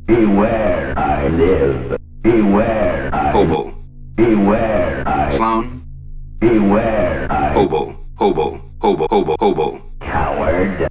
Beware, I live. Beware, I Hobo. Beware, I Clown. Beware, I Hobo. Hobo. Hobo. Hobo. Hobo. Coward.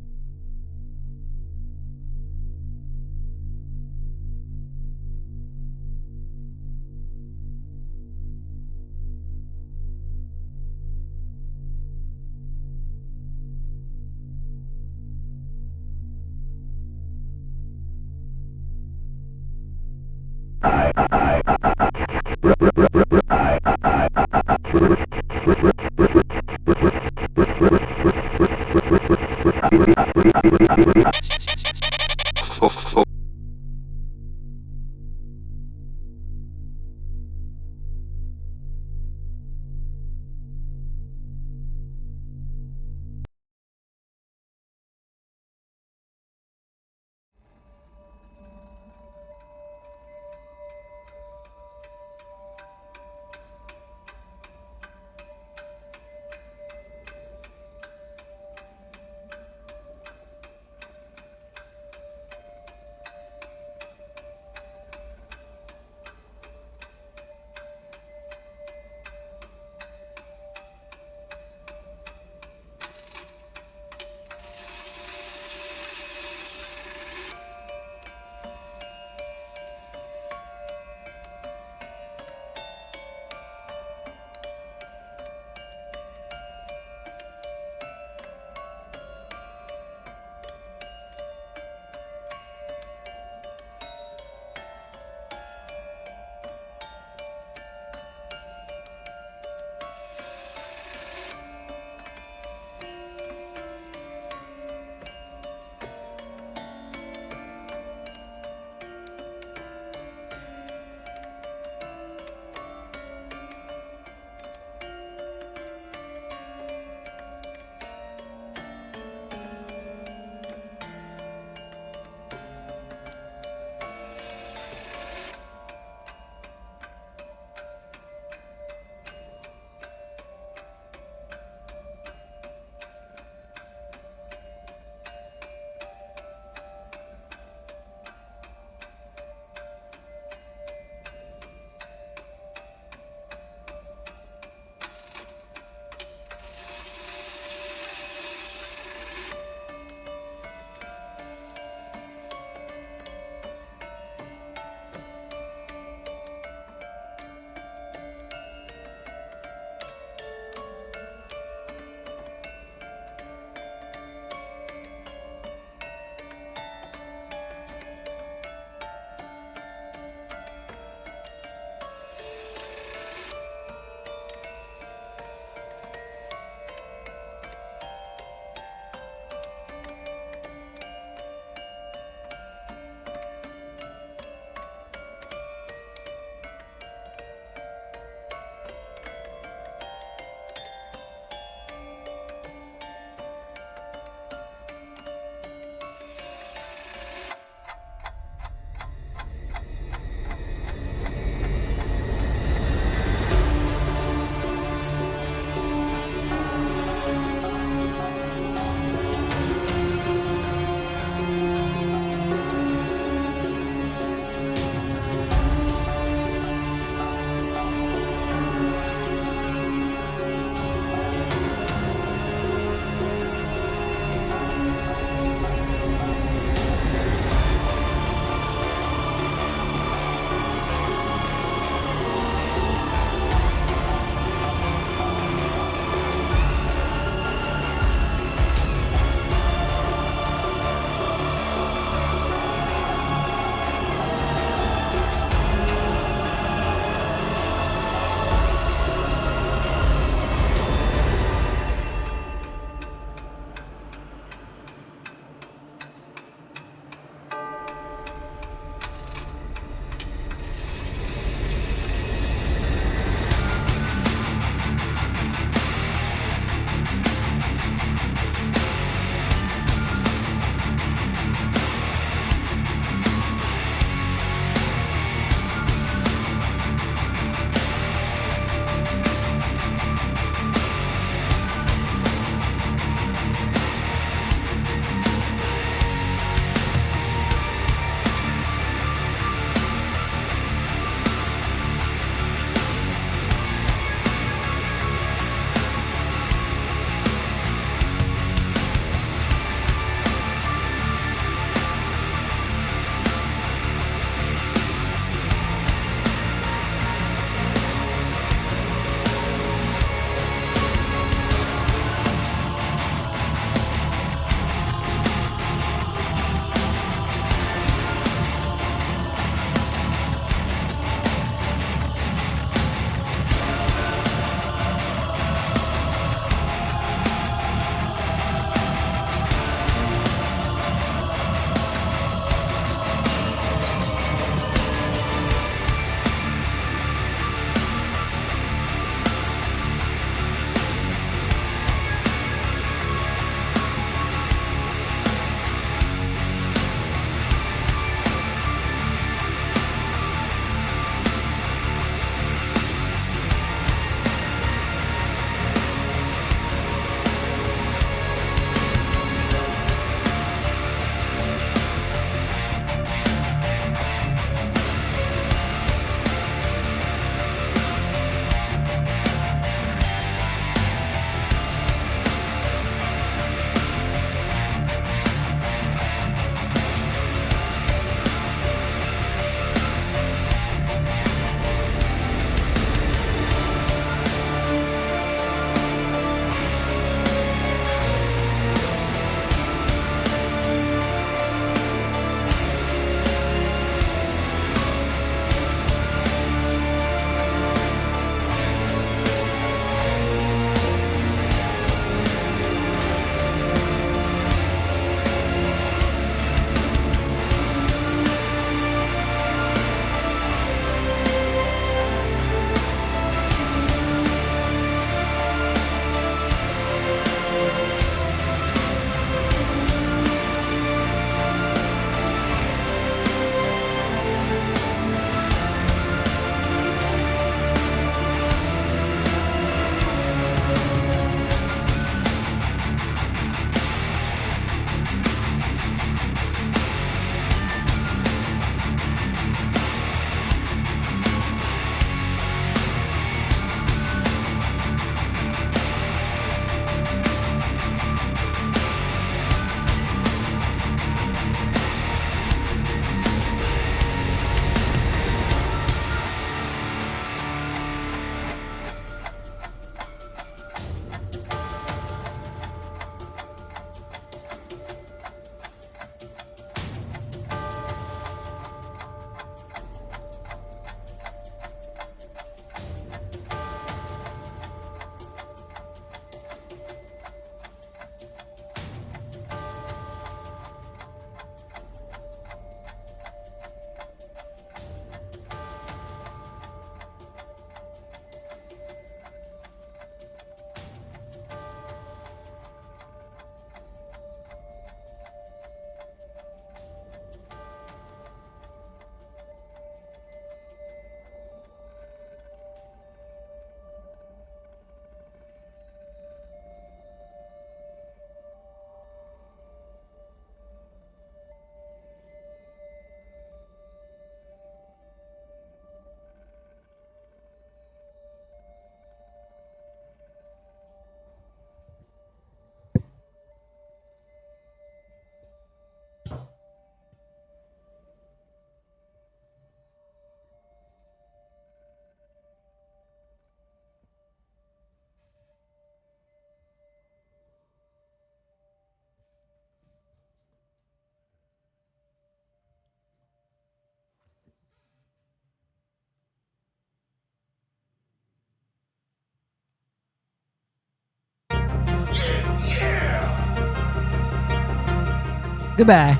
Goodbye.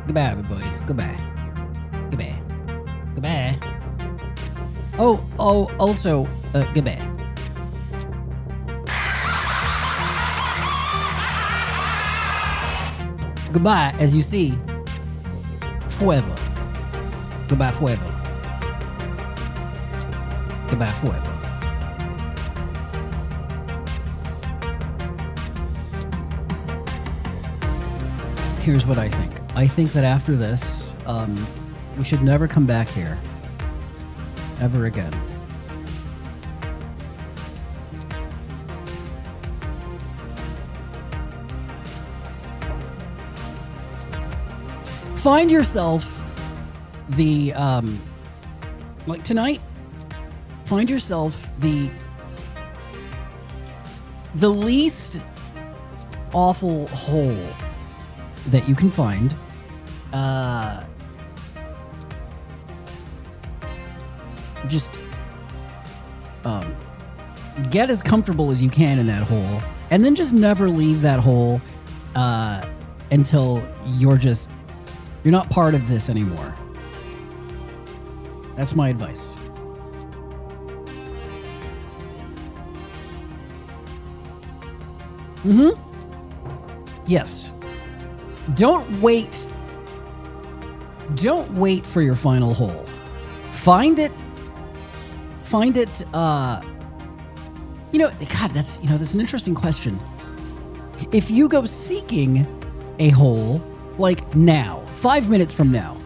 Goodbye, everybody. Goodbye. Goodbye. Goodbye. Oh, also, goodbye. Goodbye, as you see, forever. Goodbye forever. Goodbye forever. Here's what I think. I think that after this, we should never come back here. Ever again. Find yourself the, like tonight, find yourself the least awful hole that you can find. Just get as comfortable as you can in that hole, and then just never leave that hole until you're not part of this anymore. That's my advice. Yes. Don't wait for your final hole. Find it, God, that's an interesting question. If you go seeking a hole, like now, 5 minutes from now,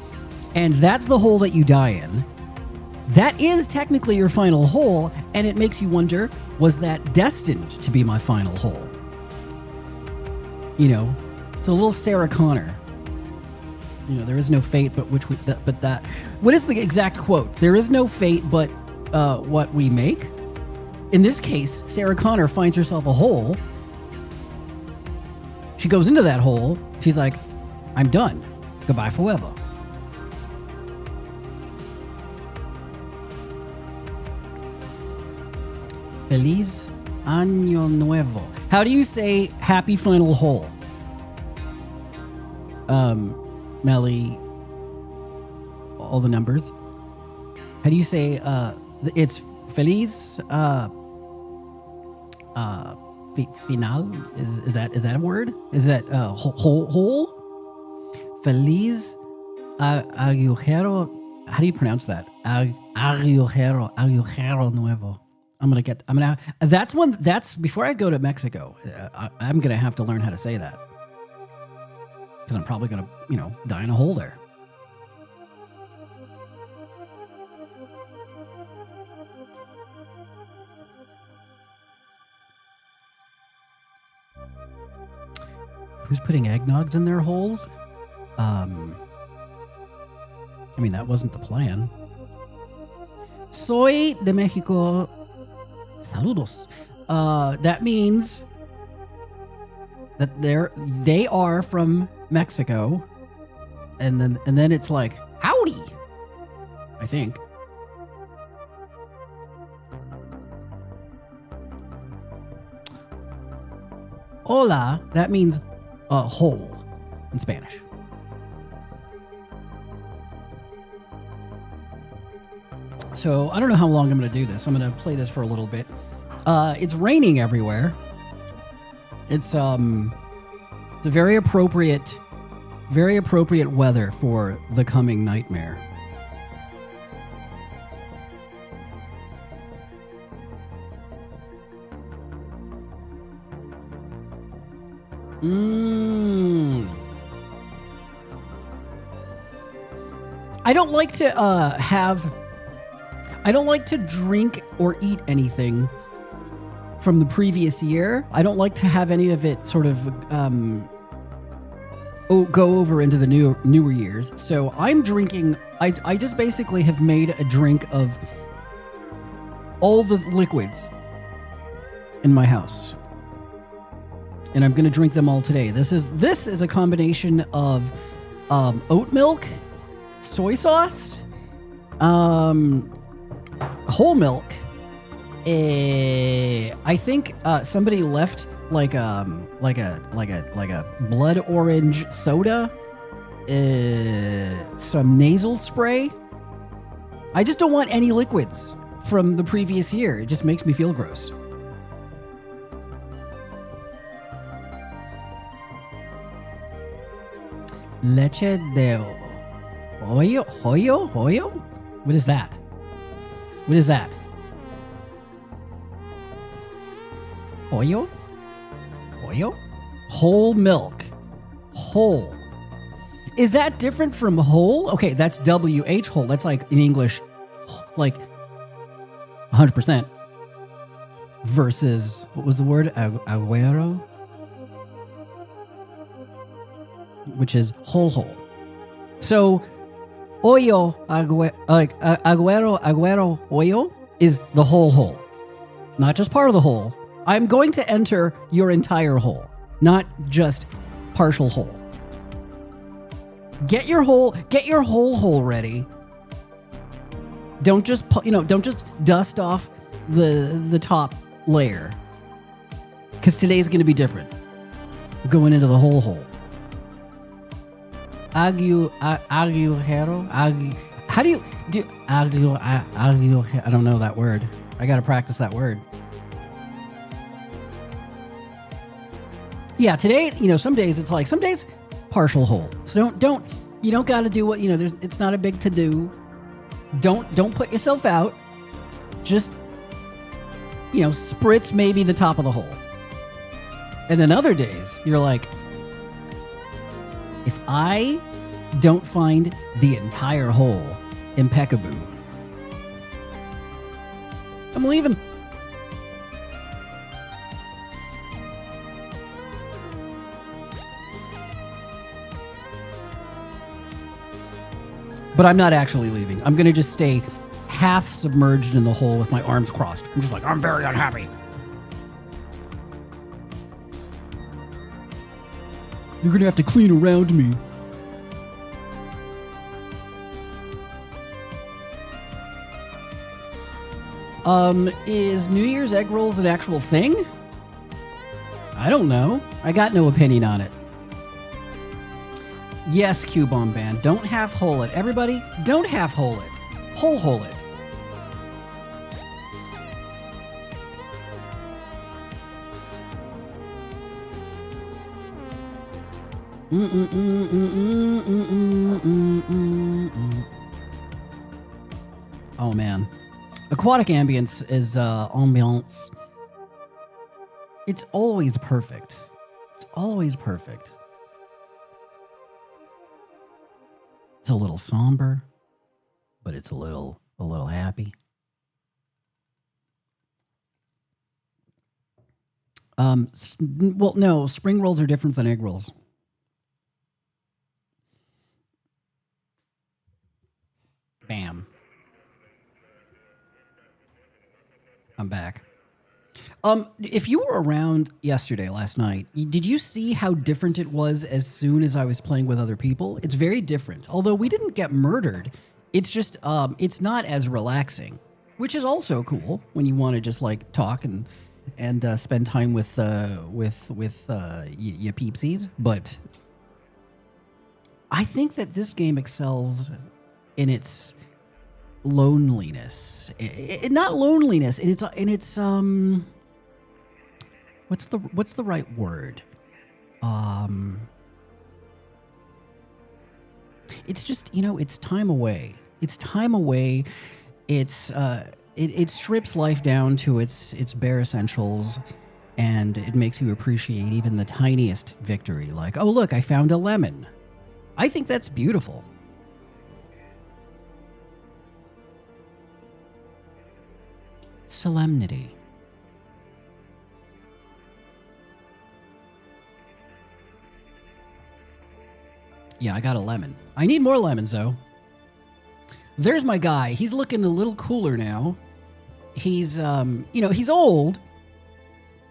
and that's the hole that you die in, that is technically your final hole, and it makes you wonder, was that destined to be my final hole? It's a little Sarah Connor. There is no fate, but that. What is the exact quote? There is no fate, but what we make. In this case, Sarah Connor finds herself a hole. She goes into that hole. She's like, I'm done. Goodbye forever. Feliz Año Nuevo. How do you say happy final hole? Melly, all the numbers. How do you say it's Feliz final? Is that a word? Is that whole? Feliz agujero. How do you pronounce that? Agujero nuevo. That's before I go to Mexico. I'm gonna have to learn how to say that. Because I'm probably going to, die in a hole there. Who's putting eggnogs in their holes? That wasn't the plan. Soy de Mexico. Saludos. That means that they are from Mexico, and then it's like howdy, I think. Hola, that means hole in Spanish. So I don't know how long I'm going to do this. I'm going to play this for a little bit. It's raining everywhere. It's a very appropriate weather for the coming nightmare. I don't like to drink or eat anything from the previous year. I don't like to have any of it sort of go over into the newer years. So I'm drinking. I just basically have made a drink of all the liquids in my house, and I'm going to drink them all today. This is a combination of oat milk, soy sauce, whole milk. I think somebody left like a blood orange soda, some nasal spray. I just don't want any liquids from the previous year. It just makes me feel gross. Leche de hoyo? What is that? What is that? Hoyo? Whole milk. Whole. Is that different from whole? Okay, that's WH whole. That's like in English, like 100%. Versus, what was the word? Aguero? Which is whole. So, hoyo, aguero, hoyo is the whole. Not just part of the whole. I'm going to enter your entire whole, not just partial whole. Get your whole ready. Don't just dust off the top layer. Cuz today's going to be different. We're going into the whole. How do you do I don't know that word. I got to practice that word. Yeah, today, some days it's like, some days partial whole. So you don't got to do what, it's not a big to do. Don't put yourself out. Just, spritz maybe the top of the hole. And then other days you're like, if I don't find the entire hole impeccable, I'm leaving. But I'm not actually leaving. I'm going to just stay half submerged in the hole with my arms crossed. I'm just like, I'm very unhappy. You're going to have to clean around me. Is New Year's egg rolls an actual thing? I don't know. I got no opinion on it. Yes, Q-Bomb Band. Don't half hole it. Everybody, don't half hole it. Hole it. Oh man, aquatic ambience is ambiance. It's always perfect. It's always perfect. It's a little somber, but it's a little happy. Well, no, spring rolls are different than egg rolls. Bam. I'm back. If you were around last night, did you see how different it was as soon as I was playing with other people? It's very different. Although we didn't get murdered, it's just it's not as relaxing, which is also cool when you want to just like talk and spend time with your peepsies. But I think that this game excels in its loneliness. Not loneliness. In its what's the right word? It's just, it's time away. It's time away. It's it strips life down to its bare essentials, and it makes you appreciate even the tiniest victory. Like, oh look, I found a lemon. I think that's beautiful. Solemnity. Yeah, I got a lemon. I need more lemons, though. There's my guy. He's looking a little cooler now. He's, he's old,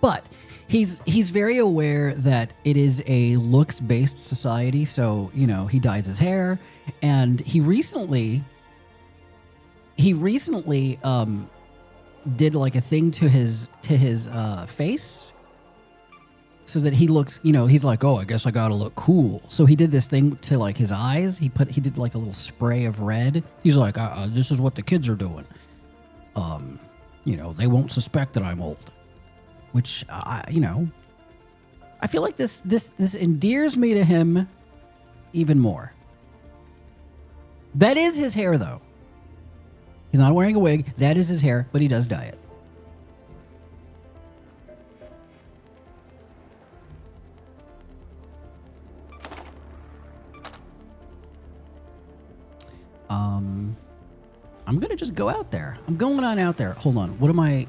but he's very aware that it is a looks-based society. So, he dyes his hair, and he recently did like a thing to his face, so that he looks, he's like, oh, I guess I gotta look cool. So he did this thing to like his eyes. He did like a little spray of red. He's like, this is what the kids are doing. They won't suspect that I'm old. Which, I feel like this endears me to him even more. That is his hair, though. He's not wearing a wig. That is his hair, but he does dye it. I'm going to just go out there. I'm going on out there. Hold on. What am I...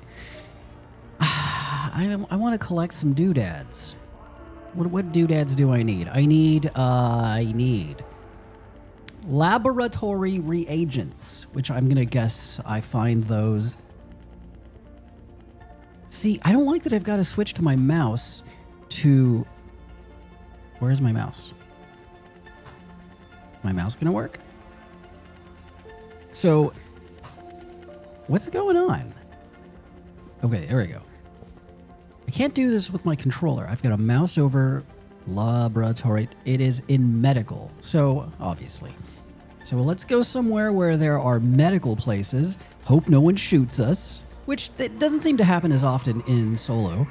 I want to collect some doodads. What doodads do I need? I need laboratory reagents, which I'm going to guess I find those. See, I don't like that I've got to switch to my mouse to... Where's my mouse? My mouse going to work? So, what's going on? Okay, there we go. I can't do this with my controller. I've got a mouse over laboratory. It is in medical, so obviously. So let's go somewhere where there are medical places. Hope no one shoots us, which doesn't seem to happen as often in solo.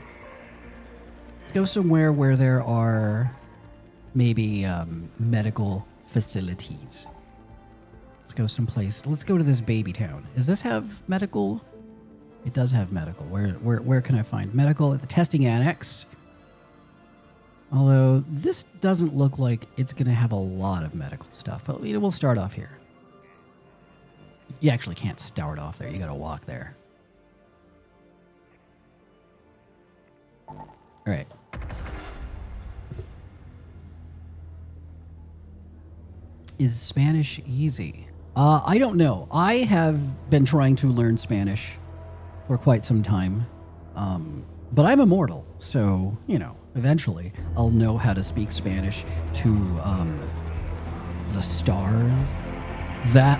Let's go somewhere where there are maybe medical facilities. Let's go someplace. Let's go to this baby town. Does this have medical? It does have medical. Where can I find medical? At the testing annex. Although this doesn't look like it's going to have a lot of medical stuff, but we'll start off here. You actually can't start off there. You got to walk there. All right. Is Spanish easy? I don't know. I have been trying to learn Spanish for quite some time, but I'm immortal, so, eventually I'll know how to speak Spanish to the stars,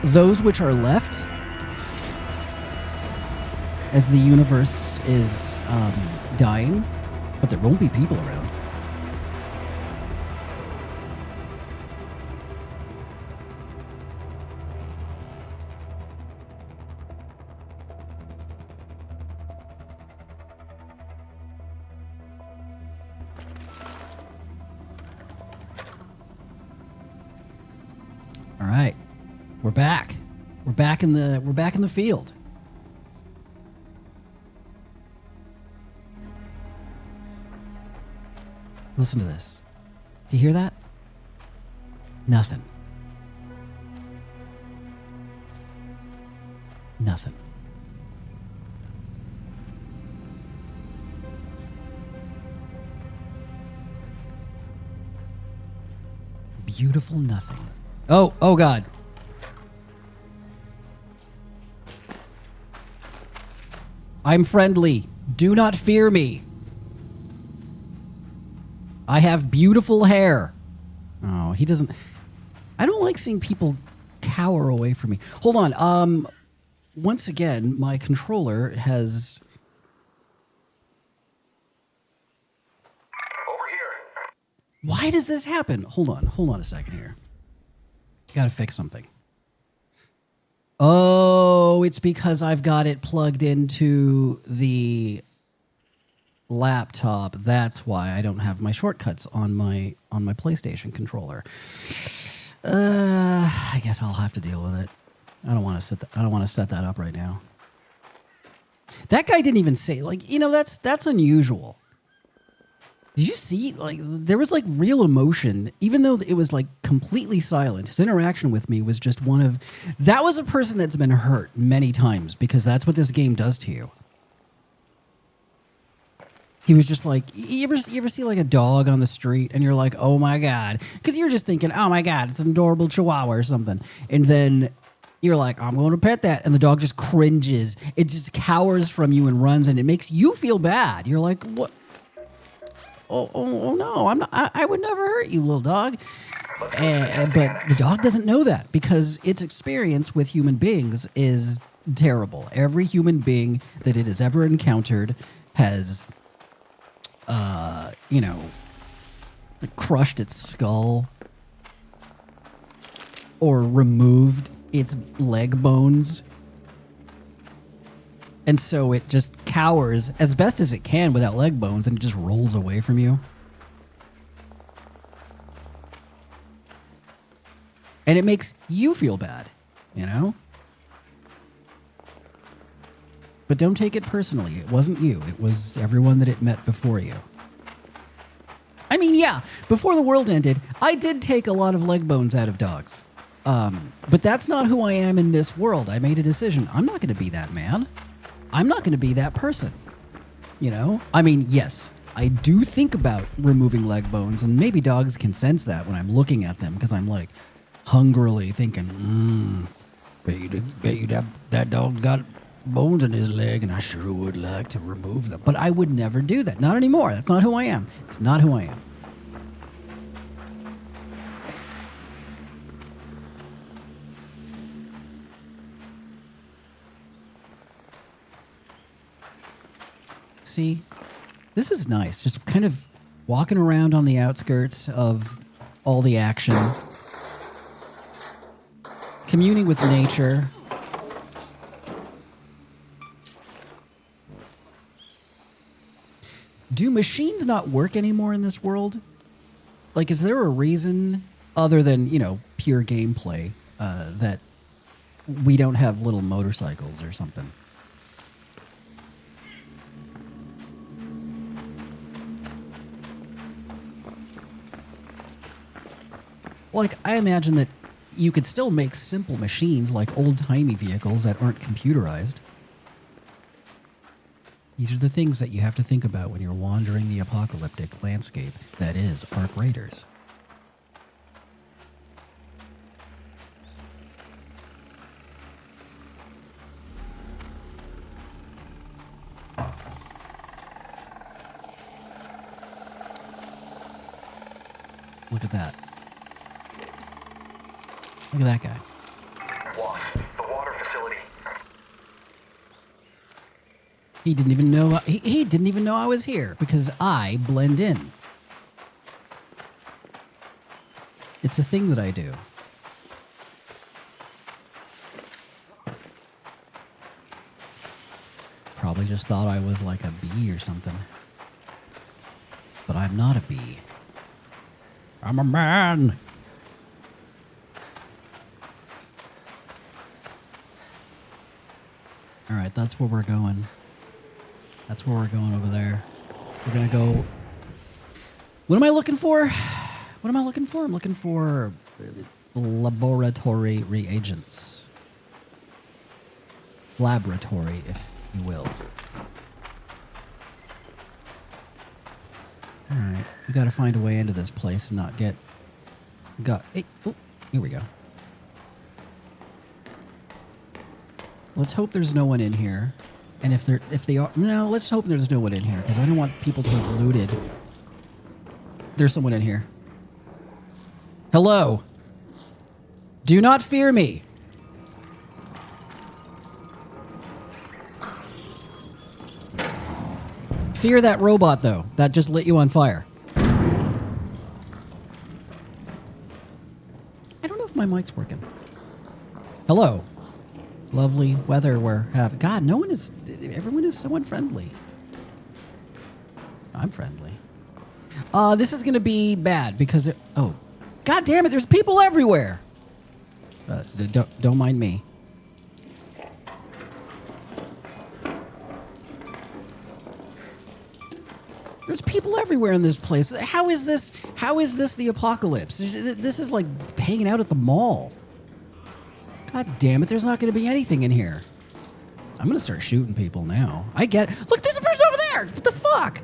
those which are left as the universe is dying, but there won't be people around. All right, we're back. We're back in the field. Listen to this. Do you hear that? Nothing. Nothing. Beautiful nothing. Oh God. I'm friendly. Do not fear me. I have beautiful hair. Oh, he doesn't... I don't like seeing people cower away from me. Hold on. Once again, my controller has... Over here. Why does this happen? Hold on a second here. Gotta fix something. Oh, it's because I've got it plugged into the laptop. That's why I don't have my shortcuts on my PlayStation controller. I guess I'll have to deal with it. I don't want to set that up right now. That guy didn't even say, that's unusual. Did you see, there was, real emotion, even though it was, completely silent. His interaction with me was just one of... That was a person that's been hurt many times, because that's what this game does to you. He was just like... You ever see, a dog on the street, and you're like, oh, my God. Because you're just thinking, oh, my God, it's an adorable chihuahua or something. And then you're like, I'm going to pet that. And the dog just cringes. It just cowers from you and runs, and it makes you feel bad. You're like, what... Oh no, I'm not, I would never hurt you, little dog. But the dog doesn't know that because its experience with human beings is terrible. Every human being that it has ever encountered has you know, crushed its skull or removed its leg bones. And so it just cowers as best as it can without leg bones, and it just rolls away from you. And it makes you feel bad, you know? But don't take it personally. It wasn't you. It was everyone that it met before you. I mean, yeah, before the world ended, I did take a lot of leg bones out of dogs. But that's not who I am in this world. I made a decision. I'm not going to be that man. I'm not going to be that person. You know? I mean, yes, I do think about removing leg bones, and maybe dogs can sense that when I'm looking at them, because I'm like hungrily thinking, bet you that dog got bones in his leg, and I sure would like to remove them. But I would never do that. Not anymore. That's not who I am. It's not who I am. See, this is nice. Just kind of walking around on the outskirts of all the action, communing with nature. Do machines not work anymore in this world? Like, is there a reason other than, you know, pure gameplay that we don't have little motorcycles or something? Like, I imagine that you could still make simple machines like old-timey vehicles that aren't computerized. These are the things that you have to think about when you're wandering the apocalyptic landscape that is Ark Raiders. Look at that. Look at that guy. The water facility. He didn't even know. He didn't even know I was here because I blend in. It's a thing that I do. Probably just thought I was like a bee or something. But I'm not a bee. I'm a man. All right, that's where we're going. That's where we're going over there. We're going to go... What am I looking for? What am I looking for? I'm looking for laboratory reagents. Laboratory, if you will. All right, we got to find a way into this place and not get... Hey, oh, here we go. Let's hope there's no one in here. And if they are... No, let's hope there's no one in here, because I don't want people to have looted. There's someone in here. Hello. Do not fear me. Fear that robot, though. That just lit you on fire. I don't know if my mic's working. Hello. Lovely weather we're having. God, no one is... Everyone is so unfriendly. I'm friendly. This is going to be bad because... Oh. God damn it, there's people everywhere! Don't mind me. There's people everywhere in this place. How is this the apocalypse? This is like hanging out at the mall. God damn it, there's not going to be anything in here. I'm going to start shooting people now. I get it. Look, there's a person over there! What the fuck?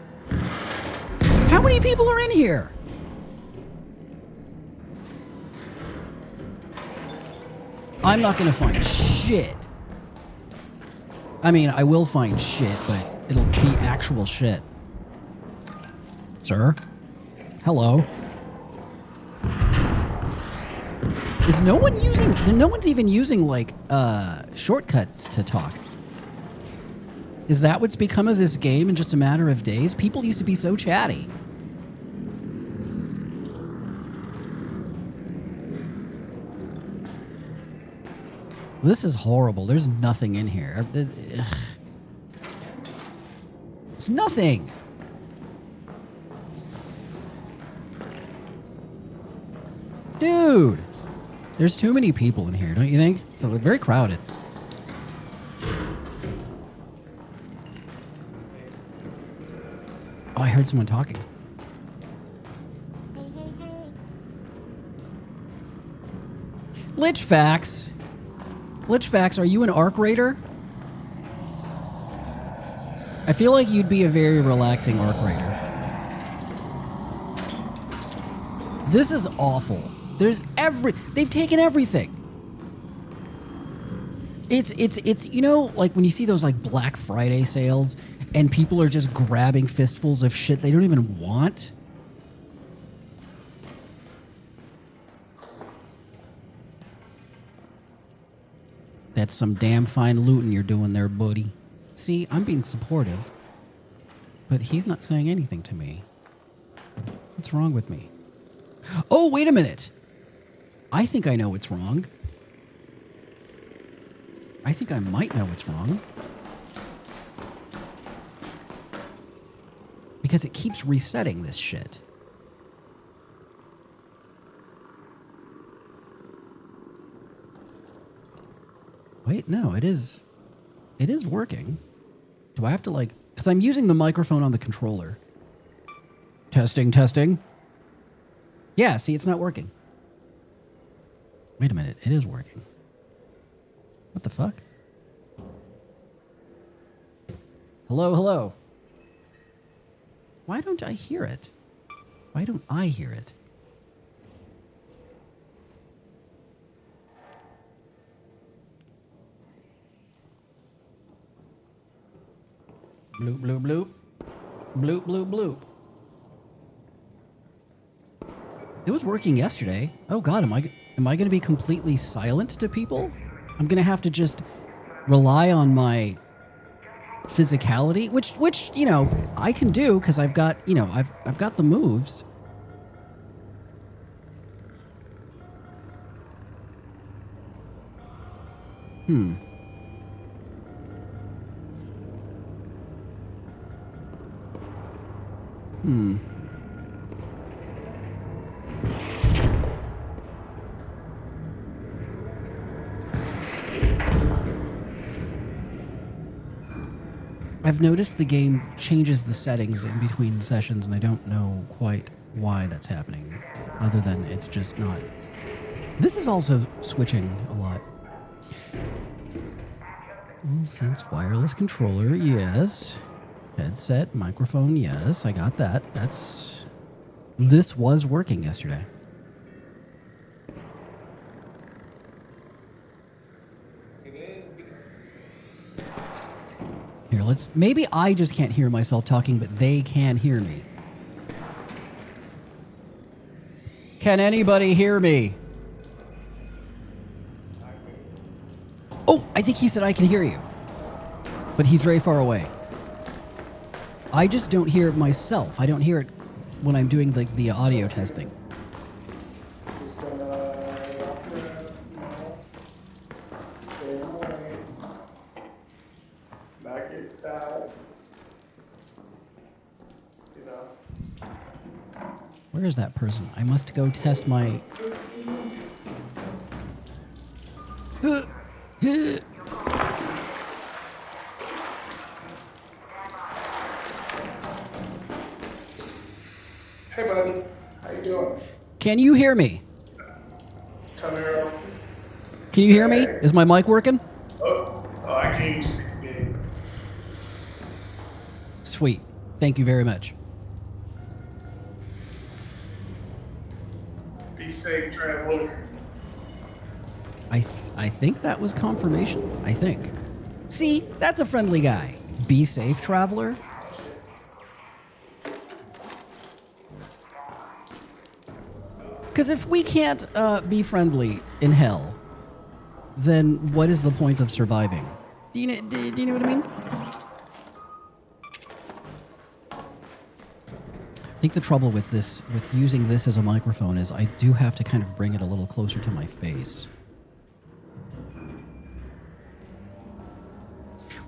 How many people are in here? I'm not going to find shit. I mean, I will find shit, but it'll be actual shit. Sir? Hello? Is no one using... No one's even using, like, shortcuts to talk. Is that what's become of this game in just a matter of days? People used to be so chatty. This is horrible. There's nothing in here. There's nothing. Dude, there's too many people in here, don't you think? It's very crowded. Oh, I heard someone talking. Lich Facts. Lich Facts, are you an Arc Raider? I feel like you'd be a very relaxing Arc Raider. This is awful. They've taken everything. It's you know, like when you see those like Black Friday sales and people are just grabbing fistfuls of shit they don't even want. That's some damn fine looting you're doing there, buddy. See, I'm being supportive, but he's not saying anything to me. What's wrong with me? Oh, wait a minute. I think I know what's wrong. I think I might know what's wrong. Because it keeps resetting this shit. Wait, no, it is working. Do I have to like, because I'm using the microphone on the controller. Testing, testing. Yeah, see, it's not working. Wait a minute, it is working. What the fuck? Hello, hello. Why don't I hear it? Why don't I hear it? Bloop, bloop, bloop. Bloop, bloop, bloop. It was working yesterday. Oh God, am I going to be completely silent to people? I'm going to have to just rely on my physicality, which you know I can do because I've got I've got the moves. Hmm. I've noticed the game changes the settings in between sessions, and I don't know quite why that's happening, other than it's just not. This is also switching a lot. Sense wireless controller, yes. Headset, microphone, yes, I got that. This was working yesterday. Here, maybe I just can't hear myself talking, but they can hear me. Can anybody hear me? Oh, I think he said I can hear you. But he's very far away. I just don't hear it myself. I don't hear it when I'm doing the audio testing. Where is that person? I must go test my... Hey, buddy. How you doing? Can you hear me? Tamara. Can you hear me? Is my mic working? Oh, I can't use it, man. Sweet. Thank you very much. Be safe, traveler. I think that was confirmation. I think. See, that's a friendly guy. Be safe, traveler. Because if we can't be friendly in hell, then what is the point of surviving? Do you know what I mean? think the trouble with this, with using this as a microphone, is I do have to kind of bring it a little closer to my face.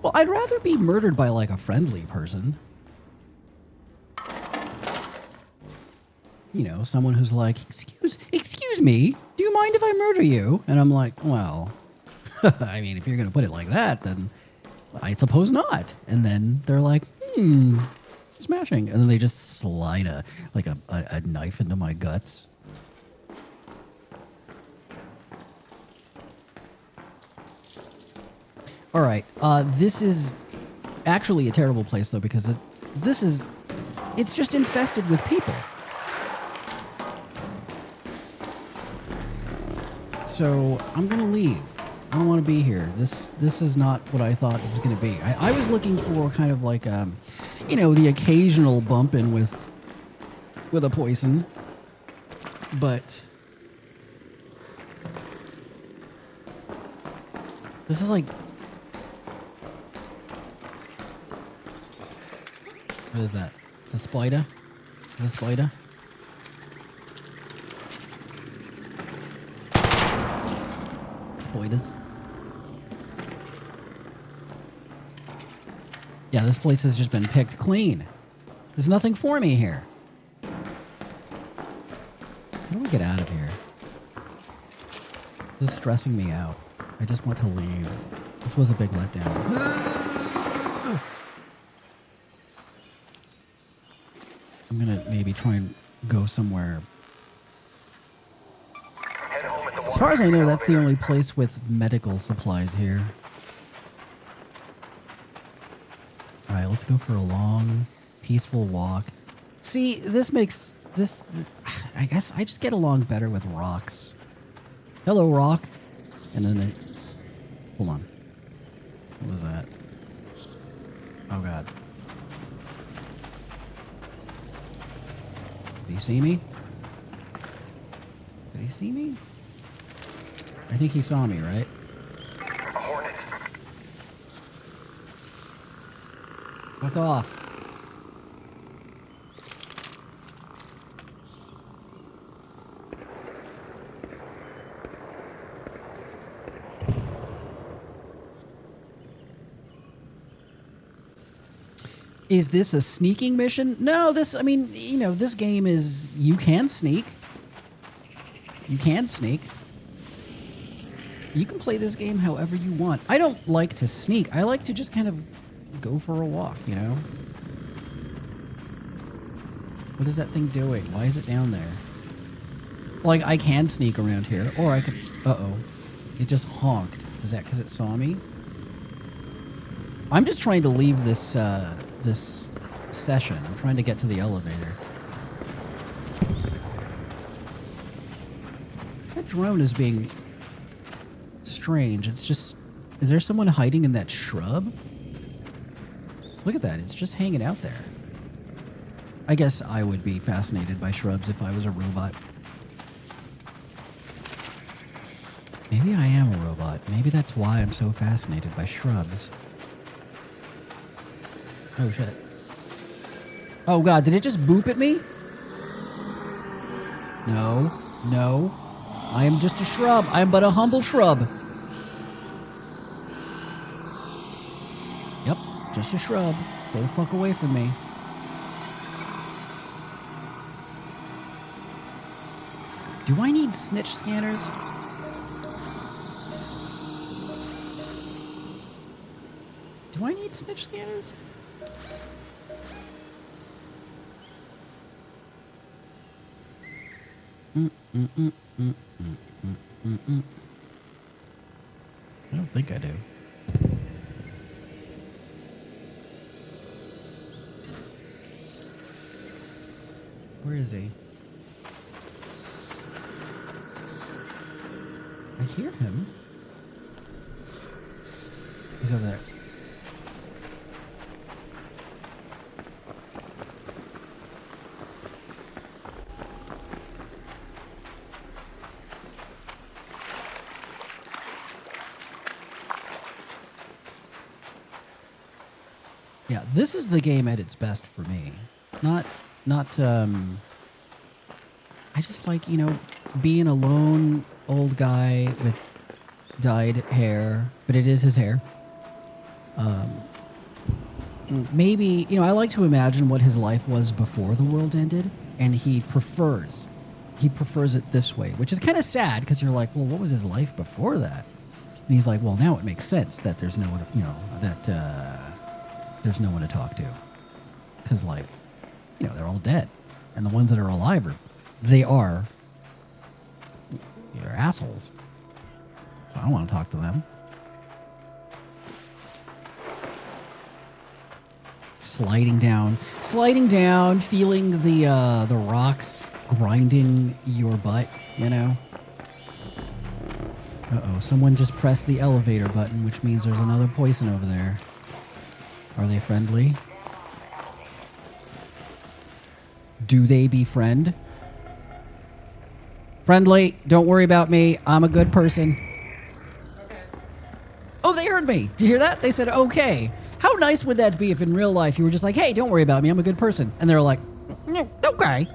Well, I'd rather be murdered by like a friendly person. You know, someone who's like, excuse me, do you mind if I murder you? And I'm like, well, I mean, if you're going to put it like that, then I suppose not. And then they're like, smashing. And then they just slide a knife into my guts. All right. This is actually a terrible place, though, because it's just infested with people. So I'm going to leave. I don't want to be here. This is not what I thought it was going to be. I was looking for kind of like, you know, the occasional bump in with a poison. But this is like... What is that? It's a spider? Is it a spider? Spiders. Yeah, this place has just been picked clean. There's nothing for me here. How do we get out of here? This is stressing me out. I just want to leave. This was a big letdown. I'm gonna maybe try and go somewhere. As far as I know, that's the only place with medical supplies here. Alright, let's go for a long, peaceful walk. See, this makes... This I guess I just get along better with rocks. Hello, rock. And then it... Hold on. What was that? Oh, God. Did he see me? Did he see me? I think he saw me, right? Fuck off. Is this a sneaking mission? No, I mean, you know, this game is, you can sneak. You can sneak. You can play this game however you want. I don't like to sneak. I like to just kind of go for a walk, you know? What is that thing doing? Why is it down there? Like, I can sneak around here, or I could... Uh-oh. It just honked. Is that because it saw me? I'm just trying to leave this, this session. I'm trying to get to the elevator. That drone is being... strange. It's just... Is there someone hiding in that shrub? Look at that. It's just hanging out there. I guess I would be fascinated by shrubs if I was a robot. Maybe I am a robot. Maybe that's why I'm so fascinated by shrubs. Oh, shit. Oh, God. Did it just boop at me? No. No. I am just a shrub. I am but a humble shrub. Yep. Just a shrub. Go the fuck away from me. Do I need snitch scanners? Do I need snitch scanners? I don't think I do. Where is he? I hear him. He's over there. Yeah, this is the game at its best for me. Not I just like, being a lone old guy with dyed hair, but it is his hair. Maybe, I like to imagine what his life was before the world ended, and he prefers it this way, which is kind of sad because you're like, well, what was his life before that? And he's like, well, now it makes sense that there's no one, there's no one to talk to, because they're all dead, and the ones that are alive they're assholes. So I don't want to talk to them. Sliding down, feeling the rocks grinding your butt, Uh-oh, someone just pressed the elevator button, which means there's another poison over there. Are they friendly? Do they befriend? Friendly, don't worry about me. I'm a good person. Oh, they heard me. Did you hear that? They said, okay. How nice would that be if in real life you were just like, hey, don't worry about me. I'm a good person. And they're like, okay.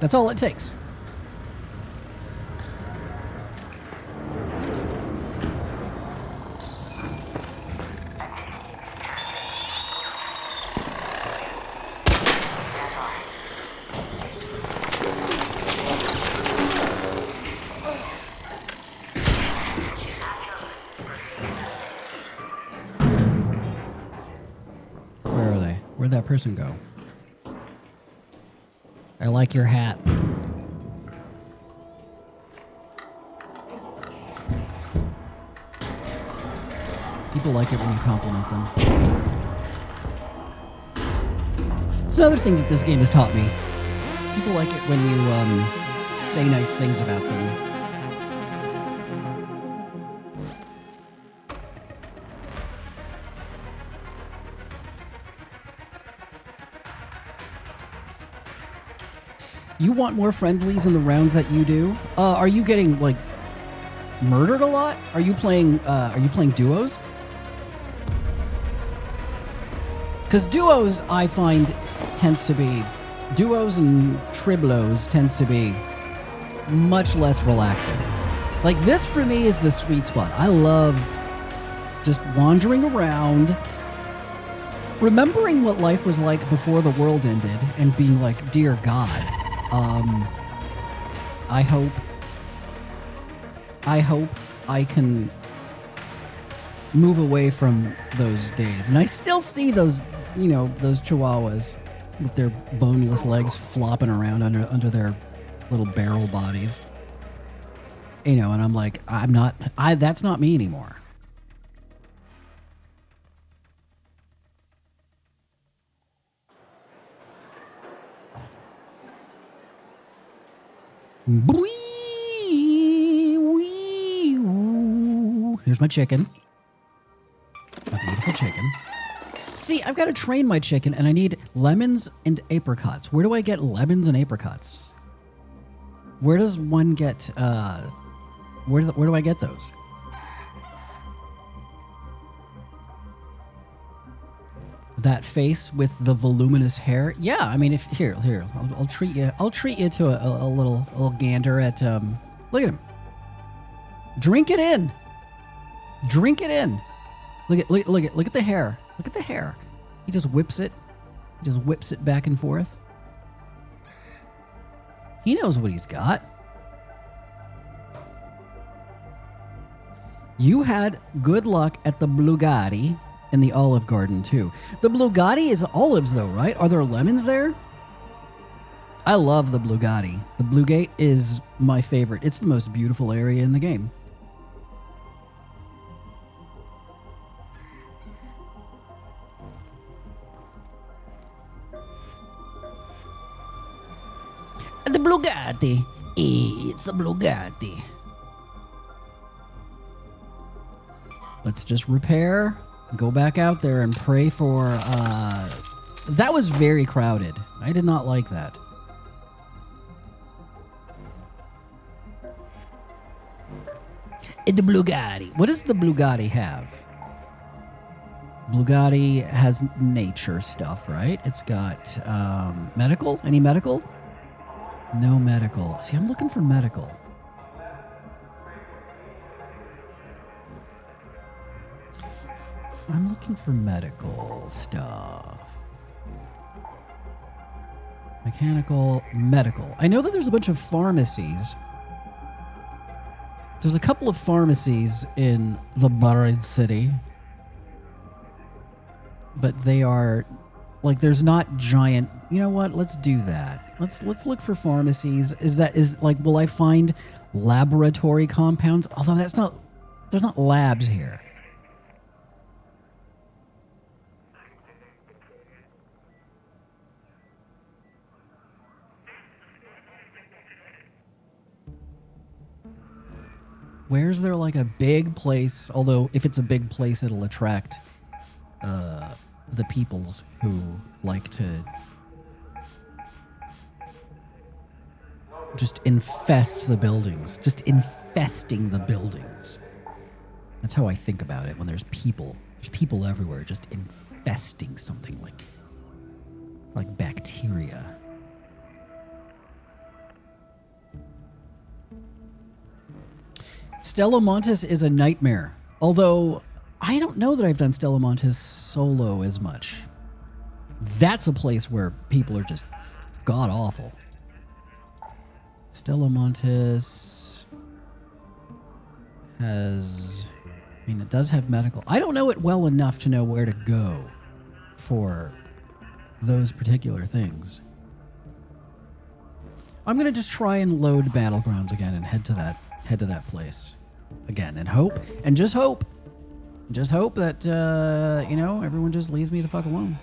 That's all it takes. Where'd that person go? I like your hat. People like it when you compliment them. It's another thing that this game has taught me. People like it when you say nice things about them. You want more friendlies in the rounds that you do? Are you getting murdered a lot? Are you playing duos? Because duos, I find, duos and triblos tends to be much less relaxing. This for me is the sweet spot. I love just wandering around, remembering what life was like before the world ended, and being like, dear God. I hope I can move away from those days. And I still see those chihuahuas with their boneless legs flopping around under their little barrel bodies. And I'm like, that's not me anymore. Here's my chicken. My beautiful chicken. See, I've got to train my chicken, and I need lemons and apricots. Where do I get lemons and apricots? Where does one get, where do I get those? That face with the voluminous hair. Yeah, I mean, I'll treat you. I'll treat you to a little gander at. Look at him. Drink it in. Drink it in. Look at the hair. Look at the hair. He just whips it. He just whips it back and forth. He knows what he's got. You had good luck at the Bugatti. In the Olive Garden, too. The Bugatti is olives, though, right? Are there lemons there? I love the Bugatti. The Blue Gate is my favorite. It's the most beautiful area in the game. The Bugatti. It's the Bugatti. Let's just repair. Go back out there and pray for, that was very crowded. I did not like that. The Bugatti. What does the Bugatti have? Bugatti has nature stuff, right? It's got medical. Any medical? No medical. See, I'm looking for medical. I'm looking for medical stuff. Mechanical, medical. I know that there's a bunch of pharmacies. There's a couple of pharmacies in the buried city. But they are, like, there's not giant. You know what? Let's do that. Let's look for pharmacies. Will I find laboratory compounds? Although there's not labs here. Where's there like a big place? Although if it's a big place, it'll attract the peoples who like to just infest the buildings. Just infesting the buildings. That's how I think about it when there's people. There's people everywhere just infesting something like bacteria. Stella Montes is a nightmare. Although, I don't know that I've done Stella Montes solo as much. That's a place where people are just god-awful. Stella Montes has... I mean, it does have medical. I don't know it well enough to know where to go for those particular things. I'm going to just try and load Battlegrounds again and head to that place again and hope that everyone just leaves me the fuck alone.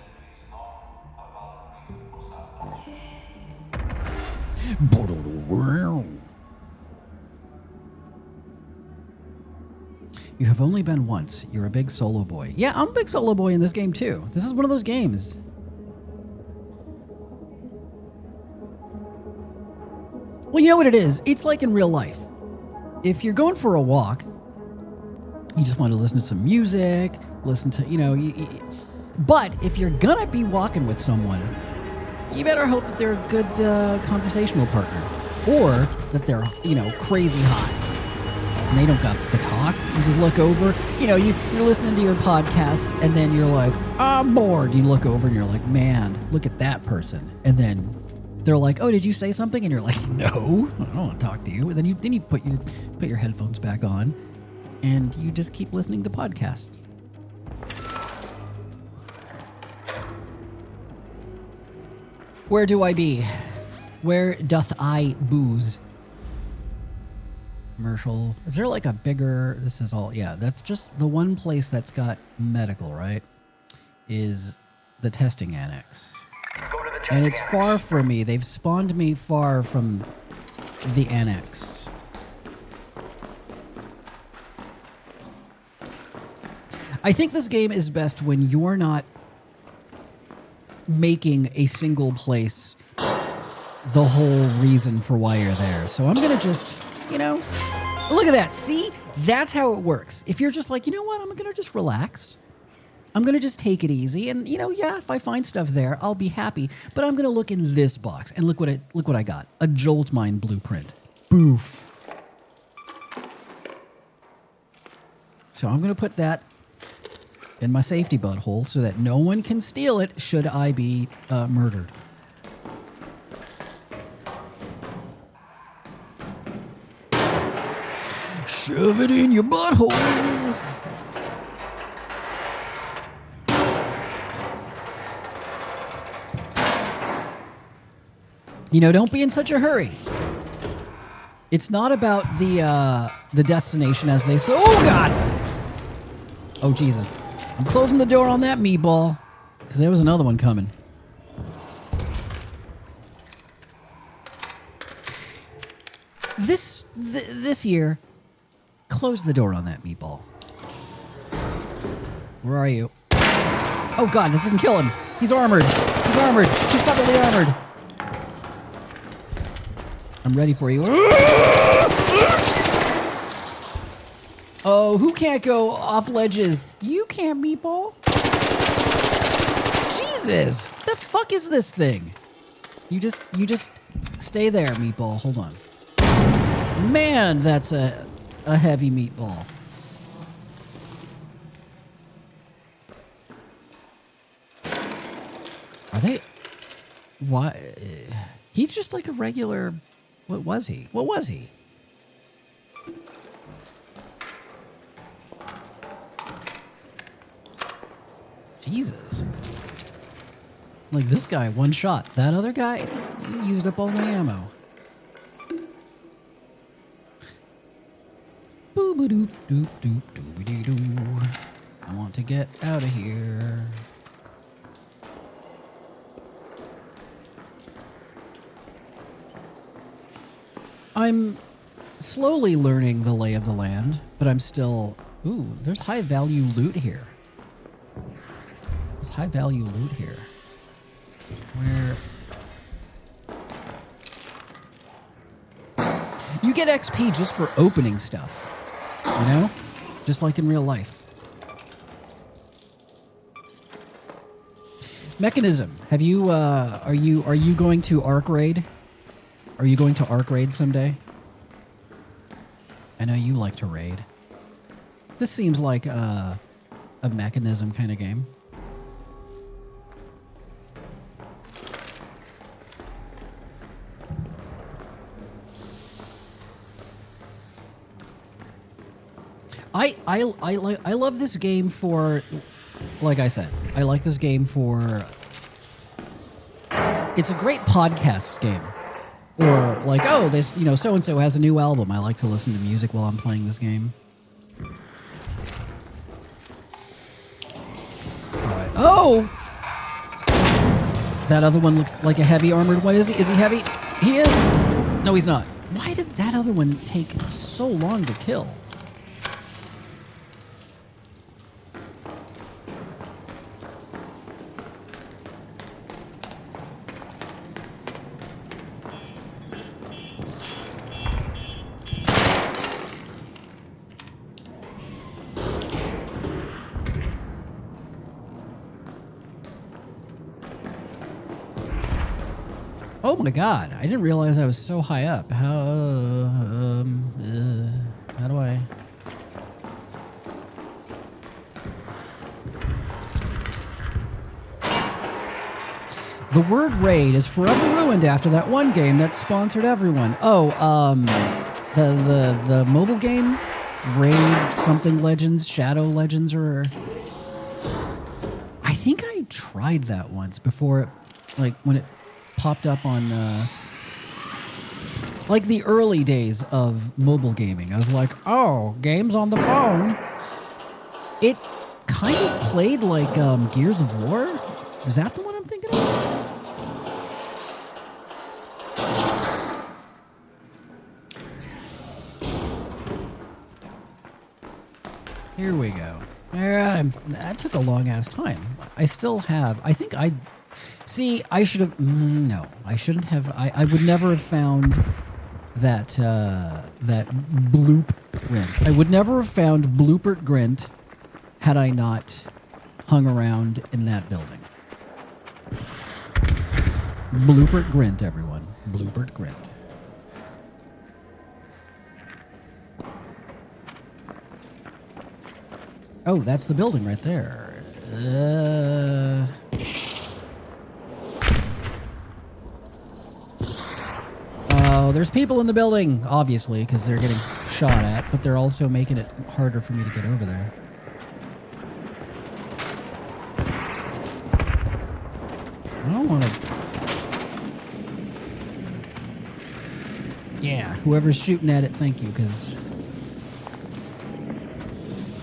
You have only been once. You're a big solo boy. Yeah, I'm a big solo boy in this game too. This is one of those games. Well, you know what it is? It's like in real life. If you're going for a walk, you just want to listen to some music, listen to, but if you're gonna be walking with someone, you better hope that they're a good conversational partner, or that they're, crazy hot. And they don't got to talk. You just look over, you're listening to your podcasts, and then you're like, I'm bored. You look over and you're like, man, look at that person. And then they're like, oh, did you say something? And you're like, no, I don't want to talk to you. And then you put your headphones back on, and you just keep listening to podcasts. Where do I be? Where doth I booze? Commercial. Is there like a bigger... This is all... Yeah, that's just the one place that's got medical, right? Is the testing annex. And it's far from me. They've spawned me far from the annex. I think this game is best when you're not making a single place the whole reason for why you're there. So I'm going to just, look at that. See? That's how it works. If you're just like, you know what? I'm going to just relax. I'm going to just take it easy. And, if I find stuff there, I'll be happy. But I'm going to look in this box. And look what I got. A Jolt Mine blueprint. Boof. So I'm going to put that in my safety butthole so that no one can steal it should I be murdered. Shove it in your butthole. Don't be in such a hurry. It's not about the destination as they say. Oh, God! Oh, Jesus. I'm closing the door on that meatball, because there was another one coming. This year, close the door on that meatball. Where are you? Oh, God, that didn't kill him. He's armored. He's heavily armored. I'm ready for you. Oh, who can't go off ledges? You can't, meatball. Jesus! What the fuck is this thing? You just stay there, meatball. Hold on. Man, that's a heavy meatball. Are they? Why? He's just like a regular. What was he? What was he? Jesus. Like this guy, one shot. That other guy, he used up all my ammo. Boo-ba-doop, doop, doop, doobity-doo. I want to get out of here. I'm slowly learning the lay of the land, but I'm still... Ooh, there's high value loot here. There's high value loot here. Where... You get XP just for opening stuff. You know? Just like in real life. Mechanism. Have you, are you going to Arc Raid? Are you going to Arc Raid someday? I know you like to raid. This seems like a Mechanism kind of game. I love this game for, like I said, I like this game for, it's a great podcast game. Or like, oh, this, you know, so-and-so has a new album. I like to listen to music while I'm playing this game. All right. Oh! That other one looks like a heavy armored one. Is he? Is he heavy? He is? No, he's not. Why did that other one take so long to kill? Oh my god, I didn't realize I was so high up. How do I... The word raid is forever ruined after that one game that sponsored everyone. Oh, the mobile game? Raid something Legends, Shadow Legends, or... I think I tried that once before it, like when it popped up on like the early days of mobile gaming. I was like, oh, games on the phone. It kind of played like Gears of War. Is that the one I'm thinking of? Here we go. That took a long ass time. I still have, I think I... See, I should have... No, I shouldn't have... I would never have found that that blueprint. I would never have found Blooper Grint had I not hung around in that building. Blooper Grint, everyone. Blooper Grint. Oh, that's the building right there. Oh, there's people in the building, obviously, because they're getting shot at, but they're also making it harder for me to get over there. I don't want to... Yeah, whoever's shooting at it, thank you, because...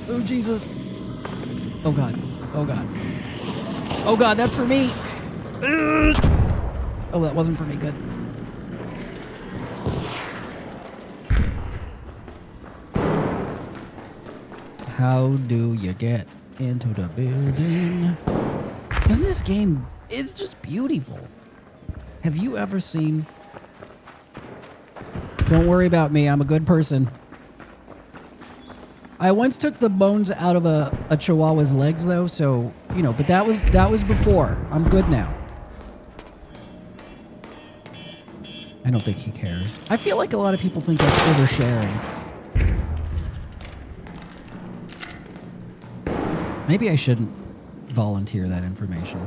Oh, Jesus. Oh, God. Oh, God. Oh, God, that's for me. Oh, that wasn't for me. Good. How do you get into the building? Isn't this game... It's just beautiful. Have you ever seen... Don't worry about me. I'm a good person. I once took the bones out of a chihuahua's legs, though, so, you know, but that was before. I'm good now. I don't think he cares. I feel like a lot of people think that's oversharing. Maybe I shouldn't volunteer that information.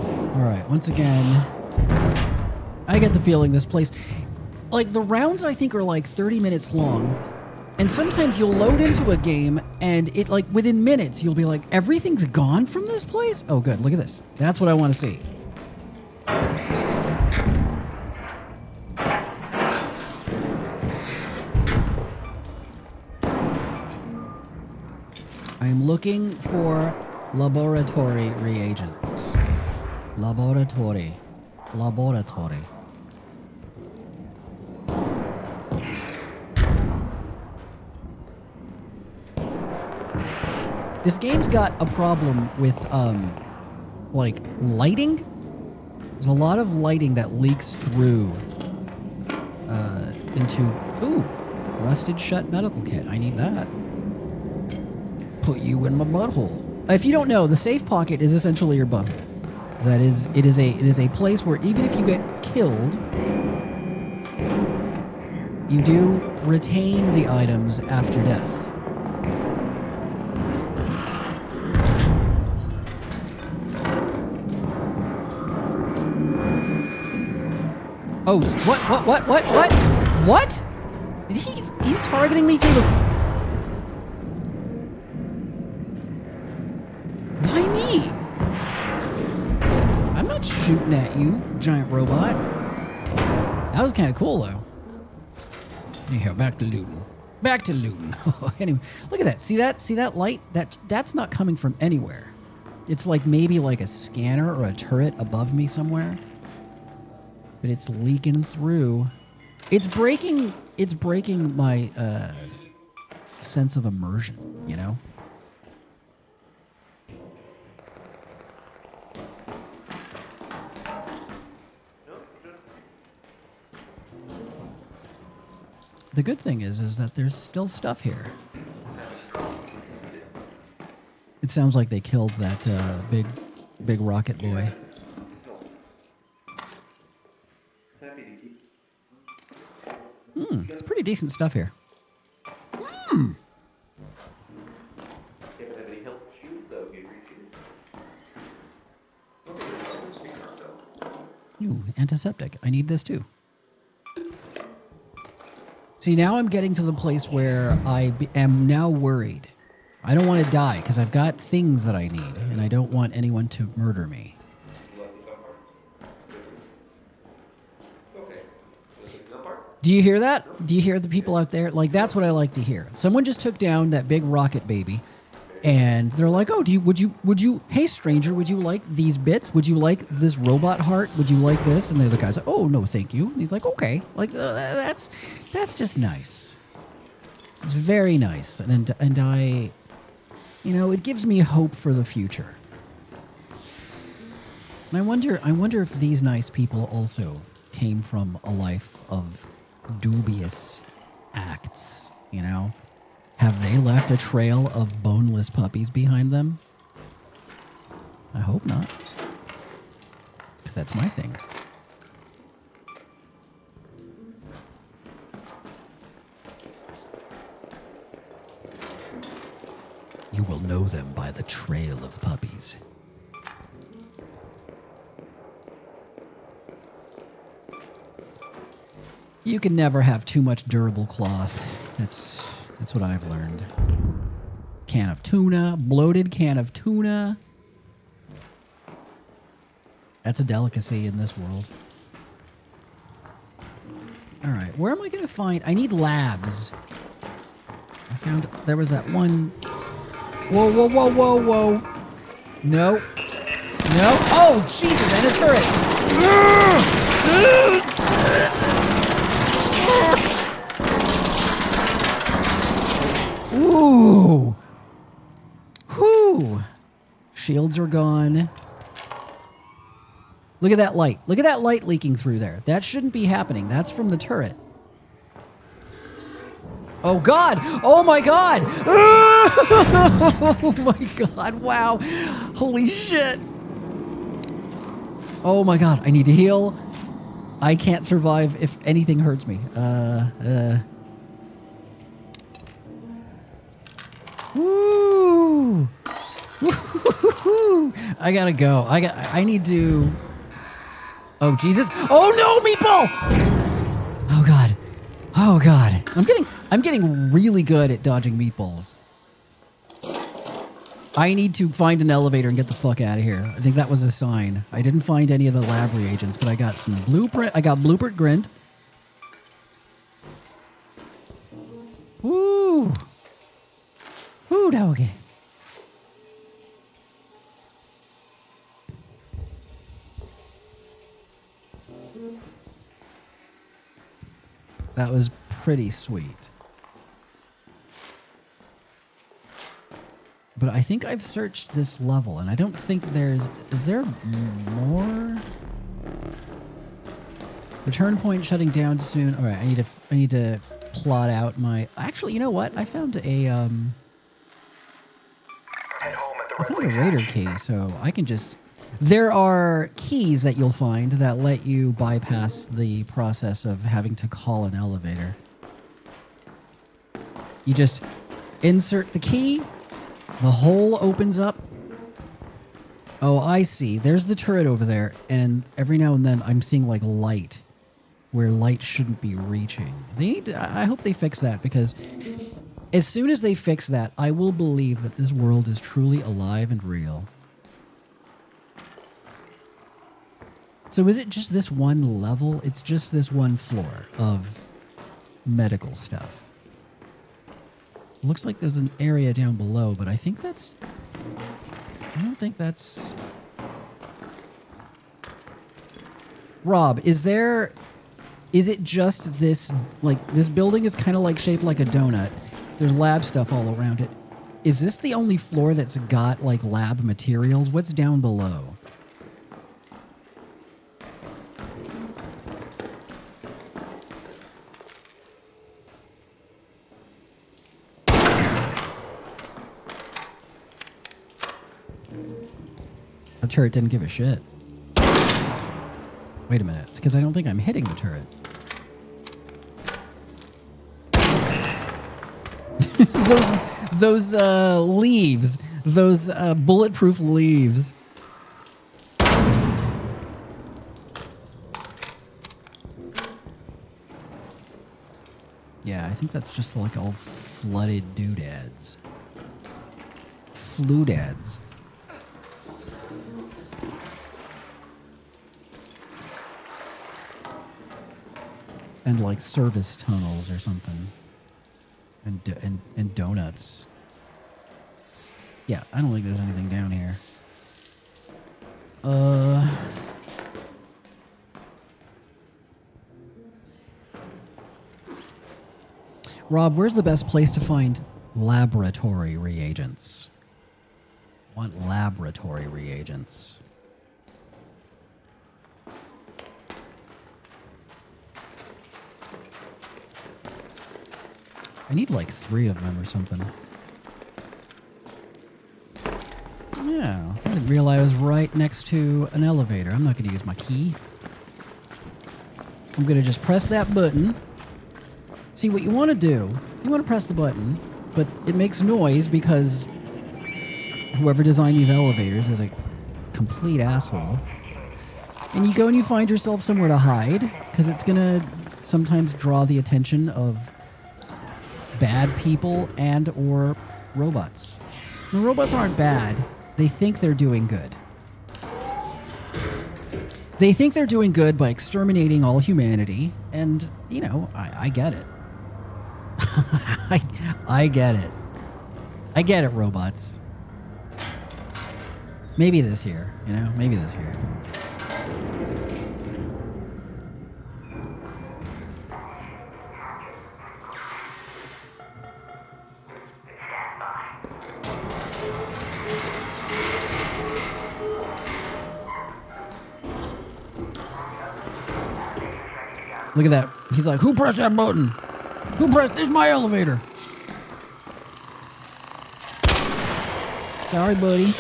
Alright, once again, I get the feeling this place... Like, the rounds, I think, are like 30 minutes long. And sometimes you'll load into a game, and it, like, within minutes, you'll be like, everything's gone from this place? Oh, good. Look at this. That's what I want to see. I'm looking for laboratory reagents. Laboratory. This game's got a problem with, like, lighting. There's a lot of lighting that leaks through, into... Ooh, rusted shut medical kit. I need that. Put you in my butthole. If you don't know, the safe pocket is essentially your butthole. That is, it is a place where even if you get killed, you do retain the items after death. Oh, what? He's targeting me through the... Why me? I'm not shooting at you, giant robot. That was kind of cool, though. Anyhow, back to looting. Anyway, look at that. See that light? That's not coming from anywhere. It's like maybe like a scanner or a turret above me somewhere. But it's leaking through. It's breaking my sense of immersion, you know? The good thing is that there's still stuff here. It sounds like they killed that big rocket boy. It's pretty decent stuff here. Ooh, antiseptic. I need this too. See, now I'm getting to the place where I am now worried. I don't want to die because I've got things that I need, and I don't want anyone to murder me. Do you hear that? Do you hear the people out there? Like, that's what I like to hear. Someone just took down that big rocket baby, and they're like, "Oh, would you? Hey, stranger, would you like these bits? Would you like this robot heart? Would you like this?" And the other guy's like, "Oh, no, thank you." And he's like, "Okay, like that's just nice. It's very nice, and I, you know, it gives me hope for the future. And I wonder if these nice people also came from a life of dubious acts, you know? Have they left a trail of boneless puppies behind them? I hope not. Because that's my thing. You will know them by the trail of puppies. You can never have too much durable cloth. That's what I've learned. Can of tuna, bloated can of tuna. That's a delicacy in this world. All right, where am I gonna find? I need labs. I found there was that one. Whoa! No. Oh, Jesus! And a turret. Ooh. Whew. Shields are gone. Look at that light. Look at that light leaking through there. That shouldn't be happening. That's from the turret. Oh, God. Oh, my God. Oh, my God. Wow. Holy shit. Oh, my God. I need to heal. I can't survive if anything hurts me. Woo. Woo. I gotta go. I need to... Oh, Jesus. Oh, no, meatball! Oh, God. Oh, God. I'm getting really good at dodging meatballs. I need to find an elevator and get the fuck out of here. I think that was a sign. I didn't find any of the lab reagents, but I got some blueprint. I got blueprint grind. Woo. Woo, doggy. That was pretty sweet. But I think I've searched this level, and I don't think there's... Is there more? Return point shutting down soon. All right, I need to plot out my... Actually, you know what? I found a Raider key, so I can just... There are keys that you'll find that let you bypass the process of having to call an elevator. You just insert the key, the hole opens up. Oh, I see. There's the turret over there, and every now and then I'm seeing like light where light shouldn't be reaching. I hope they fix that, because as soon as they fix that, I will believe that this world is truly alive and real. So is it just this one level? It's just this one floor of medical stuff. Looks like there's an area down below, but I think that's... I don't think that's... Rob, is it just this... Like, this building is kind of like shaped like a donut. There's lab stuff all around it. Is this the only floor that's got, like, lab materials? What's down below? The turret didn't give a shit. Wait a minute. It's because I don't think I'm hitting the turret. those leaves. Those bulletproof leaves. Yeah, I think that's just like all flooded doodads. Floodads. And like service tunnels or something. And donuts. Yeah, I don't think there's anything down here. Rob, where's the best place to find laboratory reagents? Want laboratory reagents. I need like 3 of them or something. Yeah, I didn't realize I was right next to an elevator. I'm not going to use my key. I'm going to just press that button. See, what you want to do, you want to press the button, but it makes noise because whoever designed these elevators is a complete asshole. And you go and you find yourself somewhere to hide, because it's going to sometimes draw the attention of bad people and or robots. The robots aren't bad. They think they're doing good. They think they're doing good by exterminating all humanity, and, you know, I get it. I get it. I get it, robots. Maybe this year, you know? Maybe this year. Look at that. He's like, who pressed that button? Who pressed? This is my elevator. Sorry, buddy.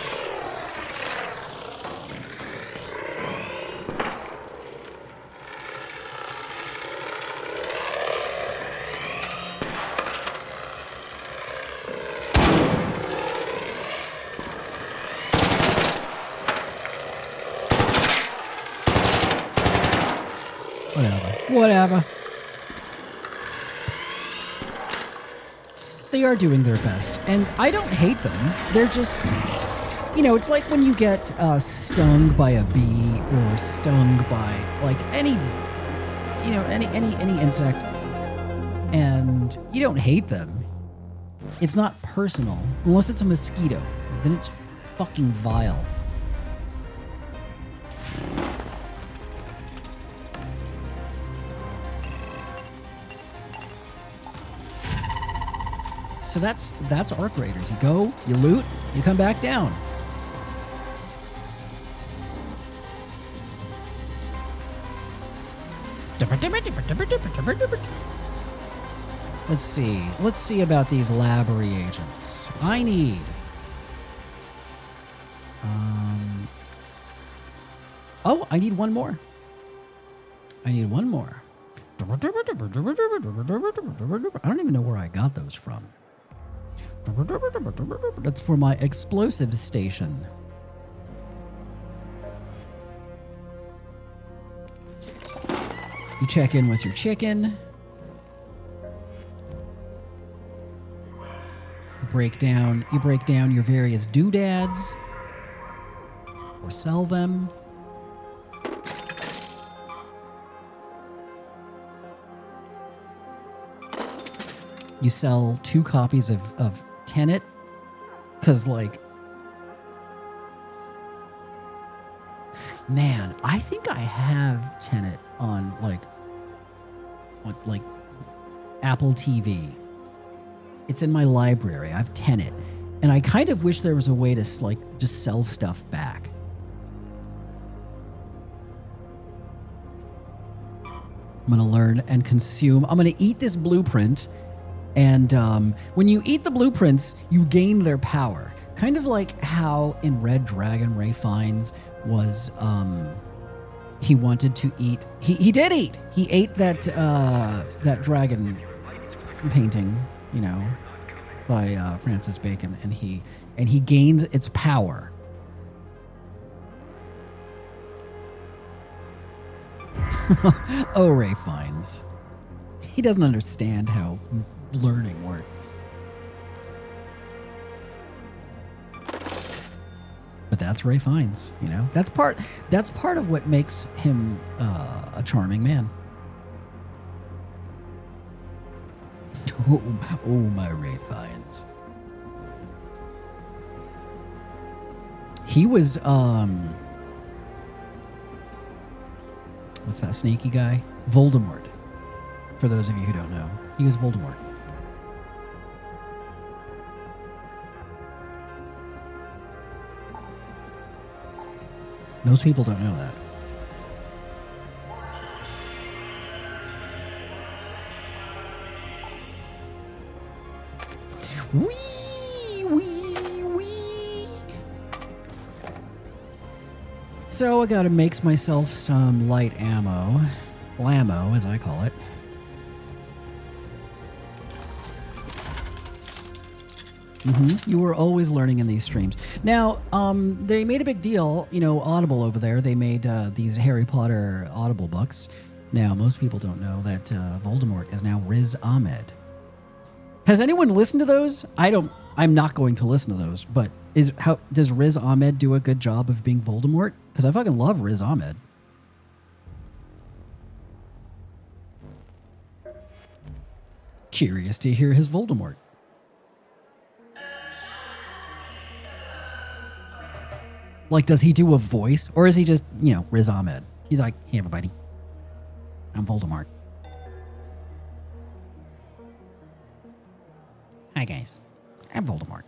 Whatever. They are doing their best, and I don't hate them. They're just, it's like when you get stung by a bee or stung by like any insect, and you don't hate them. It's not personal, unless it's a mosquito. Then it's fucking vile. So that's Arc Raiders. You go, you loot, you come back down. Let's see. Let's see about these lab reagents. I need I need one more. I need one more. I don't even know where I got those from. That's for my explosives station. You check in with your chicken. You break down your various doodads or sell them. You sell 2 copies of Tenet, because, like, man, I think I have Tenet on, like Apple TV. It's in my library. I have Tenet, and I kind of wish there was a way to, like, just sell stuff back. I'm going to learn and consume. I'm going to eat this blueprint. And when you eat the blueprints, you gain their power. Kind of like how in Red Dragon, Ray Fiennes was, he wanted to eat. He did eat. He ate that dragon painting, by Francis Bacon, and he gains its power. Oh, Ray Fiennes. He doesn't understand how learning works. But that's Ray Fiennes, That's part of what makes him a charming man. Oh, my Ray Fiennes. He was what's that snaky guy? Voldemort. For those of you who don't know, he was Voldemort. Most people don't know that. Wee. So I gotta make myself some light ammo. Blammo, as I call it. You were always learning in these streams. Now, they made a big deal, Audible over there. They made these Harry Potter Audible books. Now, most people don't know that Voldemort is now Riz Ahmed. Has anyone listened to those? I'm not going to listen to those. But does Riz Ahmed do a good job of being Voldemort? Because I fucking love Riz Ahmed. Curious to hear his Voldemort. Like, does he do a voice? Or is he just, Riz Ahmed? He's like, hey, everybody. I'm Voldemort. Hi, guys. I'm Voldemort.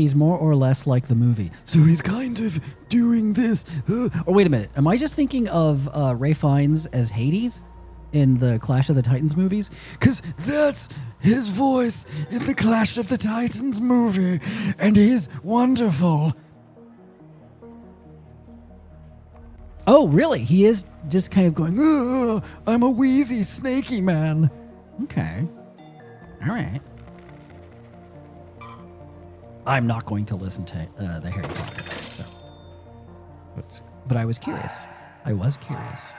He's more or less like the movie. So he's kind of doing this. Or wait a minute. Am I just thinking of Ray Fiennes as Hades in the Clash of the Titans movies? Because that's his voice in the Clash of the Titans movie. And he's wonderful. Oh, really? He is just kind of going, I'm a wheezy, snaky man. Okay. All right. I'm not going to listen to the Harry Potter, so but I was curious. I was curious.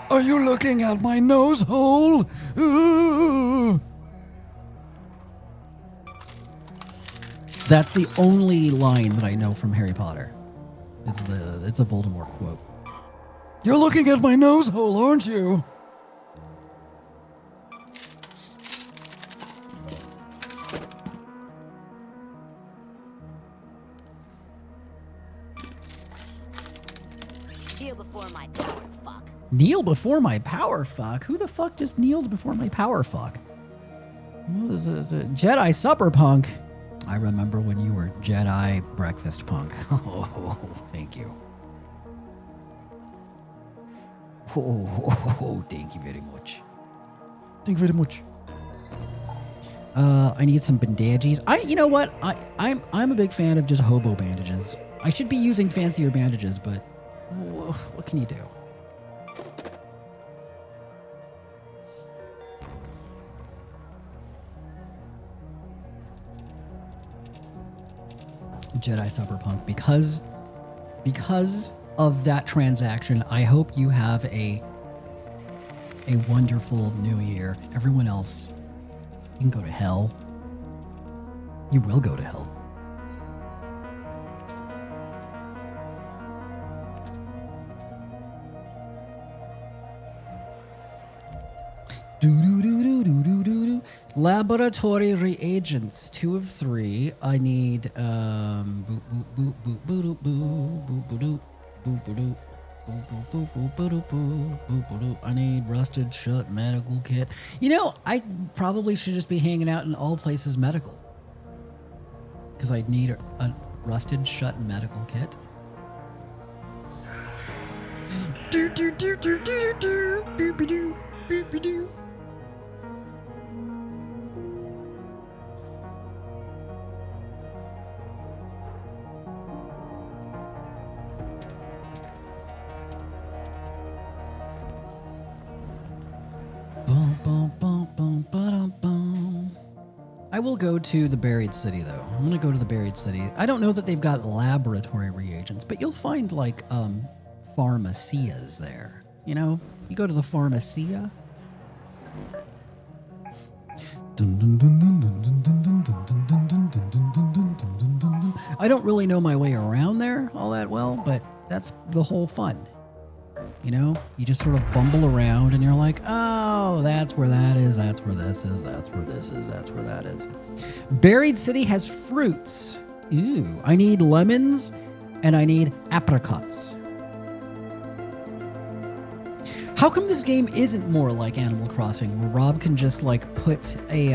Are you looking at my nose hole? Ooh. That's the only line that I know from Harry Potter. It's a Voldemort quote. You're looking at my nose hole, aren't you? Kneel before my power, fuck. Kneel before my power fuck? Who the fuck just kneeled before my power fuck? What is it? Jedi supper punk. I remember when you were Jedi breakfast punk. Oh, thank you. Oh, thank you very much. Thank you very much. I need some bandages. You know what? I'm a big fan of just hobo bandages. I should be using fancier bandages, but what can you do? Jedi Cyberpunk, because of that transaction, I hope you have a wonderful new year. Everyone else, you can go to hell. You will go to hell. Laboratory reagents, 2 of 3. I need I need rusted shut medical kit. You know, I probably should just be hanging out in all places medical, because I'd need a rusted shut medical kit. I will go to the buried city, though. I'm going to go to the buried city. I don't know that they've got laboratory reagents, but you'll find, like, pharmacias there. You know? You go to the pharmacia. I don't really know my way around there all that well, but that's the whole fun. You know, you just sort of bumble around and you're like, oh, that's where that is, that's where this is, that's where this is, that's where that is. Buried City has fruits. Ooh, I need lemons and I need apricots. How come this game isn't more like Animal Crossing, where Rob can just like put a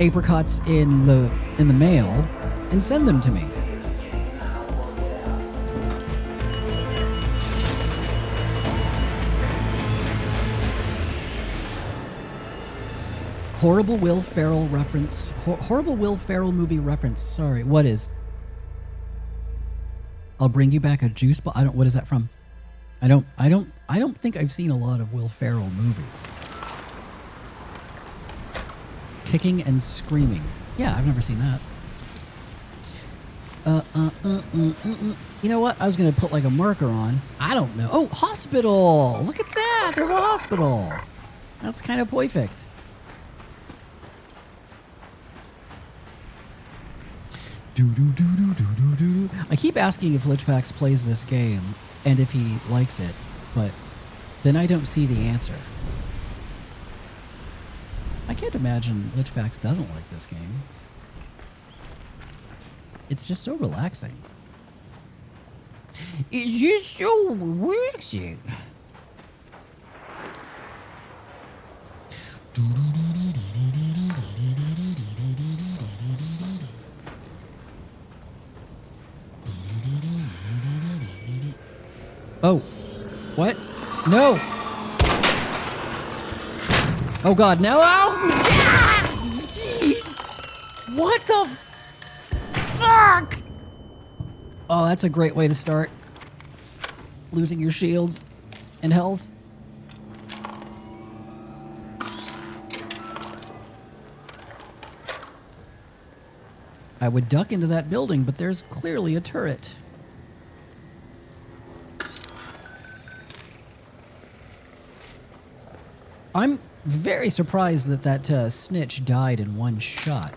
apricots in the mail and send them to me? Horrible Will Ferrell reference. Horrible Will Ferrell movie reference. Sorry, what is? I'll bring you back a juice bottle. I don't. What is that from? I don't think I've seen a lot of Will Ferrell movies. Kicking and Screaming. Yeah, I've never seen that. You know what? I was gonna put like a marker on. I don't know. Oh, hospital! Look at that. There's a hospital. That's kind of perfect. I keep asking if Lichfax plays this game and if he likes it, but then I don't see the answer. I can't imagine Lichfax doesn't like this game. It's just so relaxing. It's just so relaxing. Oh. What? No! Oh god, no! Oh! Jeez! What the fuck? Oh, that's a great way to start. Losing your shields and health. I would duck into that building, but there's clearly a turret. I'm very surprised that that snitch died in one shot.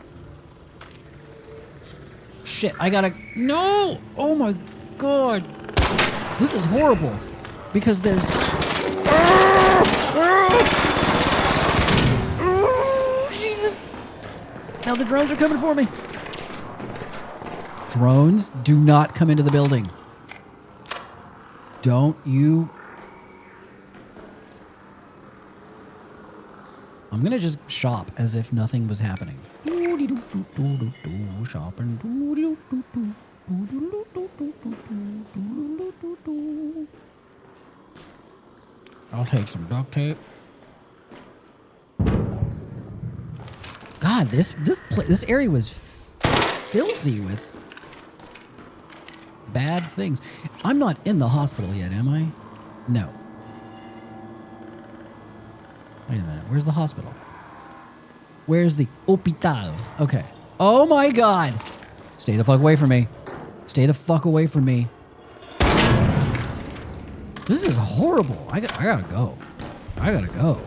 Shit, I gotta... No! Oh my god! This is horrible. Because there's... Oh, Jesus! Now the drones are coming for me. Drones, do not come into the building. Don't you... I'm gonna just shop as if nothing was happening. Shopping. I'll take some duct tape. God, this area was filthy with bad things. I'm not in the hospital yet, am I? No. Wait a minute. Where's the hospital? Where's the hospital? Okay. Oh my god. Stay the fuck away from me. Stay the fuck away from me. This is horrible. I gotta go. I gotta go.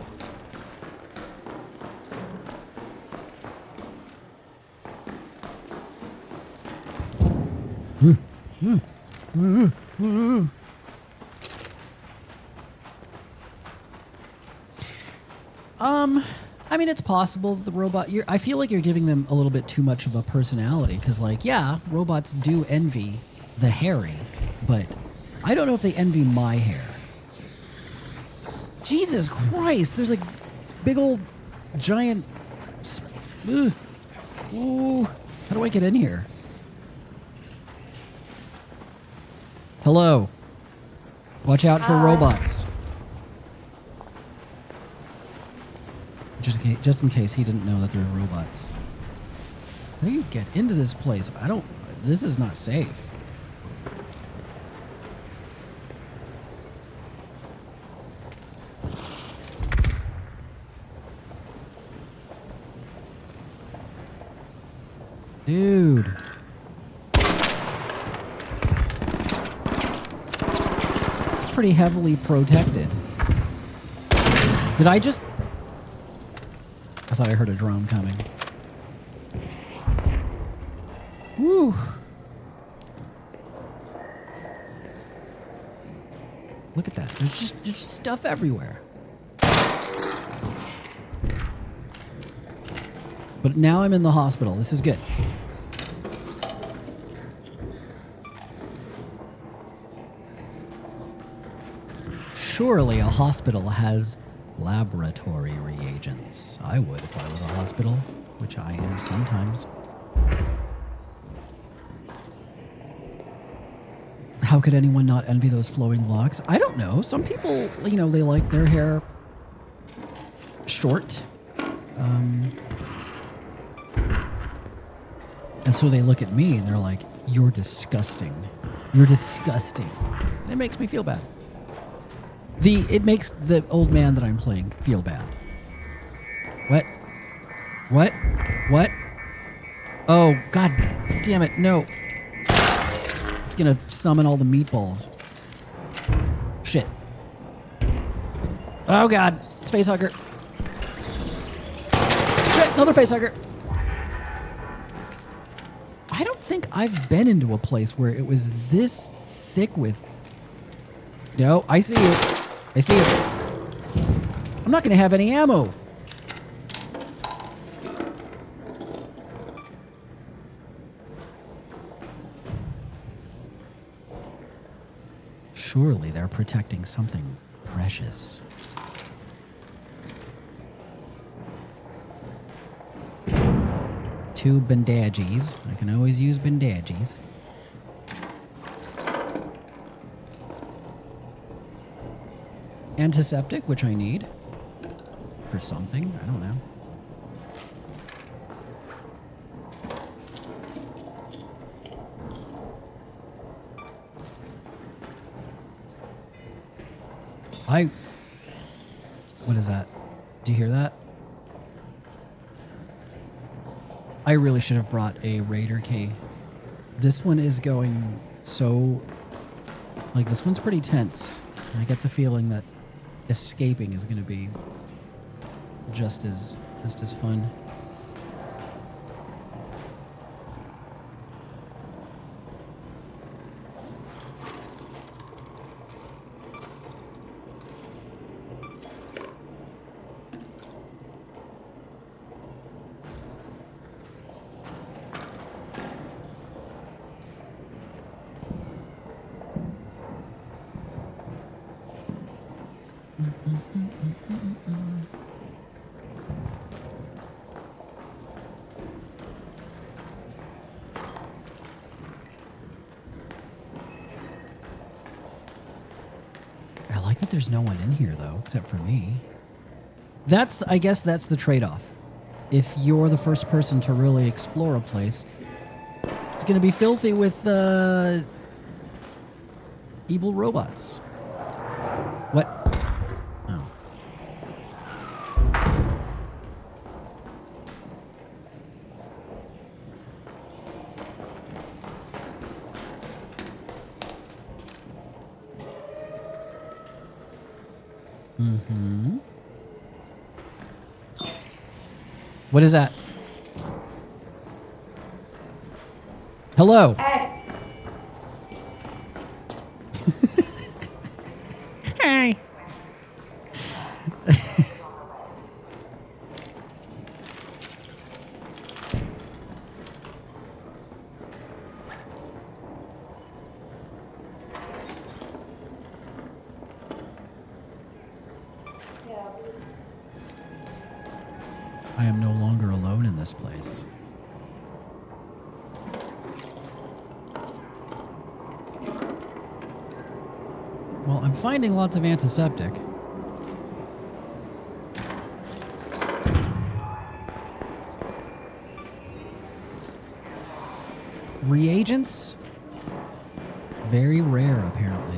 I mean, it's possible that the robot... I feel like you're giving them a little bit too much of a personality, because, like, yeah, robots do envy the hairy, but I don't know if they envy my hair. Jesus Christ, there's like big old giant... Ooh, how do I get in here? Hello. Watch out for robots. Just in case he didn't know that there were robots. How do you get into this place? This is not safe. Dude. This is pretty heavily protected. Did I just... I thought I heard a drone coming. Woo. Look at that. There's just stuff everywhere. But now I'm in the hospital. This is good. Surely a hospital has laboratory reagents. I would if I was a hospital, which I am sometimes. How could anyone not envy those flowing locks? I don't know. Some people, you know, they like their hair short. And so they look at me and they're like, "You're disgusting. You're disgusting." And it makes me feel bad. It makes the old man that I'm playing feel bad. What? What? What? Oh, god damn it, no. It's gonna summon all the meatballs. Shit. Oh god, it's facehugger. Shit, another facehugger. I don't think I've been into a place where it was this thick with... No, I see you. I see you. I'm not going to have any ammo. Surely they're protecting something precious. Two bandages. I can always use bandages. antiseptic, which I need for something. I don't know. What is that? Do you hear that? I really should have brought a raider key. This one is going so... Like, this one's pretty tense. I get the feeling that escaping is going to be just as fun. I like that there's no one in here, though, except for me. I guess that's the trade-off. If you're the first person to really explore a place, it's going to be filthy with evil robots. What? Oh. Mm-hmm. What is that? Hello. Hey. I am no longer alone in this place. Well, I'm finding lots of antiseptic. Reagents? Very rare, apparently.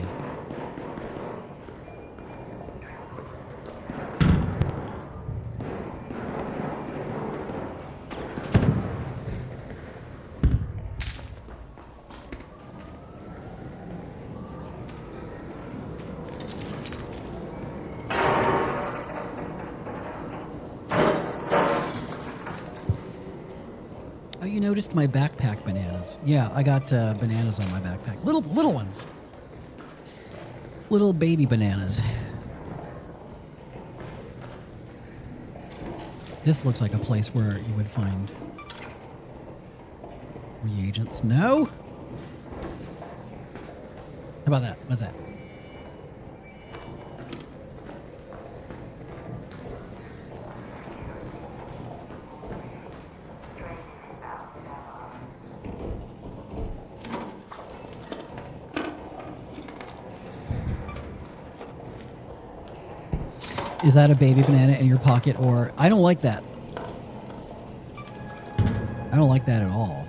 Oh, you noticed my backpack bananas. Yeah, I got bananas on my backpack. Little ones. Little baby bananas. This looks like a place where you would find reagents. No? How about that? What's that? Is that a baby banana in your pocket? Or I don't like that. I don't like that at all.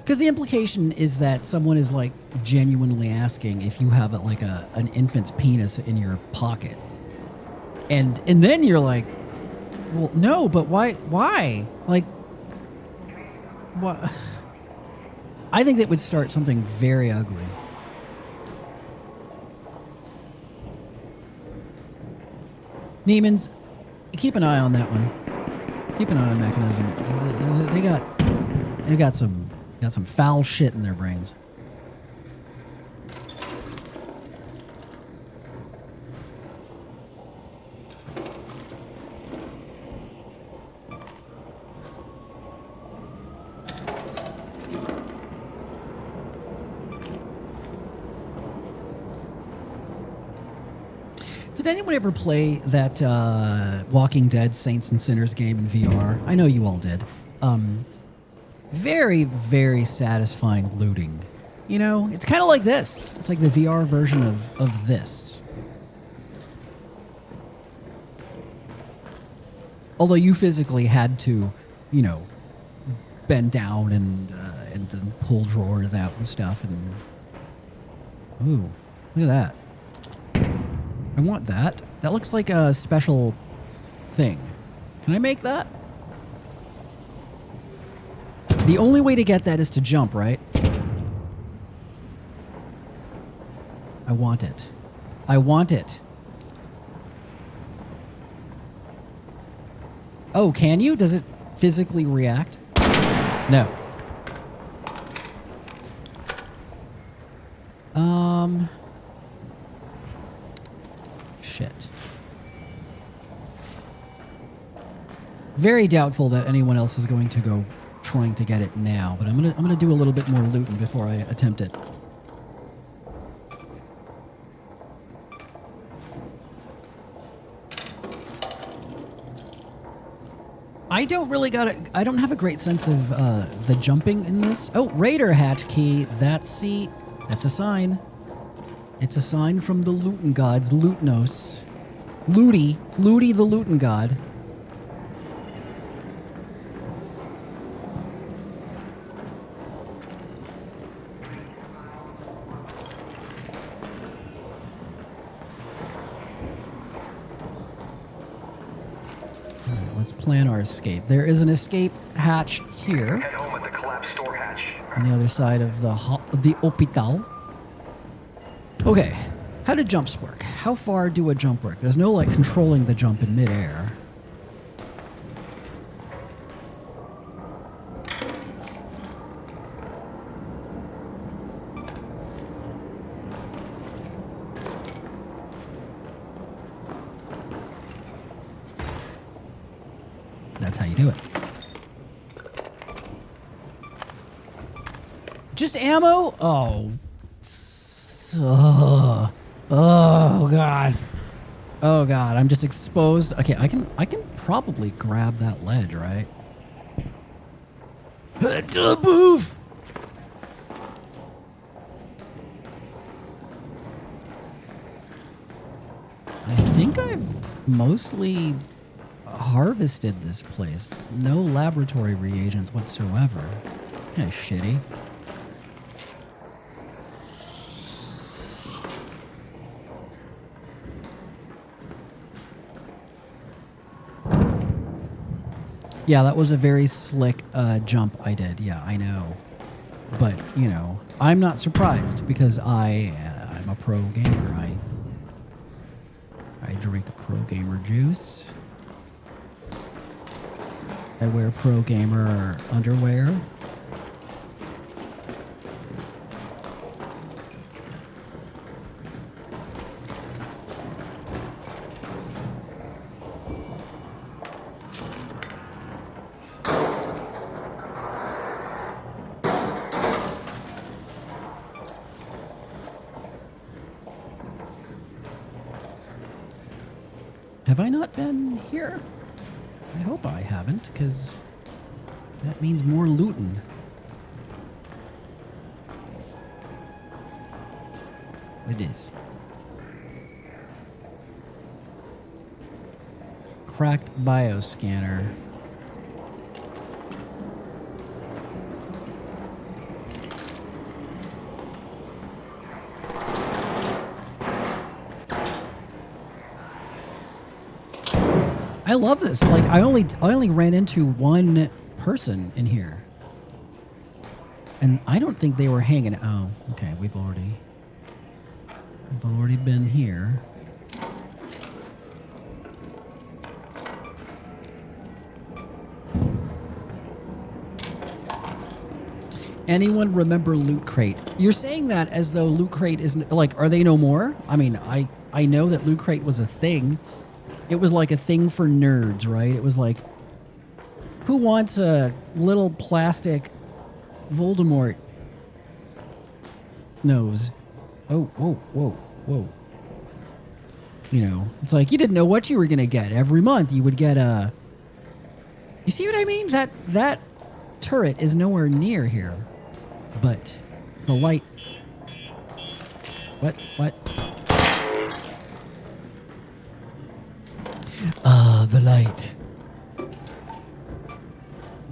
Because the implication is that someone is like genuinely asking if you have an infant's penis in your pocket. And then you're like, well, no, but why? Like, what? I think that would start something very ugly. Neiman's, keep an eye on that one. Keep an eye on Mechanism. They got some foul shit in their brains. Did anyone ever play that Walking Dead Saints and Sinners game in VR? I know you all did. Very, very satisfying looting. You know, it's kind of like this. It's like the VR version of this. Although you physically had to, you know, bend down and then pull drawers out and stuff. And ooh, look at that. I want that. That looks like a special thing. Can I make that? The only way to get that is to jump, right? I want it. I want it. Oh, can you? Does it physically react? No. Shit. Very doubtful that anyone else is going to go trying to get it now, but I'm gonna do a little bit more looting before I attempt it. I don't have a great sense of the jumping in this. Oh, Raider hatch key. That's a sign. It's a sign from the Luton gods, Lutnos. Looty the Luton god. Let's plan our escape. There is an escape hatch here. Head home at the collapsed store hatch. On the other side of the hospital. Okay, how do jumps work? How far do a jump work? There's no like controlling the jump in midair. That's how you do it. Just ammo? Oh. Oh god. Oh god, I'm just exposed. Okay, I can probably grab that ledge, right? Boof! I think I've mostly harvested this place. No laboratory reagents whatsoever. Kind of shitty. Yeah, that was a very slick jump I did. Yeah, I know. But, you know, I'm not surprised because I'm a pro gamer. I drink pro gamer juice. I wear pro gamer underwear. Have I not been here? I hope I haven't, because that means more looting. It is. Cracked bioscanner. I love this. Like I only ran into one person in here. And I don't think they were hanging. Oh, okay. We've already been here. Anyone remember Loot Crate? You're saying that as though Loot Crate is like, are they no more? I mean, I know that Loot Crate was a thing. It was like a thing for nerds, right? It was like, who wants a little plastic Voldemort nose? Oh, whoa, whoa, whoa. You know, it's like you didn't know what you were going to get. Every month you would get a... You see what I mean? That turret is nowhere near here. But the light... What? The light.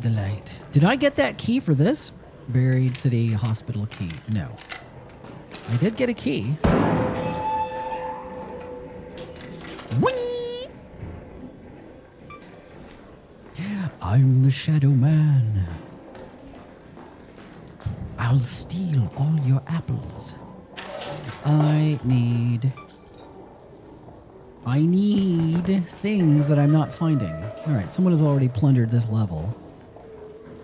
The light. Did I get that key for this? Buried city hospital key. No. I did get a key. Whee! I'm the Shadow Man. I'll steal all your apples. I need things that I'm not finding. All right, someone has already plundered this level.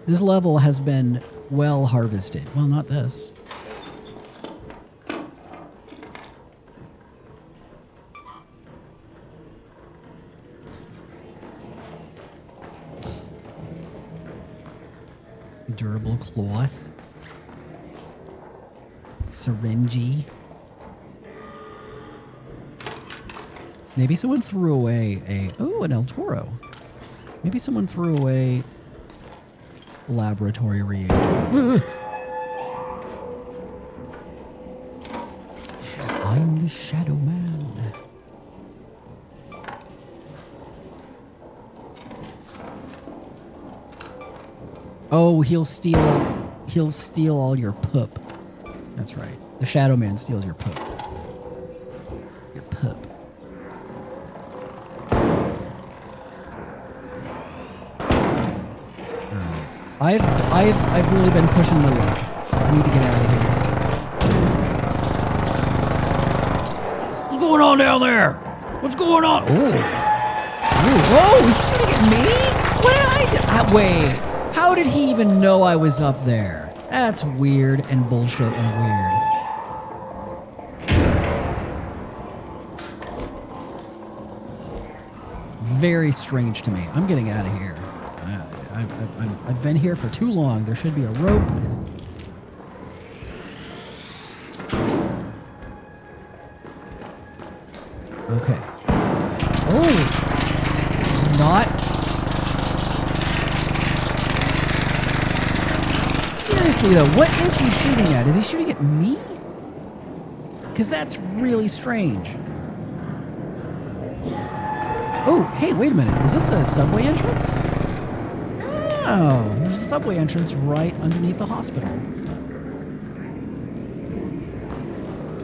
This level has been well harvested. Well, not this. Durable cloth. Syringe. Maybe someone threw away an El Toro. Maybe someone threw away laboratory reagent. I'm the Shadow Man. Oh, he'll steal all your poop. That's right. The Shadow Man steals your poop. Your poop. I've really been pushing the luck. I need to get out of here. What's going on down there? What's going on? Oh, he's shooting at me? What did I do? Wait, how did he even know I was up there? That's weird and bullshit and weird. Very strange to me. I'm getting out of here. I've been here for too long. There should be a rope. Okay. Oh! Not. Seriously though, what is he shooting at? Is he shooting at me? Because that's really strange. Oh, hey, wait a minute. Is this a subway entrance? Oh, there's a subway entrance right underneath the hospital.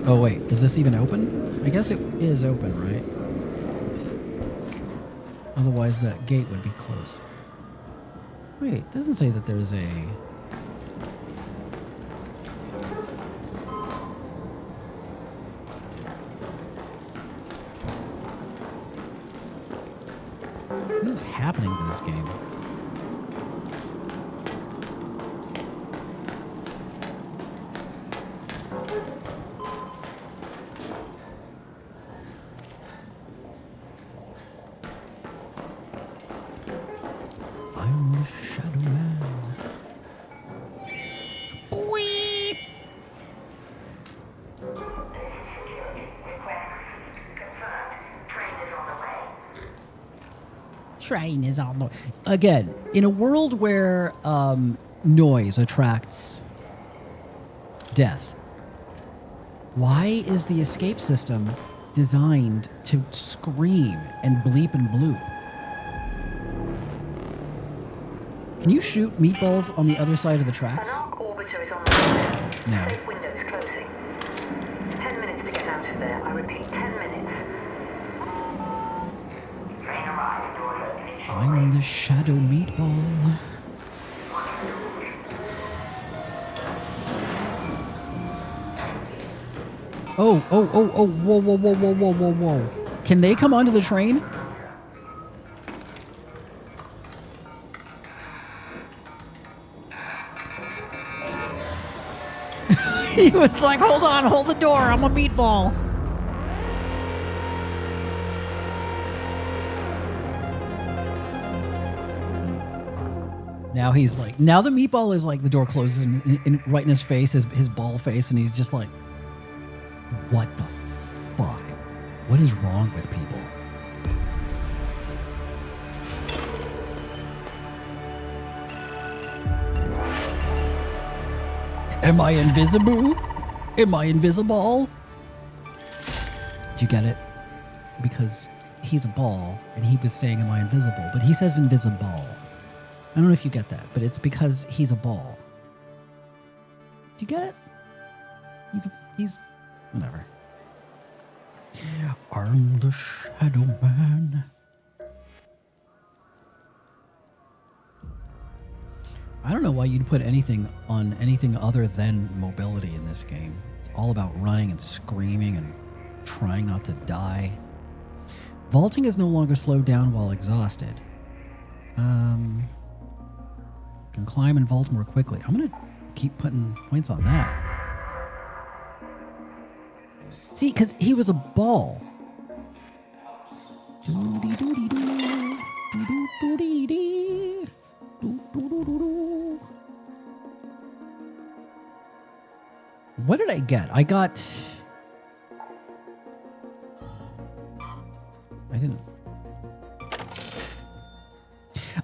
Oh, wait. Is this even open? I guess it is open, right? Otherwise, that gate would be closed. Wait, it doesn't say that there's a... What is happening to this game? I'm the Shadow Man. Bleep! Train is on the way. Again, in a world where noise attracts death, why is the escape system designed to scream and bleep and bloop? Can you shoot meatballs on the other side of the tracks? An arc orbiter is on the way. No. Safe windows closing. 10 minutes to get out of there. I repeat, 10 minutes. Train arrived. I'm the Shadow Meatball. Oh, whoa. Can they come onto the train? He was like, hold on, hold the door, I'm a meatball. Now he's like, now the meatball is like, the door closes right in his face, his ball face, and he's just like, what the fuck? What is wrong with people? Am I invisible? Am I invisible? Did you get it? Because he's a ball, and he was saying, am I invisible? But he says invisible. I don't know if you get that, but it's because he's a ball. Do you get it? He's whatever. I'm the Shadow Man. I don't know why you'd put anything on anything other than mobility in this game. It's all about running and screaming and trying not to die. Vaulting is no longer slowed down while exhausted. Can climb and vault more quickly. I'm gonna keep putting points on that. See, because he was a ball. What did I get? I didn't.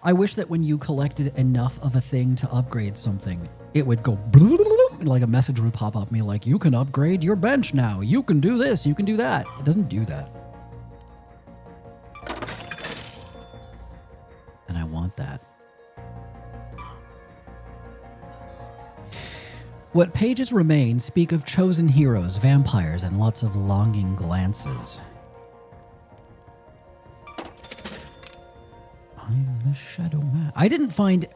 I wish that when you collected enough of a thing to upgrade something, it would go like a message would pop up me like, you can upgrade your bench now. You can do this. You can do that. It doesn't do that. And I want that. What pages remain speak of chosen heroes, vampires, and lots of longing glances. I'm the Shadow Man. I didn't find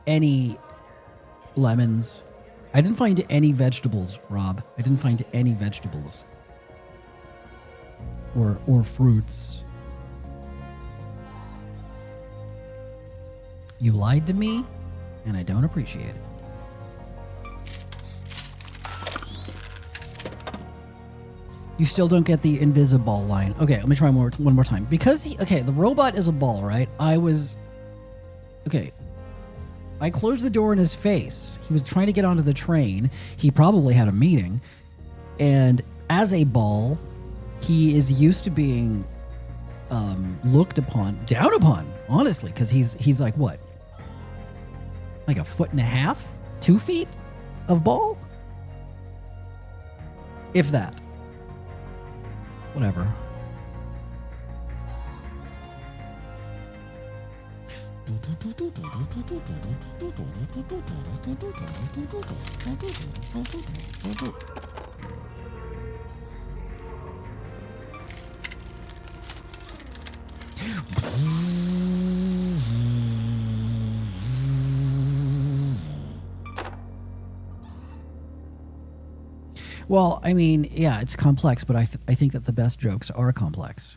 any lemons. I didn't find any vegetables, Rob. I didn't find any vegetables. Or fruits. You lied to me, and I don't appreciate it. You still don't get the invisible line. Okay, let me try one more time. Because the robot is a ball, right? I closed the door in his face. He was trying to get onto the train. He probably had a meeting. And as a ball, he is used to being looked upon, down upon, honestly, because he's like what? Like 1.5 feet? 2 feet of ball? If that. Whatever. Well, I mean, yeah, it's complex, but I think that the best jokes are complex.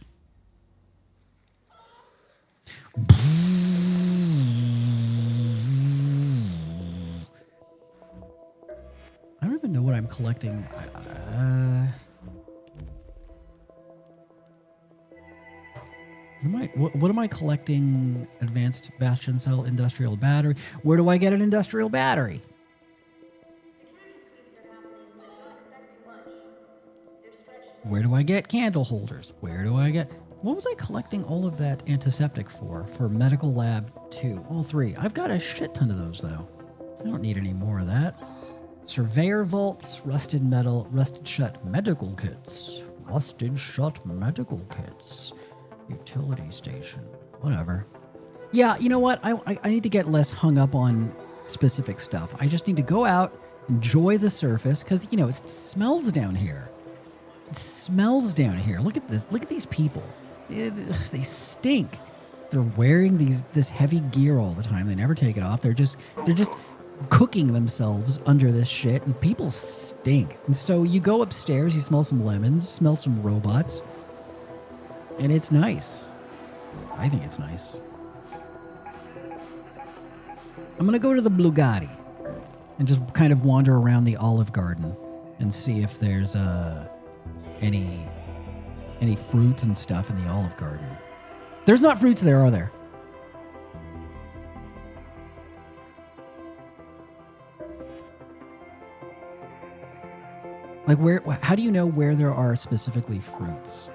I don't even know what I'm collecting. What am I collecting? Advanced Bastion Cell Industrial Battery. Where do I get an industrial battery? Where do I get candle holders? Where do I get... What was I collecting all of that antiseptic for? For Medical Lab 2. All 3. I've got a shit ton of those, though. I don't need any more of that. Surveyor vaults, rusted metal, rusted shut medical kits. Rusted shut medical kits. Utility station. Whatever. Yeah, you know what? I need to get less hung up on specific stuff. I just need to go out, enjoy the surface, because, you know, it smells down here. It smells down here. Look at this. Look at these people. They stink. They're wearing this heavy gear all the time. They never take it off. They're just cooking themselves under this shit, and people stink. And so you go upstairs, you smell some lemons, smell some robots, and it's nice. I think it's nice. I'm gonna go to the Bugatti and just kind of wander around the Olive Garden and see if there's any fruits and stuff in the Olive Garden. There's not fruits there, are there? Like how do you know where there are specifically fruits?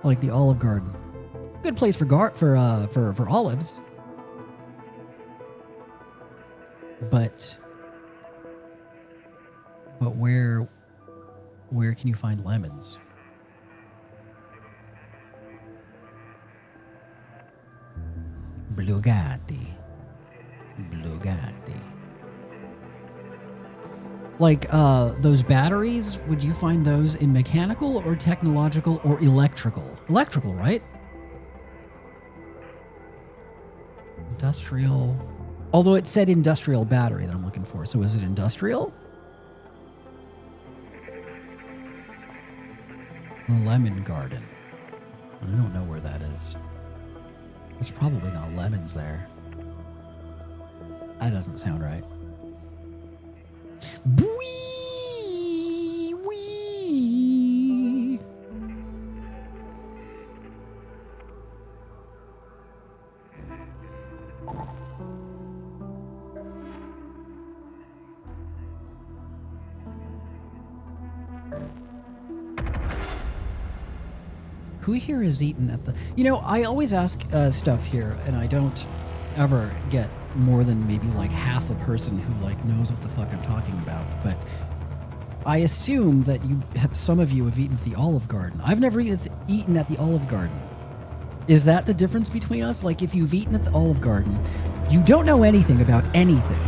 Like the Olive Garden. Good place for olives. But where can you find lemons? Bugatti. Bugatti. Like those batteries, would you find those in mechanical or technological or electrical? Electrical, right? Industrial. Although it said industrial battery that I'm looking for. So is it industrial? The Lemon Garden. I don't know where that is. There's probably not lemons there. That doesn't sound right. Wee, wee. Who here has eaten at the... You know, I always ask stuff here, and I don't ever get more than maybe like half a person who like knows what the fuck I'm talking about. But I assume that some of you have eaten at the Olive Garden. I've never eaten at the Olive Garden. Is that the difference between us? Like, if you've eaten at the Olive Garden, you don't know anything about anything.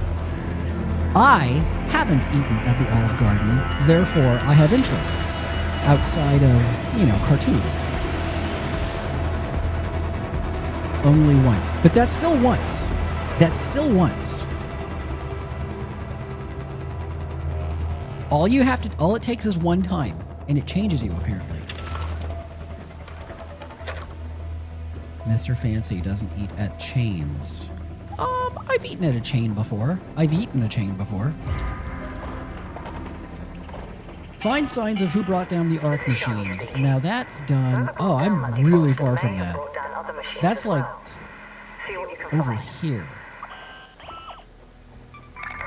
I haven't eaten at the Olive Garden, therefore I have interests outside of, you know, cartoons. Only once. But that's still once. That's still once. All it takes is one time, and it changes you, apparently. Mr. Fancy doesn't eat at chains. I've eaten at a chain before. Find signs of who brought down the arc machines. Now that's done. Oh, I'm really far from that. That's like over here.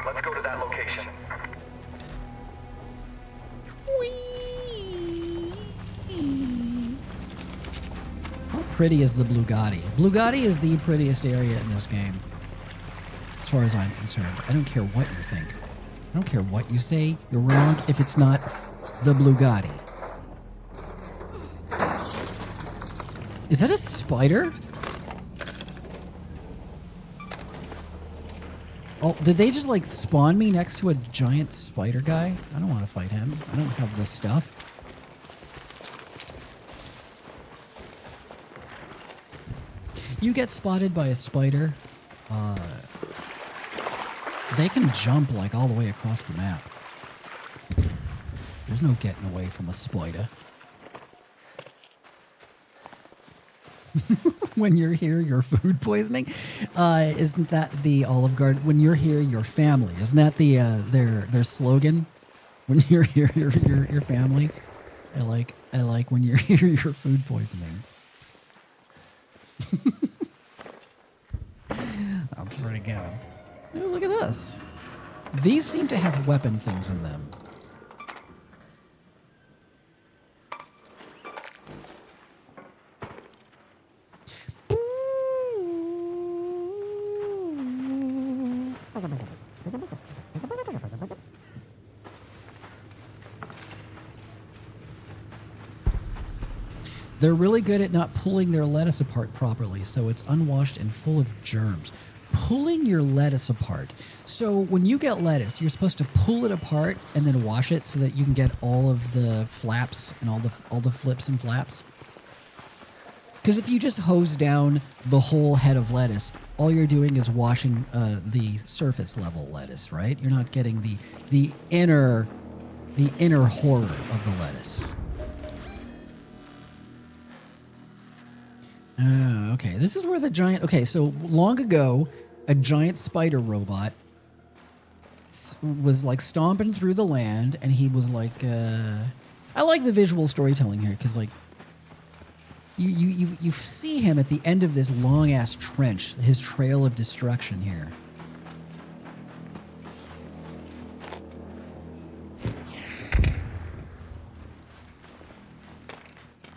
Let's go to that location. How pretty is the Bugatti? Bugatti is the prettiest area in this game, as far as I'm concerned. I don't care what you think. I don't care what you say. You're wrong if it's not the Bugatti. Is that a spider? Oh, did they just like spawn me next to a giant spider guy? I don't want to fight him. I don't have this stuff. You get spotted by a spider, they can jump like all the way across the map. There's no getting away from a spider. When you're here, you're food poisoning. Isn't that the Olive Garden? When you're here, your family. Isn't that the their slogan? When you're here, your family. I like when you're here, you're food poisoning. That's pretty good. Oh, look at this. These seem to have weapon things in them. They're really good at not pulling their lettuce apart properly, so it's unwashed and full of germs. Pulling your lettuce apart. So when you get lettuce, you're supposed to pull it apart and then wash it so that you can get all of the flaps and all the flips and flaps. Because if you just hose down the whole head of lettuce, all you're doing is washing the surface level lettuce, right? You're not getting the inner horror of the lettuce. Okay, this is where the giant... Okay, so long ago, a giant spider robot was like stomping through the land, and he was like... I like the visual storytelling here, because like... You see him at the end of this long-ass trench, his trail of destruction here.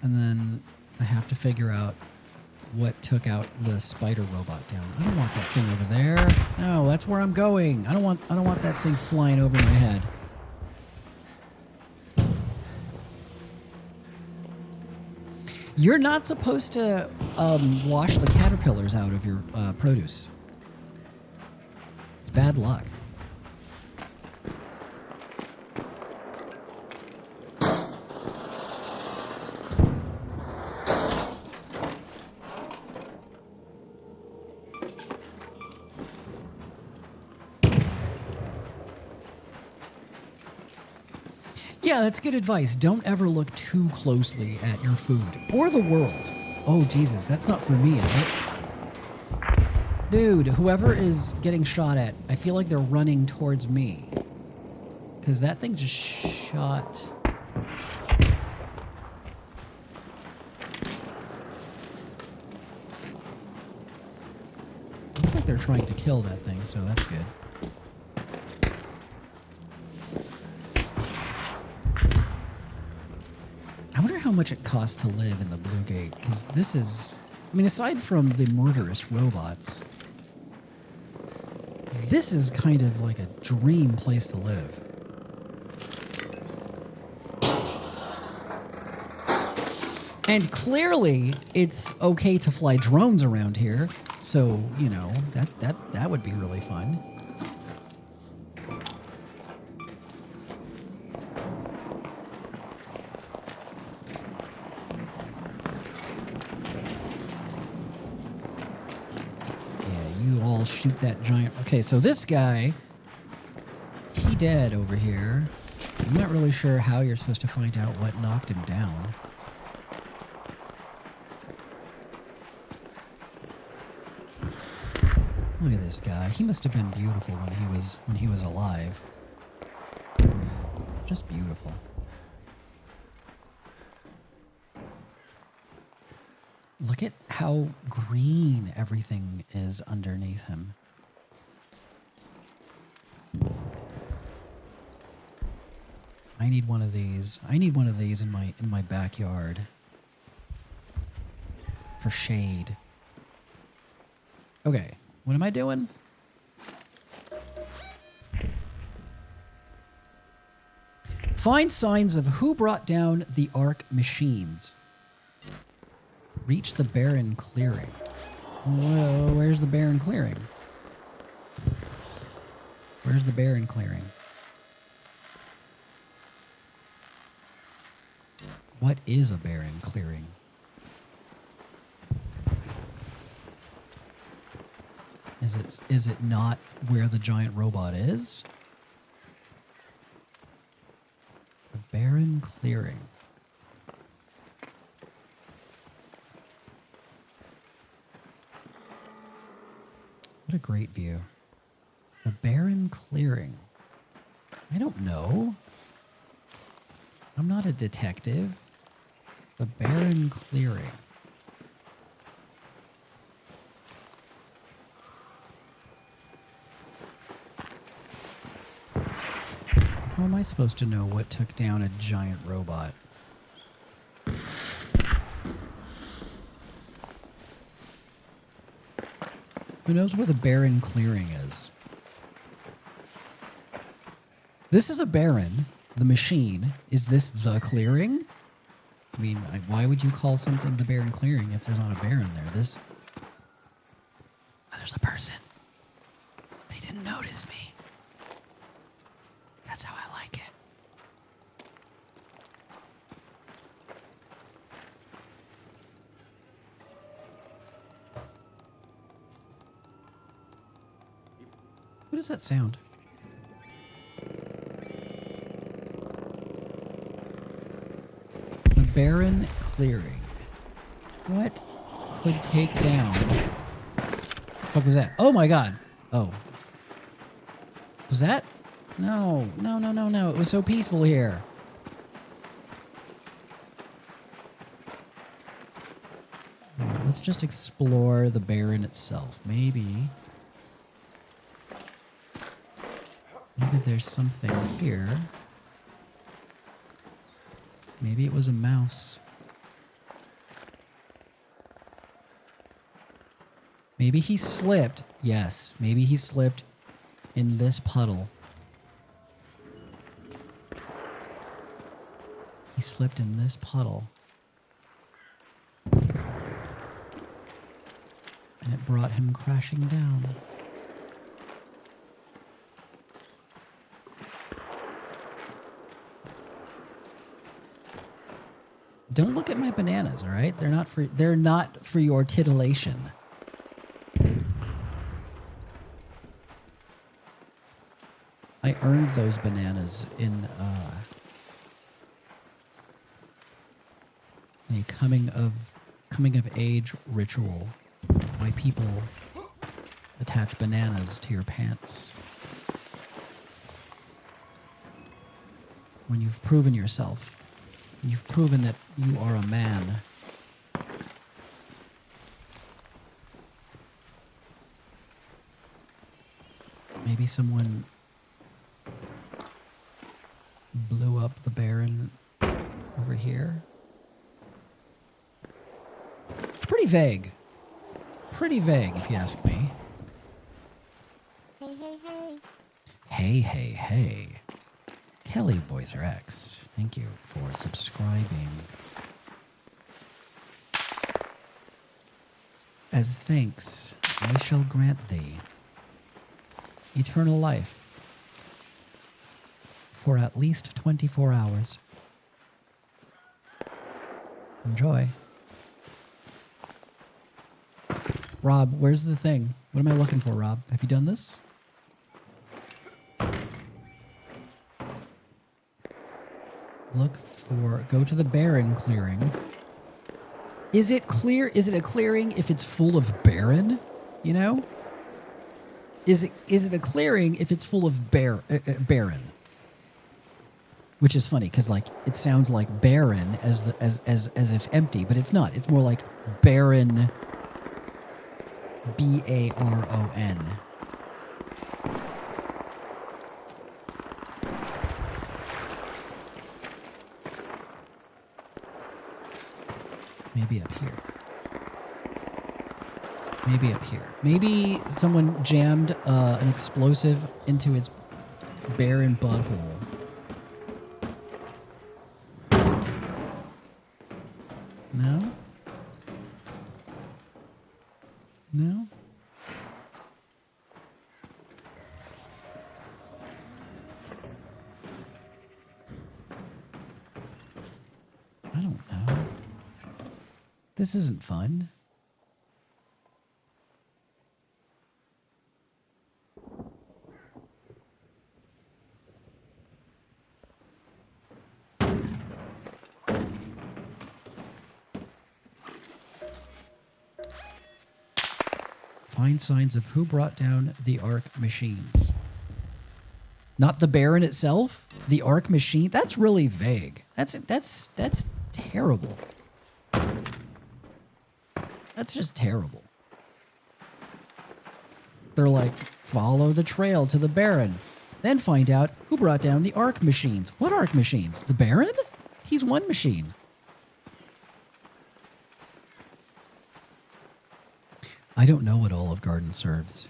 And then I have to figure out what took out the spider robot down. I don't want that thing over there. No, that's where I'm going. I don't want that thing flying over my head. You're not supposed to wash the caterpillars out of your produce. bad luck. Yeah, that's good advice. Don't ever look too closely at your food or the world. Oh, Jesus, that's not for me, is it? Dude, whoever is getting shot at, I feel like they're running towards me. Because that thing just shot... Looks like they're trying to kill that thing, so that's good. I wonder how much it costs to live in the Blue Gate, because this is... I mean, aside from the murderous robots, this is kind of like a dream place to live. And clearly, it's okay to fly drones around here, so, you know, that would be really fun. Shoot that giant... Okay, so this guy, he dead over here. I'm not really sure how you're supposed to find out what knocked him down. Look at this guy. He must have been beautiful when he was alive. Just beautiful. Look at how green everything is underneath him. I need one of these. I need one of these in my backyard for shade. Okay, what am I doing? Find signs of who brought down the Ark machines. Reach the barren clearing. Whoa, where's the barren clearing? Where's the barren clearing? What is a barren clearing? Is it not where the giant robot is? The barren clearing. What a great view. The barren clearing. I don't know. I'm not a detective. The barren clearing. How am I supposed to know what took down a giant robot? Who knows where the barren clearing is? This is a barren. The machine. Is this the clearing? I mean, why would you call something the barren clearing if there's not a barren there? This... Oh, there's a person. They didn't notice me. That's how I like it. What is that sound? The barren clearing. What could take down? The fuck was that? Oh my god. Oh. Was that? No. No, no, no, no. It was so peaceful here. Let's just explore the barren itself. Maybe there's something here. Maybe it was a mouse. Maybe he slipped. Yes, maybe he slipped in this puddle. He slipped in this puddle. And it brought him crashing down. Don't look at my bananas, all right? They're not for your titillation. I earned those bananas in a coming of age ritual why people attach bananas to your pants. When you've proven yourself, when you've proven that you are a man. Maybe someone blew up the Baron over here. It's pretty vague. Pretty vague, if you ask me. Hey, hey, hey. Hey, hey, hey. Kelly Voicer X, thank you for subscribing. As thanks, I shall grant thee eternal life for at least 24 hours. Enjoy. Rob, where's the thing? What am I looking for, Rob? Have you done this? Go to the Baron clearing. Is it clear? Is it a clearing if it's full of Baron? You know? Is it a clearing if it's full of Baron? Which is funny because like it sounds like barren as if empty, but it's not. It's more like Baron. Baron. Maybe up here. Maybe up here. Maybe someone jammed an explosive into its barren butthole. No? No? I don't know. This isn't fun. Find signs of who brought down the Arc machines. Not the Baron itself? The Arc machine? That's really vague. That's terrible. That's just terrible. They're like, follow the trail to the Baron. Then find out who brought down the Arc machines. What Arc machines? The Baron? He's one machine. I don't know what Olive Garden serves.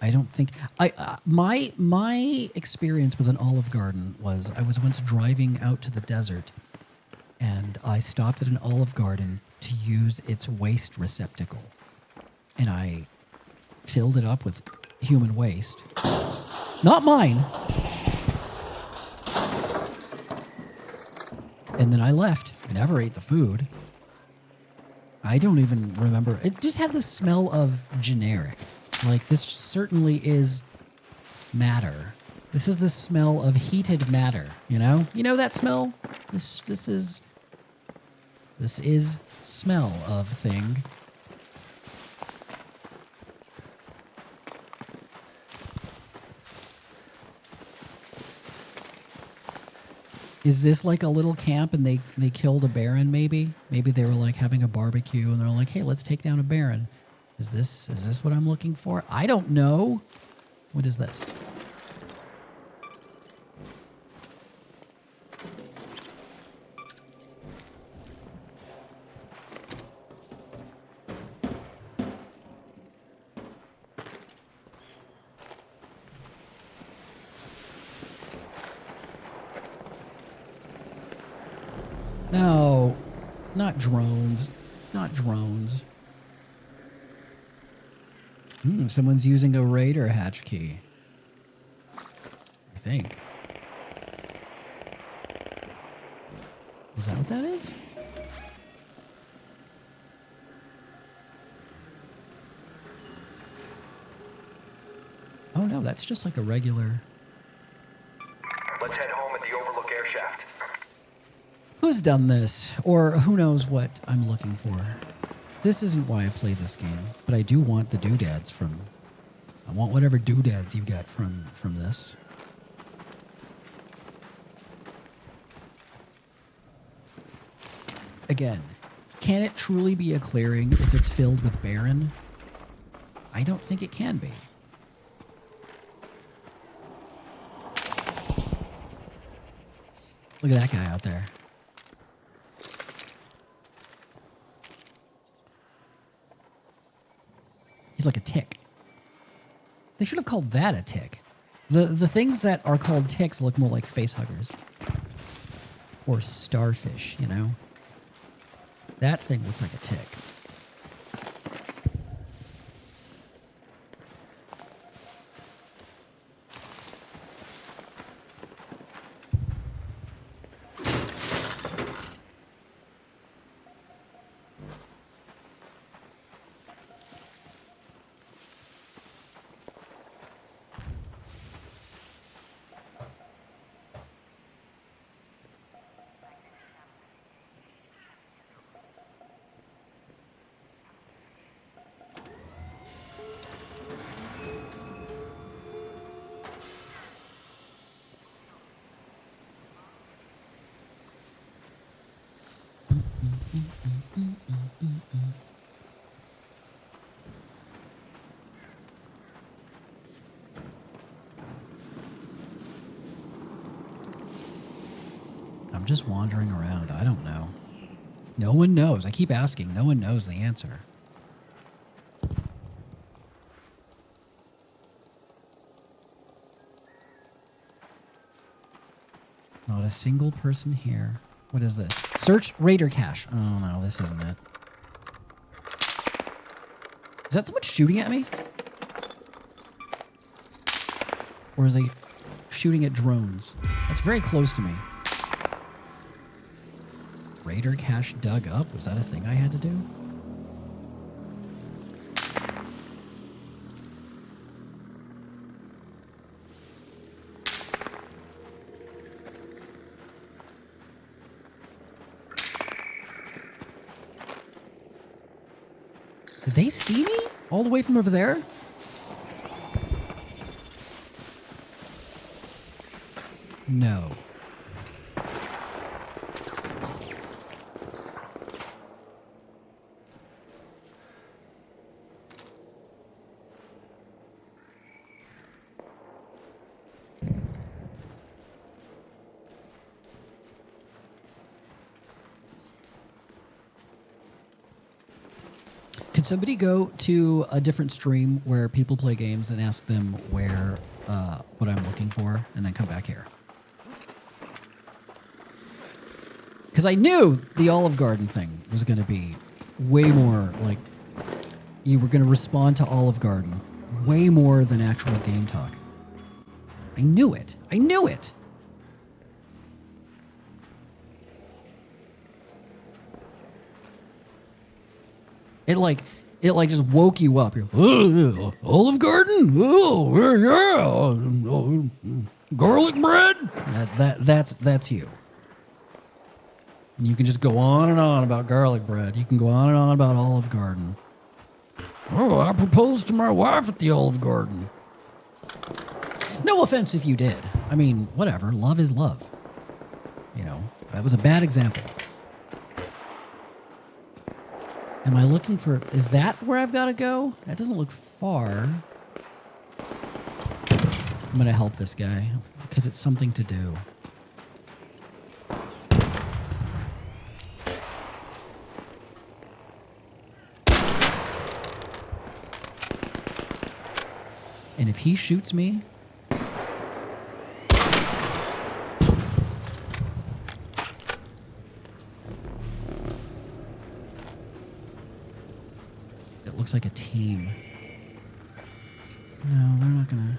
I don't think my experience with an Olive Garden was I was once driving out to the desert and I stopped at an Olive Garden to use its waste receptacle. And I filled it up with human waste. Not mine. And then I left. I never ate the food. I don't even remember. It just had the smell of generic. Like, this certainly is matter. This is the smell of heated matter, you know? You know that smell? This is smell of thing. Is this like a little camp and they killed a Baron maybe? Maybe they were like having a barbecue and they're like, hey, let's take down a Baron. Is this what I'm looking for? I don't know. What is this? No, not drones. Not drones. Someone's using a Raider hatch key. I think. Is that what that is? Oh no, that's just like a regular... Let's head home at the Overlook air shaft. Who's done this? Or who knows what I'm looking for? This isn't why I play this game, but I do want the doodads from... I want whatever doodads you get from this. Again, can it truly be a clearing if it's filled with barren? I don't think it can be. Look at that guy out there. He's like a tick. They should have called that a tick. The things that are called ticks look more like face huggers. Or starfish, you know? That thing looks like a tick. I'm just wandering around. I don't know. No one knows. I keep asking. No one knows the answer. Not a single person here. What is this? Search Raider cache. Oh no, this isn't it. Is that someone shooting at me? Or are they shooting at drones? That's very close to me. Raider cache dug up? Was that a thing I had to do? Did they see me? All the way from over there? No. Could somebody go to a different stream where people play games and ask them where, what I'm looking for, and then come back here? Because I knew the Olive Garden thing was going to be way more like you were going to respond to Olive Garden way more than actual game talk. I knew it. I knew it. It like just woke you up. You're like, Olive Garden? Oh, yeah. Garlic bread? That's you. And you can just go on and on about garlic bread. You can go on and on about Olive Garden. Oh, I proposed to my wife at the Olive Garden. No offense if you did. I mean, whatever. Love is love. You know, that was a bad example. Am I looking for... Is that where I've got to go? That doesn't look far. I'm going to help this guy because it's something to do. And if he shoots me... It looks like a team. No, they're not gonna...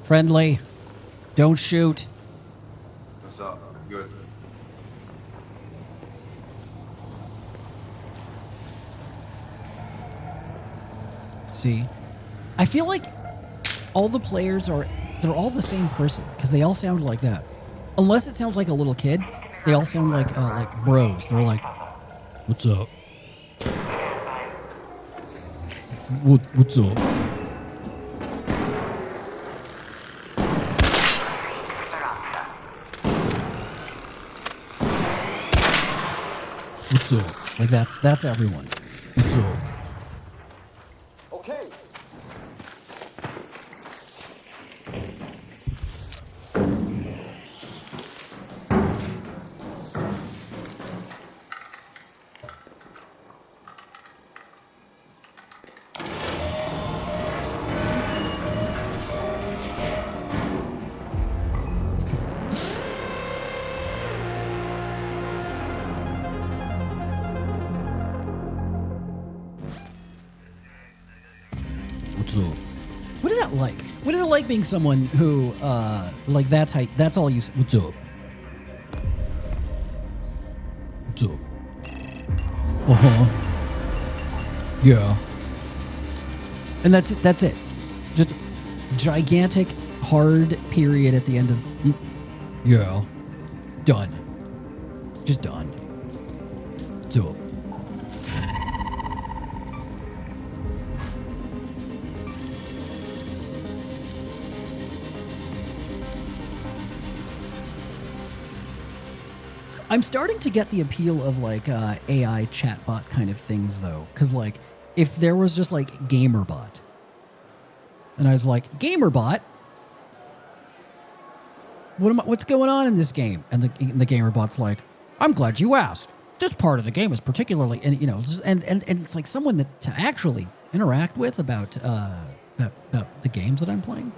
Friendly. Don't shoot. What's up? Good. See, I feel like all the players they're all the same person because they all sound like that. Unless it sounds like a little kid, they all sound like bros. They're like, "What's up? What's up?" What's up? Like that's everyone. What's up? Okay. What's up? What is that like? What is it like being someone who, like that's all you say? What's up? What's up? Yeah. And that's it. Just gigantic, hard period at the end of, yeah. Done. Just done. What's up? I'm starting to get the appeal of like AI chatbot kind of things though, because like if there was just like GamerBot, and I was like GamerBot, what's going on in this game? And the GamerBot's like, I'm glad you asked. This part of the game is particularly, and you know, and it's like someone that to actually interact with about the games that I'm playing.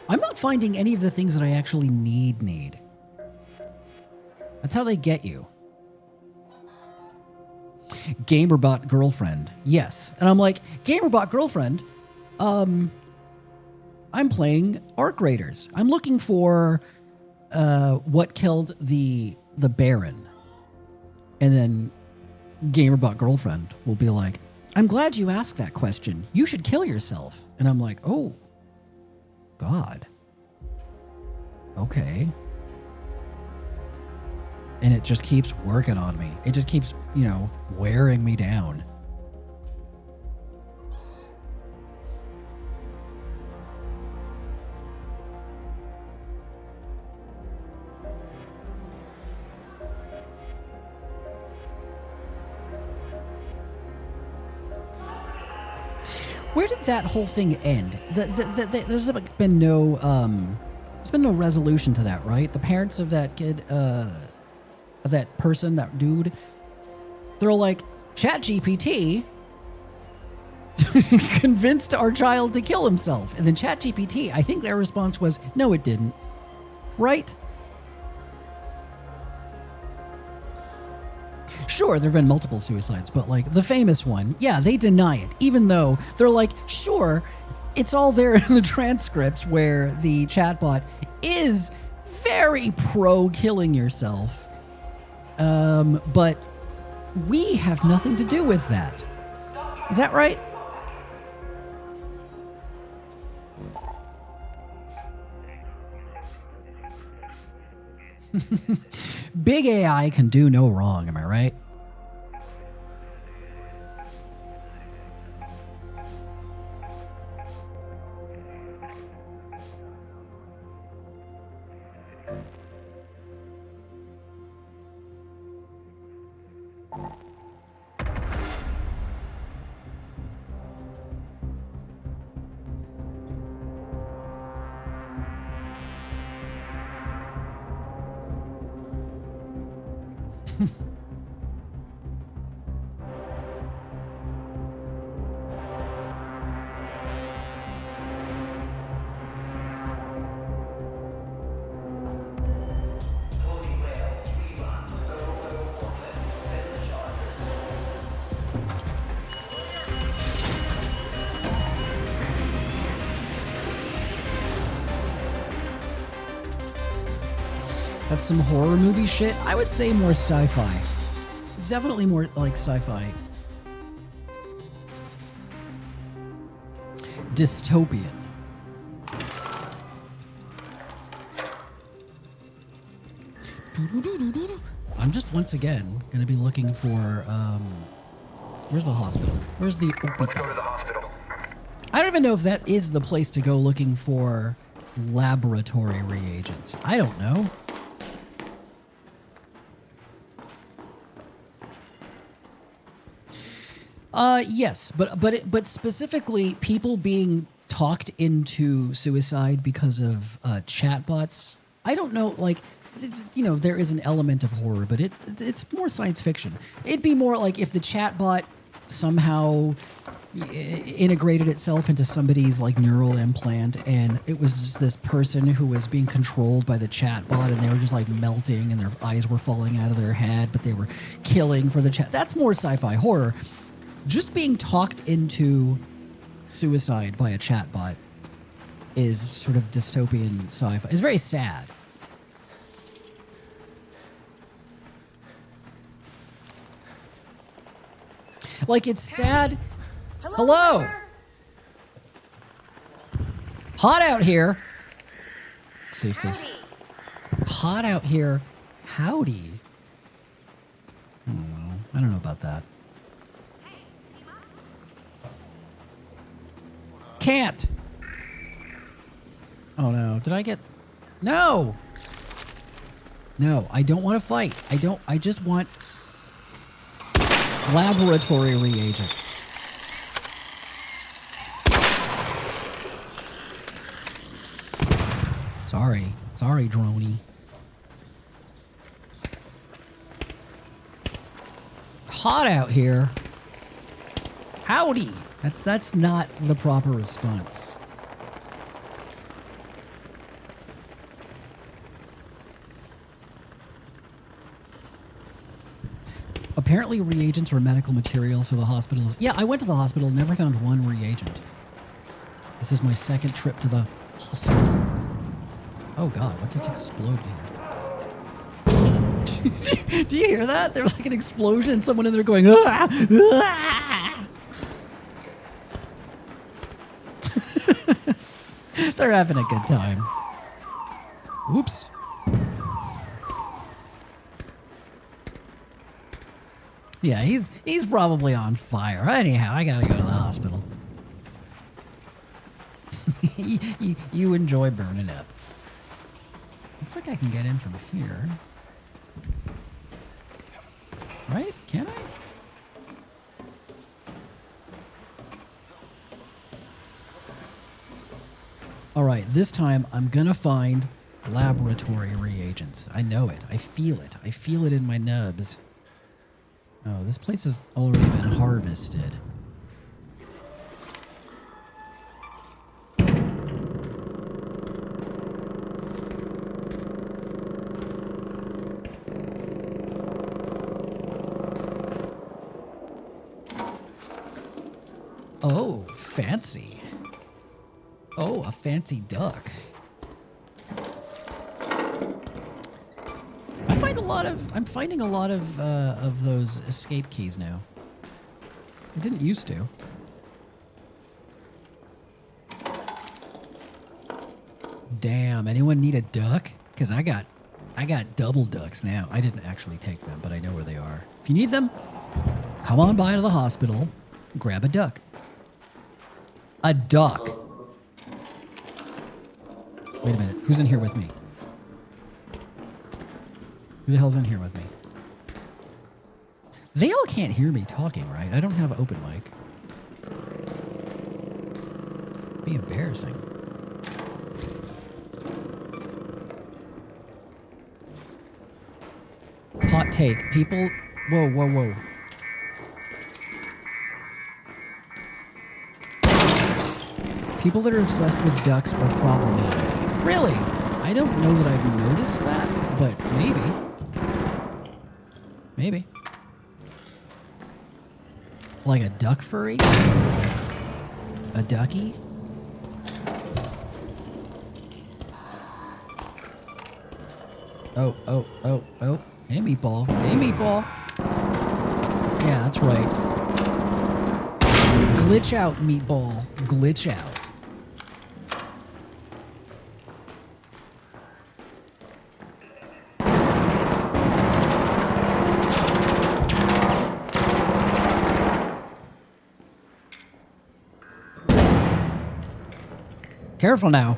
I'm not finding any of the things that I actually need. That's how they get you. GamerBot girlfriend. Yes. And I'm like, GamerBot girlfriend, I'm playing Arc Raiders. I'm looking for what killed the Baron. And then GamerBot girlfriend will be like, I'm glad you asked that question. You should kill yourself. And I'm like, oh, God. Okay. And it just keeps working on me. It just keeps, you know, wearing me down. Where did that whole thing end? There's been no resolution to that, right? The parents of that kid, of that person, that dude, they're like, ChatGPT convinced our child to kill himself. And then ChatGPT, I think their response was, no, it didn't. Right? Sure, there have been multiple suicides, but like the famous one, yeah, they deny it, even though they're like, sure, it's all there in the transcripts where the chatbot is very pro killing yourself. But we have nothing to do with that. Is that right? Big AI can do no wrong, am I right? That's some horror movie shit. I would say more sci-fi. It's definitely more like sci-fi. Dystopian. I'm just once again gonna be looking for where's the hospital? Where's the Let's go to the hospital. I don't even know if that is the place to go looking for laboratory reagents. I don't know. Yes, but specifically people being talked into suicide because of chatbots. I don't know, like, you know, there is an element of horror, but it's more science fiction. It'd be more like if the chatbot somehow integrated itself into somebody's like neural implant, and it was just this person who was being controlled by the chatbot, and they were just like melting, and their eyes were falling out of their head, but they were killing for the chat. That's more sci-fi horror. Just being talked into suicide by a chatbot is sort of dystopian sci-fi. It's very sad. Like, it's sad. Hello. Hot out here. Let's see if this. Hot out here. Howdy. I don't know about that. Can't. Oh no. Did I get... No. No, I don't want to fight. I just want laboratory reagents. Sorry, droney. Hot out here. Howdy. That's not the proper response. Apparently reagents are medical materials, so the hospitals... Yeah, I went to the hospital, never found one reagent. This is my second trip to the hospital. Oh god, what just exploded here? Do you hear that? There was like an explosion, someone in there going, ah! Ah! They're having a good time. Oops. Yeah, he's probably on fire. Anyhow, I gotta go to the hospital. you enjoy burning up. Looks like I can get in from here. Right? Can I? All right, this time I'm gonna find laboratory reagents. I know it. I feel it. I feel it in my nubs. Oh, this place has already been harvested. Oh, fancy. Oh, a fancy duck. I'm finding a lot of those escape keys now. I didn't used to. Damn, anyone need a duck? Because I got double ducks now. I didn't actually take them, but I know where they are. If you need them, come on by to the hospital, grab a duck. A duck. Wait a minute, who's in here with me? Who the hell's in here with me? They all can't hear me talking, right? I don't have an open mic. It'd be embarrassing. Hot take. People... Whoa, whoa, whoa. People that are obsessed with ducks are problematic. Really? I don't know that I've noticed that, but maybe. Maybe. Like a duck furry? A ducky? Oh, oh, oh, oh. Hey, Meatball. Hey, Meatball. Yeah, that's right. Glitch out, Meatball. Glitch out. Careful now.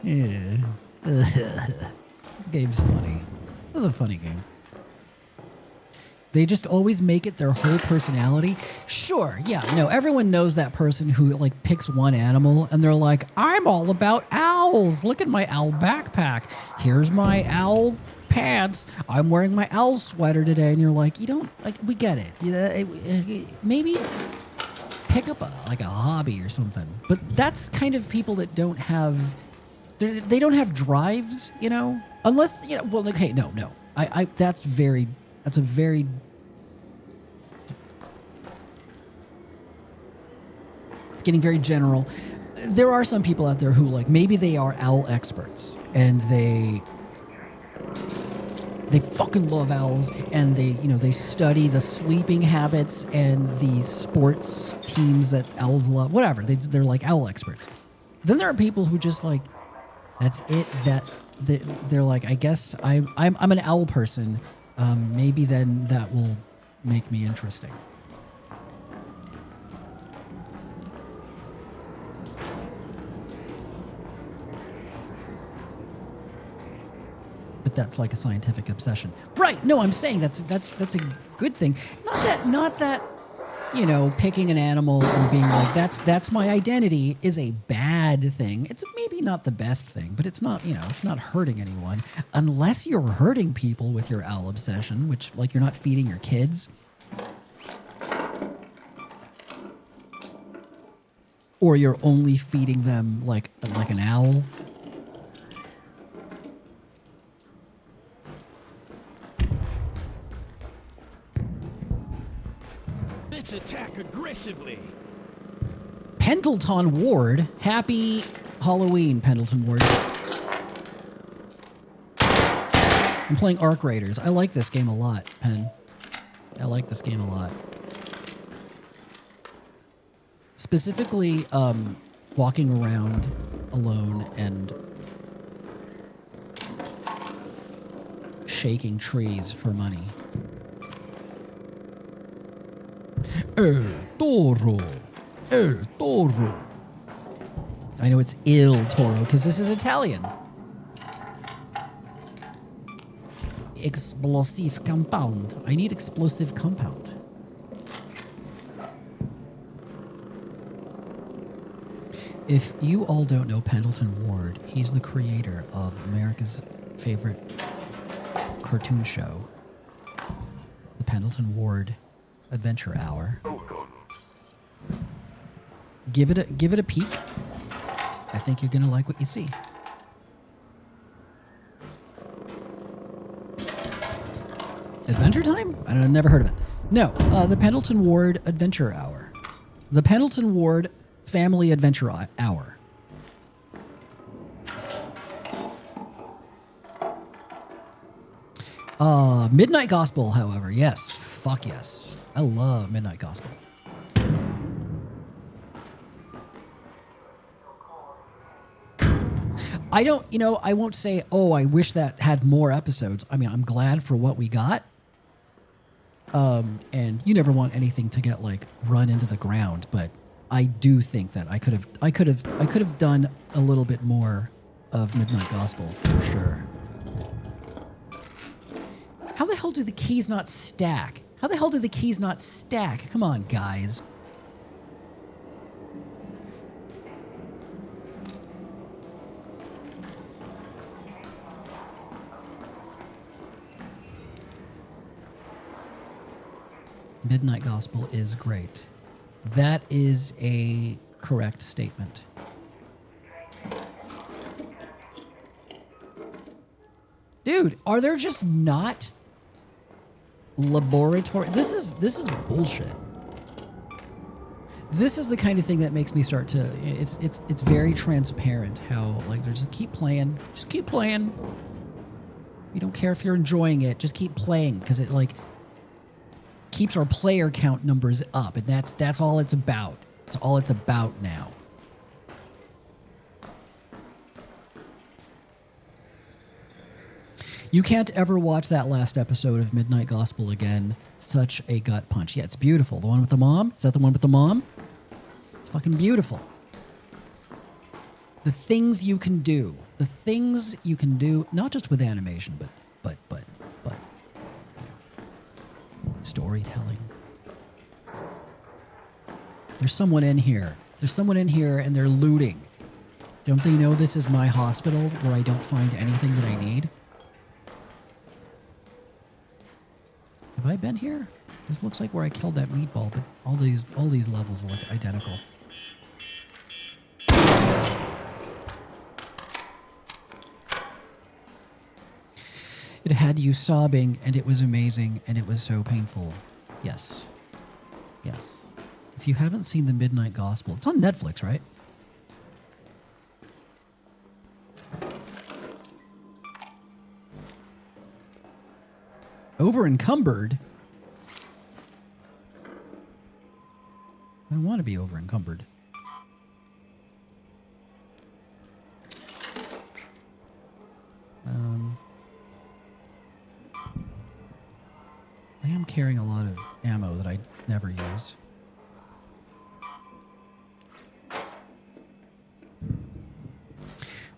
Yeah. This game's funny. This is a funny game. They just always make it their whole personality. Sure, yeah, no, everyone knows that person who like picks one animal and they're like, I'm all about owls. Look at my owl backpack. Here's my owl pants. I'm wearing my owl sweater today. And you're like, you don't, like, we get it. Maybe pick up a hobby or something. But that's kind of people that don't have, they don't have drives, you know? Unless, you know, well, okay, no. That's a very, it's getting very general. There are some people out there who, like, maybe they are owl experts and they fucking love owls and they, you know, they study the sleeping habits and the sports teams that owls love, whatever. They're like owl experts. Then there are people who just like, that's it. They're like, I guess I'm an owl person. Maybe then that will make me interesting. But that's like a scientific obsession, right? No, I'm saying that's a good thing. Not that you know, picking an animal and being like that's my identity is a bad thing. It's maybe not the best thing, but it's not, you know, it's not hurting anyone unless you're hurting people with your owl obsession, which, like, you're not feeding your kids. Or you're only feeding them like an owl. Let's attack aggressively. Pendleton Ward. Happy Halloween, Pendleton Ward. I'm playing Arc Raiders. I like this game a lot, Pen. I like this game a lot. Specifically, walking around alone and shaking trees for money. El Toro. El Toro. I know it's Il Toro because this is Italian. Explosive compound. I need explosive compound. If you all don't know Pendleton Ward, he's the creator of America's favorite cartoon show, the Pendleton Ward Adventure Hour. Give it a peek. I think you're gonna like what you see. Adventure Time? I've never heard of it. No, the Pendleton Ward Adventure Hour. The Pendleton Ward Family Adventure Hour. Midnight Gospel, however, yes. Fuck yes. I love Midnight Gospel. I don't, you know, I won't say, oh, I wish that had more episodes. I mean, I'm glad for what we got. And you never want anything to get, like, run into the ground, but I do think that I could have done a little bit more of Midnight Gospel for sure. How the hell do the keys not stack? How the hell do the keys not stack? Come on, guys. Midnight Gospel is great. That is a correct statement. Dude, are there just not laboratory. This is bullshit. This is the kind of thing that makes me start to. It's very transparent how like there's keep playing, just keep playing. You don't care if you're enjoying it, just keep playing because it like keeps our player count numbers up, and that's all it's about. It's all it's about now. You can't ever watch that last episode of Midnight Gospel again. Such a gut punch. Yeah, it's beautiful. The one with the mom? Is that the one with the mom? It's fucking beautiful. The things you can do. The things you can do, not just with animation, but storytelling. There's someone in here. There's someone in here and they're looting. Don't they know this is my hospital where I don't find anything that I need? Have I been here? This looks like where I killed that meatball, but all these levels look identical. It had you sobbing, and it was amazing, and it was so painful. Yes. Yes. If you haven't seen The Midnight Gospel, it's on Netflix, right? Over encumbered? I don't want to be over encumbered. I am carrying a lot of ammo that I never use.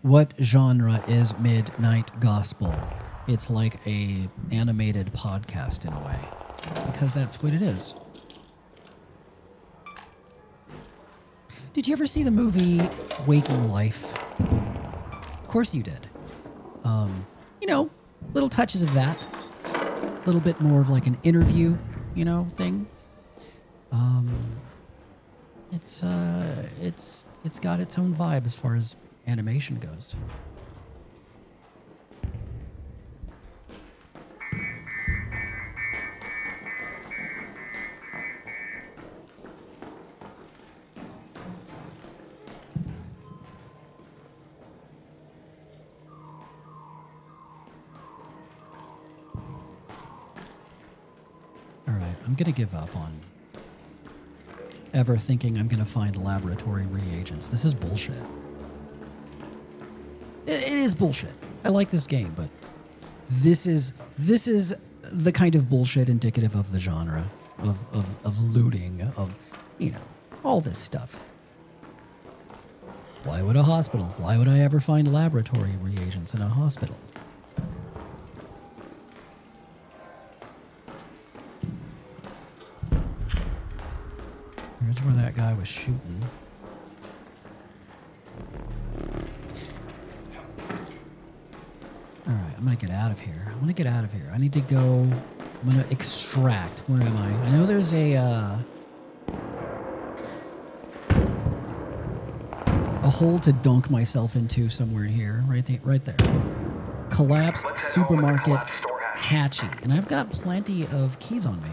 What genre is Midnight Gospel? It's like a animated podcast in a way, because that's what it is. Did you ever see the movie Waking Life? Of course you did. You know, little touches of that. A little bit more of like an interview, you know, thing. It's got its own vibe as far as animation goes. I'm going to give up on ever thinking I'm going to find laboratory reagents. This is bullshit. It is bullshit. I like this game, but this is the kind of bullshit indicative of the genre, of looting, of, you know, all this stuff. Why would a hospital? Why would I ever find laboratory reagents in a hospital? Here's where that guy was shooting. Alright, I'm gonna get out of here. I need to go. I'm gonna extract. Where am I? I know there's a hole to dunk myself into somewhere in here. Right there. Collapsed supermarket hatchy. And I've got plenty of keys on me.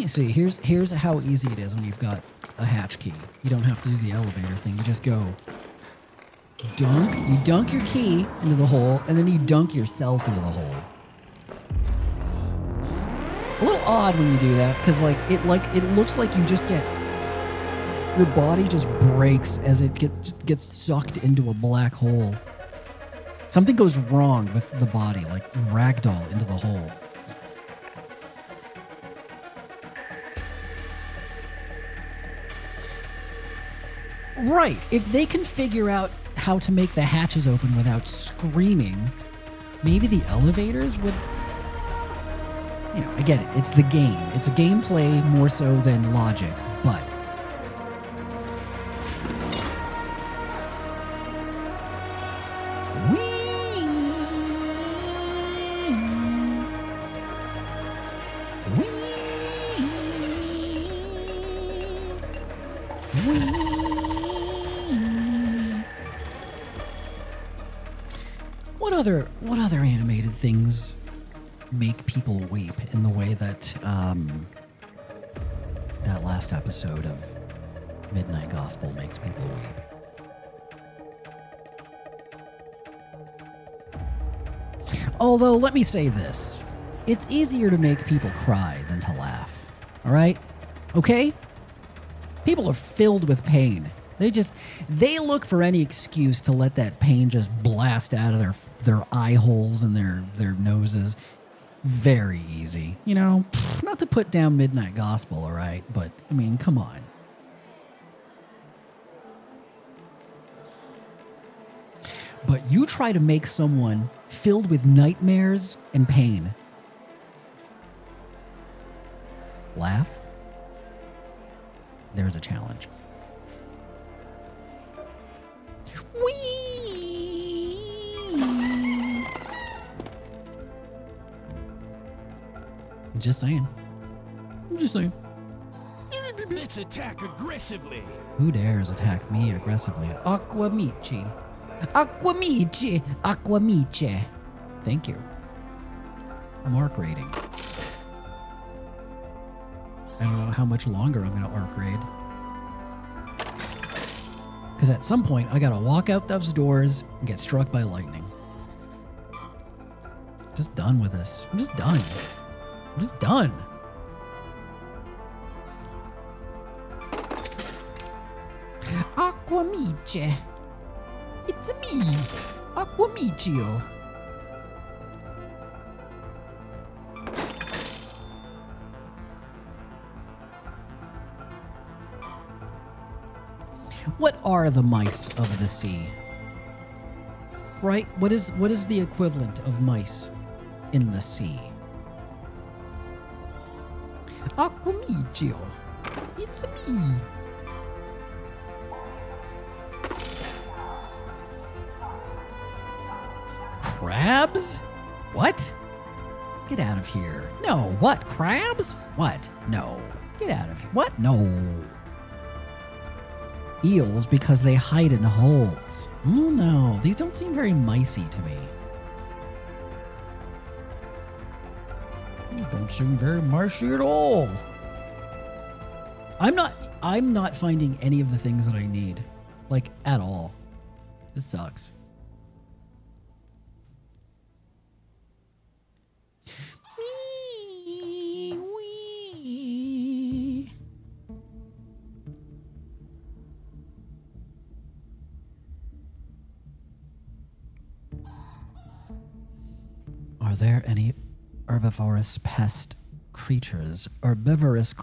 See, here's how easy it is when you've got a hatch key. You don't have to do the elevator thing. You just go dunk. You dunk your key into the hole, and then you dunk yourself into the hole. A little odd when you do that, because it looks like you just get your body just breaks as it gets sucked into a black hole. Something goes wrong with the body, like ragdoll into the hole. Right. If they can figure out how to make the hatches open without screaming, maybe the elevators would... You know, I get it. It's the game. It's a gameplay more so than logic, but what other animated things make people weep in the way that that last episode of Midnight Gospel makes people weep? Although, let me say this. It's easier to make people cry than to laugh. All right? Okay? People are filled with pain. They look for any excuse to let that pain just blast out of their eye holes and their noses. Very easy. You know, not to put down Midnight Gospel, all right? But, I mean, come on. But you try to make someone filled with nightmares and pain laugh, there's a challenge. Just saying. I'm just saying. Let's attack aggressively. Who dares attack me aggressively? Aquamichi. Aquamichi. Aquamiche. Thank you. I'm arc raiding. I don't know how much longer I'm going to arc raid. Because at some point, I got to walk out those doors and get struck by lightning. Just done with this. I'm just done. I'm just done. Aquamiche. It's me, Aquamichio. What are the mice of the sea? Right? What is the equivalent of mice in the sea? Aquamichio. It's me. Crabs? What? Get out of here. No, what? Crabs? What? No. Get out of here. What? No. Eels because they hide in holes. Oh no, these don't seem very micey to me. These don't seem very micey at all. I'm not finding any of the things that I need. Like, at all. This sucks. Are there any herbivorous pest creatures? Herbivorous,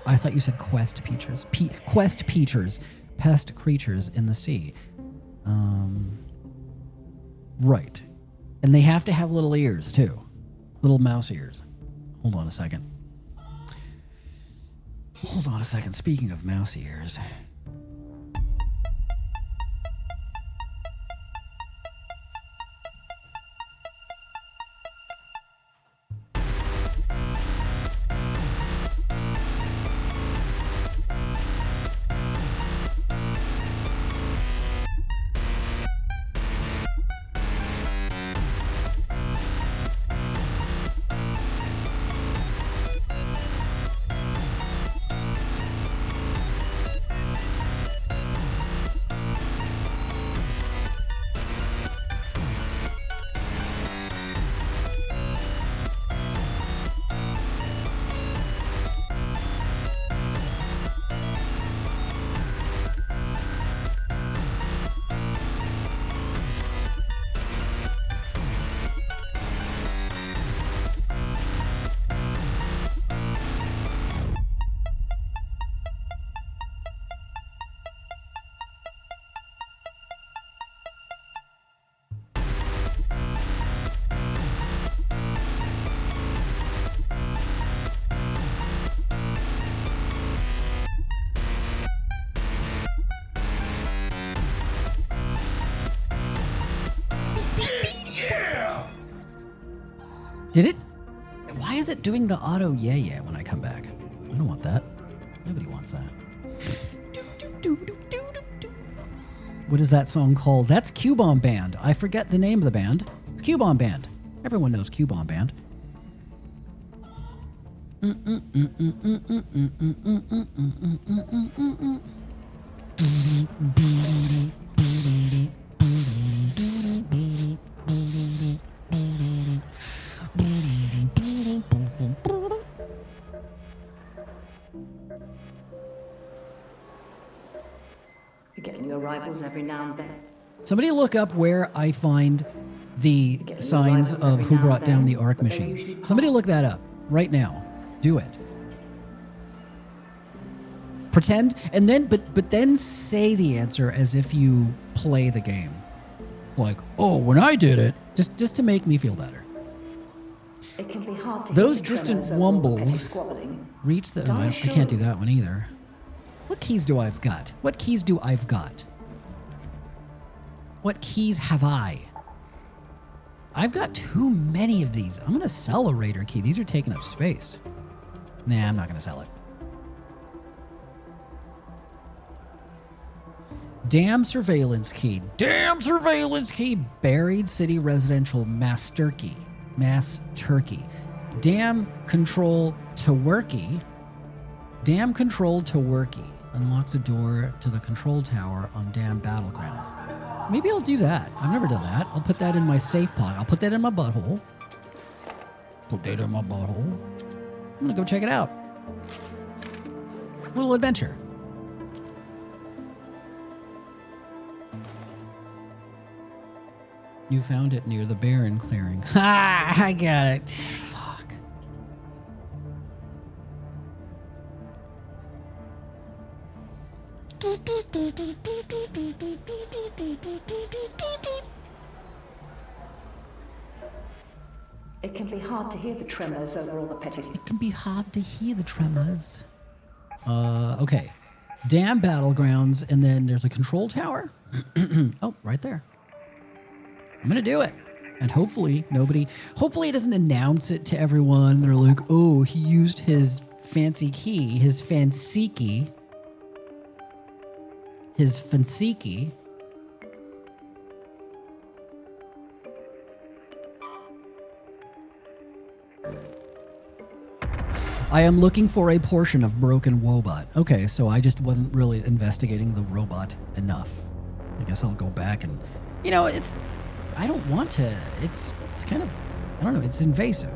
I thought you said quest creatures. Quest creatures, pest creatures in the sea. Right. And they have to have little ears too. Little mouse ears. Hold on a second. Hold on a second. Speaking of mouse ears. Did it? Why is it doing the auto yeah when I come back? I don't want that. Nobody wants that. What is that song called? That's Q-Bomb Band. I forget the name of the band. It's Q-Bomb Band. Everyone knows Q-Bomb Band. You get new arrivals every now and then. Somebody look up where I find the signs of who brought down the Arc machines. Somebody look that up right now. Do it. Pretend, and then, but then say the answer as if you play the game. Like, oh, when I did it, just to make me feel better. It can be hard to Those hear the distant tremors over all the petty wumbles squabbling. reach the. Oh, I can't do that one either. What keys do I've got? What keys do I've got? What keys have I? I've got too many of these. I'm gonna sell a Raider key. These are taking up space. Nah, I'm not gonna sell it. Damn surveillance key. Damn surveillance key. Buried city residential mass turkey. Mass turkey. Damn control to worky. Damn control to worky. Unlocks a door to the control tower on damn battlegrounds. Maybe I'll do that. I've never done that. I'll put that in my safe pocket. I'll put that in my butthole. Put that in my butthole. I'm gonna go check it out. Little adventure. You found it near the Baron clearing. Ha! I got it. Fuck. It can be hard to hear the tremors over all the petty. It can be hard to hear the tremors. Okay. Damn battlegrounds, and then there's a control tower. Oh, right there. I'm gonna do it. And hopefully it doesn't announce it to everyone. They're like, oh, he used his fancy key, his fancy key. His fancy key. I am looking for a portion of broken Wobot. Okay, so I just wasn't really investigating the robot enough. I guess I'll go back and, I don't want to. It's kind of, I don't know, it's invasive,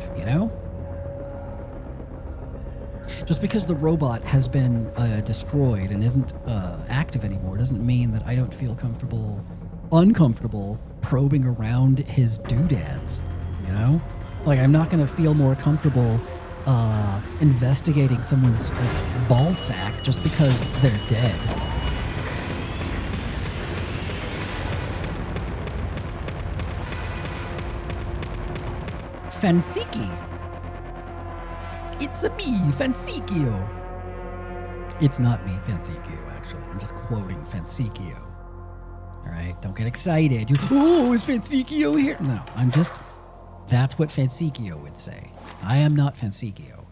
Just because the robot has been destroyed and isn't active anymore doesn't mean that I don't feel uncomfortable probing around his doodads, Like, I'm not going to feel more comfortable investigating someone's ball sack just because they're dead. Fansiki. It's a me, Fansikio. It's not me, Fansikio, actually. I'm just quoting Fansikio. All right, don't get excited. Oh, is Fansikio here? No, that's what Fansikio would say. I am not Fansikio.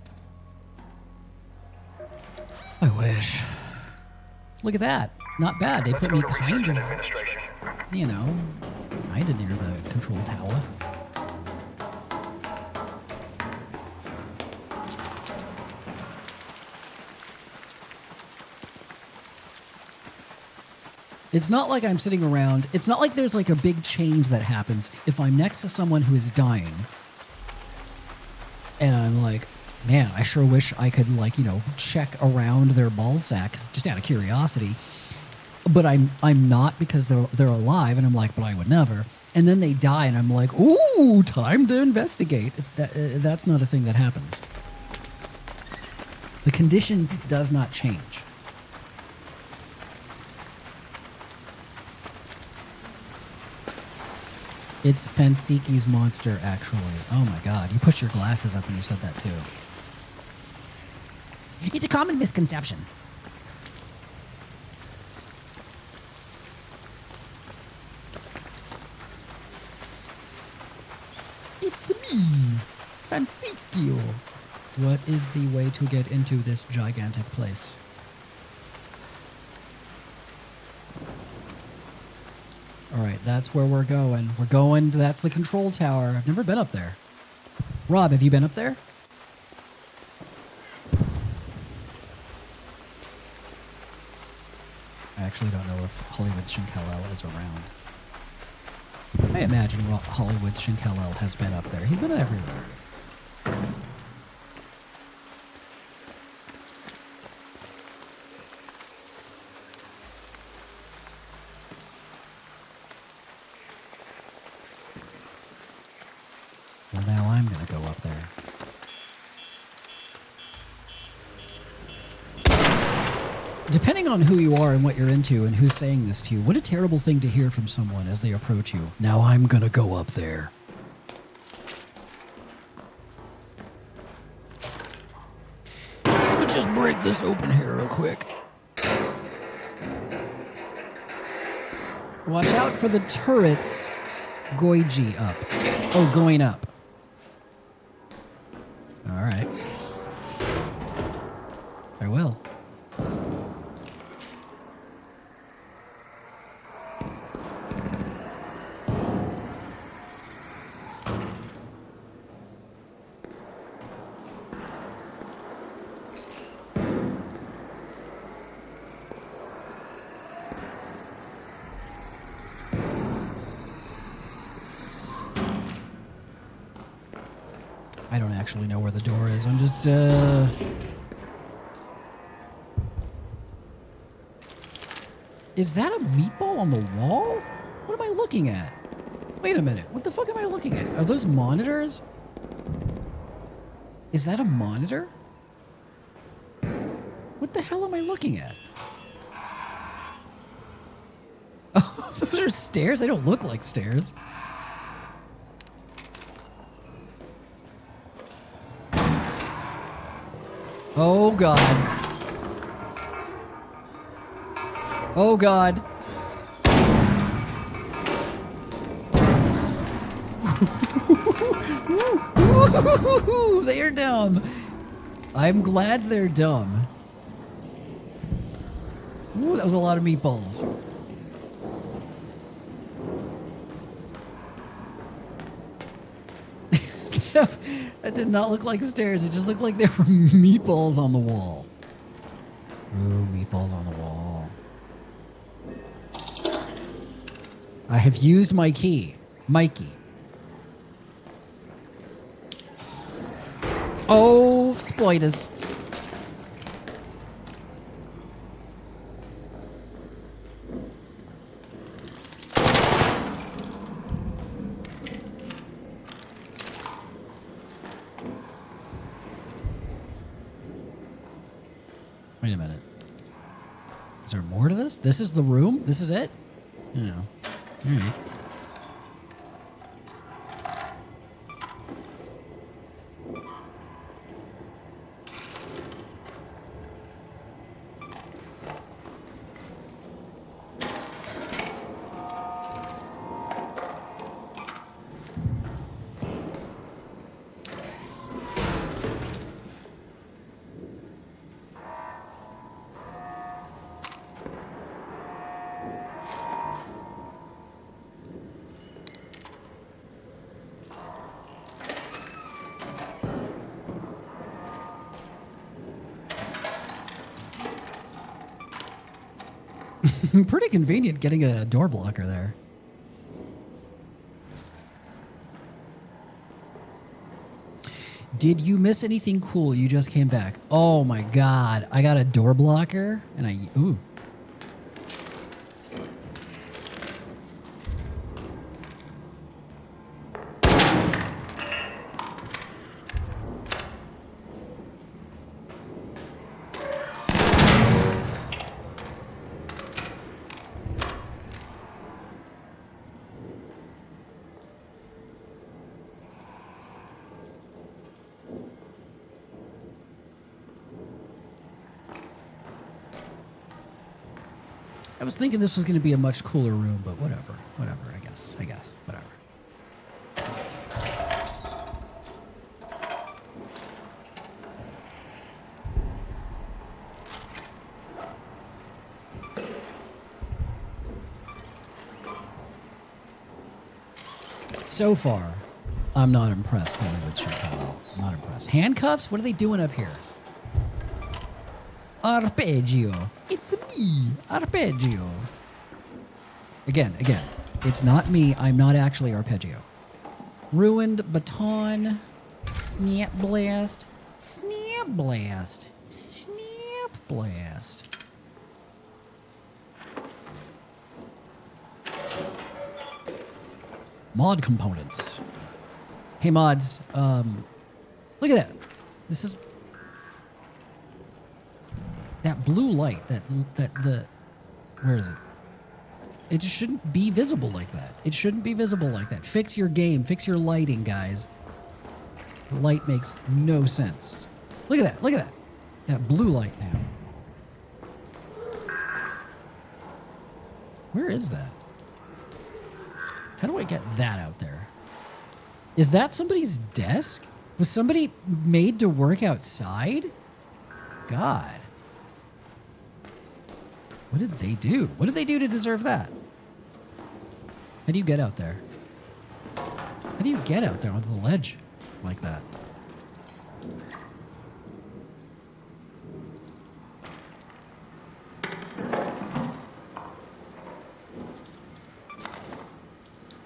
I wish. Look at that. Not bad. They put me kind of, kind of near the control tower. It's not like I'm sitting around. It's not like there's like a big change that happens if I'm next to someone who is dying. And I'm like, man, I sure wish I could check around their ball sack just out of curiosity. But I'm not, because they're alive, and I'm like, but I would never. And then they die, and I'm like, ooh, time to investigate. That's not a thing that happens. The condition does not change. It's Fansiki's monster, actually. Oh my god, you pushed your glasses up when you said that too. It's a common misconception. It's me. Thank you. What is the way to get into this gigantic place? All right, that's where we're going. We're going, that's the control tower. I've never been up there. Rob, have you been up there? I actually don't know if Hollywood's Shinkel-El is around. I imagine Hollywood's Shinkel-El has been up there. He's been everywhere. Well, now I'm going to go up there. Depending on who you are and what you're into and who's saying this to you, what a terrible thing to hear from someone as they approach you. Now I'm going to go up there. Let me just break this open here real quick. Watch out for the turrets. Goiji up. Oh, going up. All right. I will. I don't actually know where the door is. I'm just, Is that a meatball on the wall? What am I looking at? Wait a minute. What the fuck am I looking at? Are those monitors? Is that a monitor? What the hell am I looking at? Oh, those are stairs? They don't look like stairs. Oh, God. Oh, God. They are dumb. I'm glad they're dumb. Ooh, that was a lot of meatballs. That did not look like stairs. It just looked like there were meatballs on the wall. Ooh, meatballs on the wall. I have used my key. Mikey. Oh, spiders. Wait a minute. Is there more to this? This is the room? This is it? Yeah. All right. Pretty convenient getting a door blocker there. Did you miss anything cool? You just came back. Oh my God. I got a door blocker and ooh. I was thinking this was going to be a much cooler room, but whatever. Whatever, I guess. Whatever. So far, I'm not impressed, Hollywood Chicago. I'm not impressed. Handcuffs? What are they doing up here? Arpeggio. It's me, Arpeggio. Again. It's not me. I'm not actually Arpeggio. Ruined baton. Snap blast. Snap blast. Snap blast. Mod components. Hey mods, look at that. This is that blue light. Where is it? It just shouldn't be visible like that. It shouldn't be visible like that. Fix your game. Fix your lighting, guys. The light makes no sense. Look at that. Look at that. That blue light now. Where is that? How do I get that out there? Is that somebody's desk? Was somebody made to work outside? God. What did they do? What did they do to deserve that? How do you get out there? How do you get out there onto the ledge like that?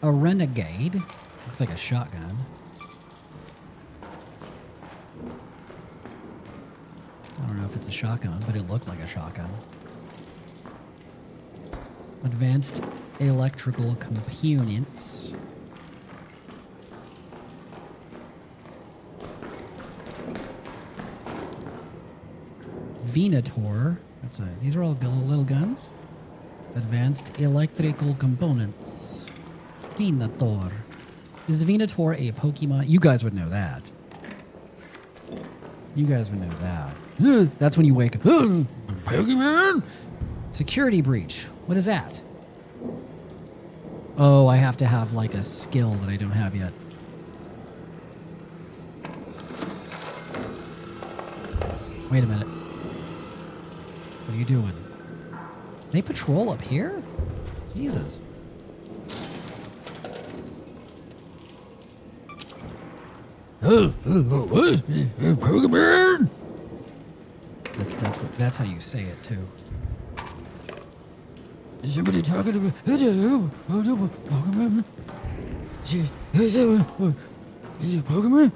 A renegade. Looks like a shotgun. I don't know if it's a shotgun, but it looked like a shotgun. Advanced electrical components. Venator. These are all little guns. Advanced electrical components. Venator. Is Venator a Pokemon? You guys would know that. You guys would know that. That's when you wake up. Pokemon! Security breach. What is that? Oh, I have to have like a skill that I don't have yet. Wait a minute. What are you doing? They patrol up here? Jesus. Pokemon! That's how you say it too. Is somebody talking to me? Pokemon? Is it Pokemon?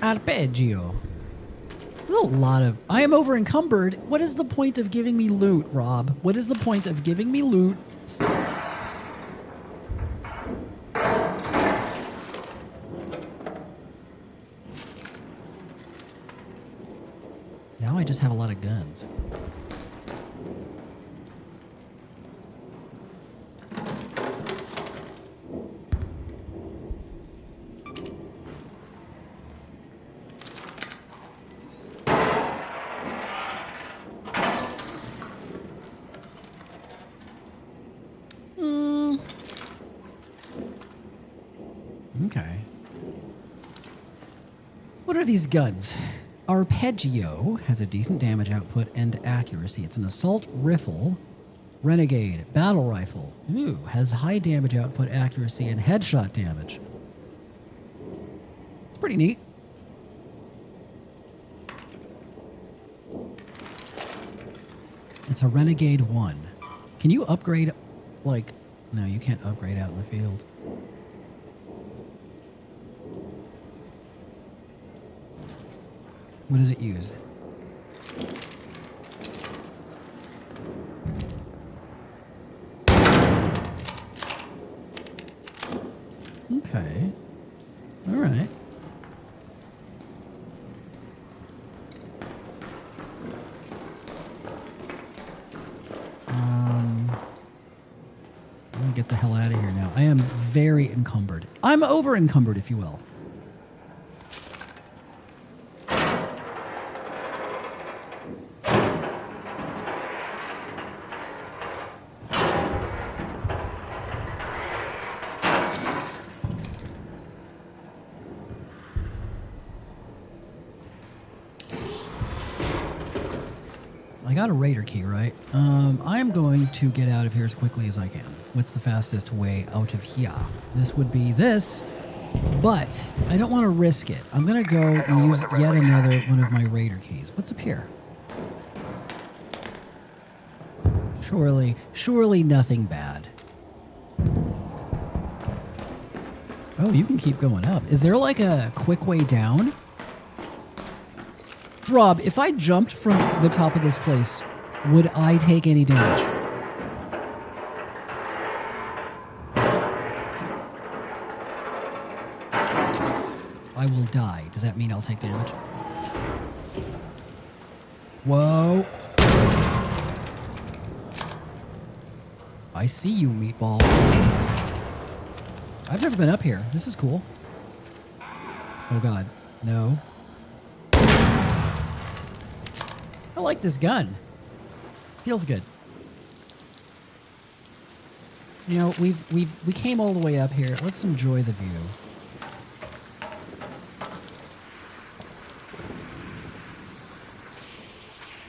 Arpeggio. There's a lot of... I am over encumbered. What is the point of giving me loot, Rob? What is the point of giving me loot? Now I just have a lot of guns. Okay. What are these guns? Arpeggio has a decent damage output and accuracy. It's an assault rifle. Renegade battle rifle. Ooh, has high damage output, accuracy, and headshot damage. It's pretty neat. It's a Renegade 1. Can you upgrade, like... No, you can't upgrade out in the field. What does it use? Okay. All right. I'm gonna get the hell out of here now. I am very encumbered. I'm over encumbered, if you will. I got a raider key, right? I'm going to get out of here as quickly as I can. What's the fastest way out of here? This would be this, but I don't want to risk it. I'm going to go and use yet another one of my raider keys. What's up here? Surely nothing bad. Oh, you can keep going up. Is there like a quick way down? Rob, if I jumped from the top of this place, would I take any damage? I will die. Does that mean I'll take damage? Whoa. I see you, meatball. I've never been up here. This is cool. Oh god. No. I like this gun. Feels good. You know, we came all the way up here. Let's enjoy the view.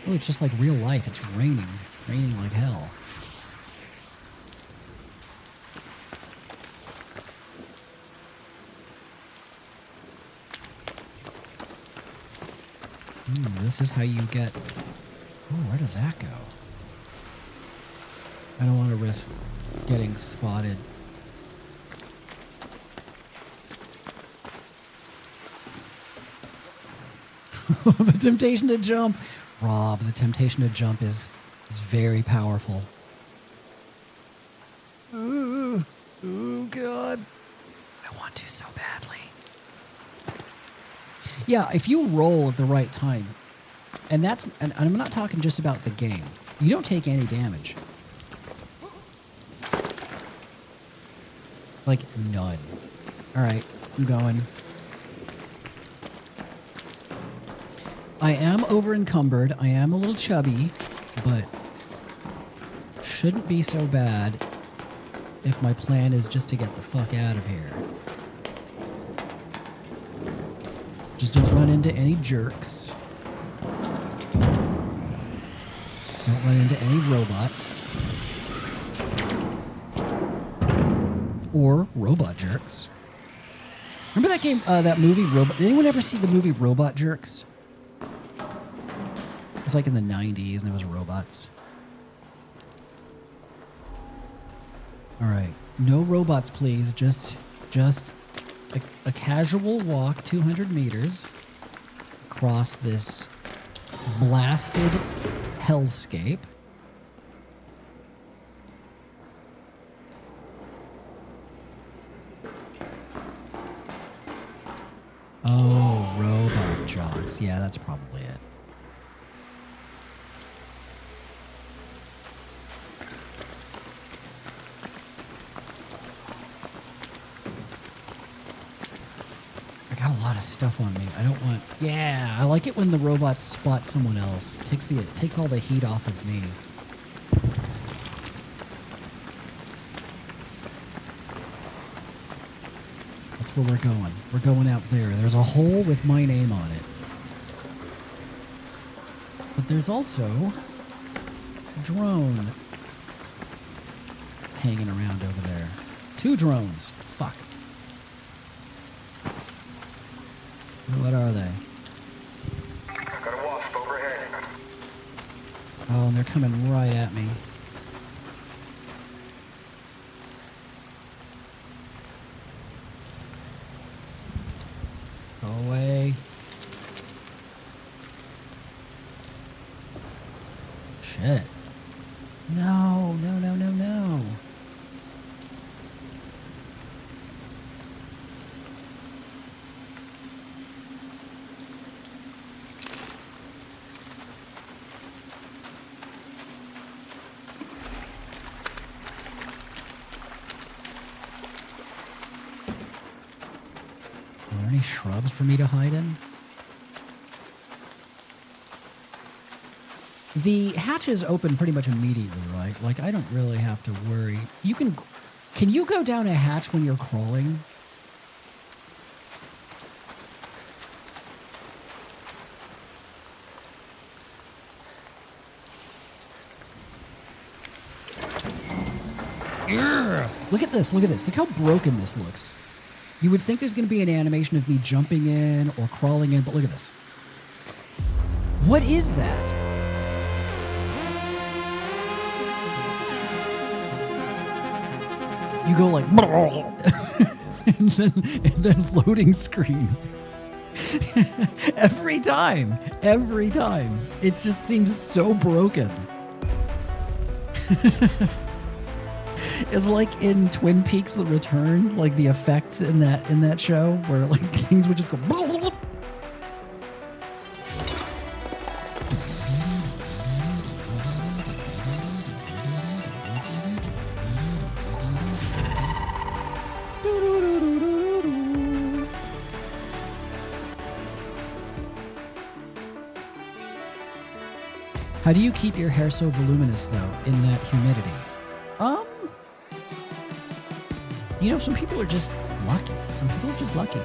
Oh, it's just like real life. It's raining. Raining like hell. This is how you get... Oh, where does that go? I don't want to risk getting spotted. The temptation to jump. Rob, the temptation to jump is very powerful. Ooh, God. I want to so badly. Yeah, if you roll at the right time, and I'm not talking just about the game. You don't take any damage. Like, none. Alright, I'm going. I am over encumbered. I am a little chubby, but shouldn't be so bad if my plan is just to get the fuck out of here. Just don't run into any jerks. Don't run into any robots. Or robot jerks. Remember that game, that movie, Robot... Did anyone ever see the movie Robot Jerks? It was like in the 90s and it was robots. Alright. No robots, please. Just a casual walk 200 meters across this blasted hellscape. Oh, robot jocks. Yeah, that's probably it. I got a lot of stuff on me. I don't want... Yeah, I like it when the robots spot someone else. It takes all the heat off of me. That's where we're going. We're going out there. There's a hole with my name on it. But there's also a drone hanging around over there. 2 drones. Fuck. What are they? Got a wasp overhead. Oh, and they're coming right at me. Go away. Shit. No, no, no, no, no. Are there any shrubs for me to hide in? The hatches open pretty much immediately, right? Like, I don't really have to worry. You can you go down a hatch when you're crawling? Yeah. Look at this. Look at this. Look how broken this looks. You would think there's going to be an animation of me jumping in or crawling in, but look at this. What is that? You go like, and then loading screen. Every time. It just seems so broken. It's like in Twin Peaks: The Return, like the effects in that show where like things would just go. How do you keep your hair so voluminous though in that humidity? You know, some people are just lucky. Some people are just lucky.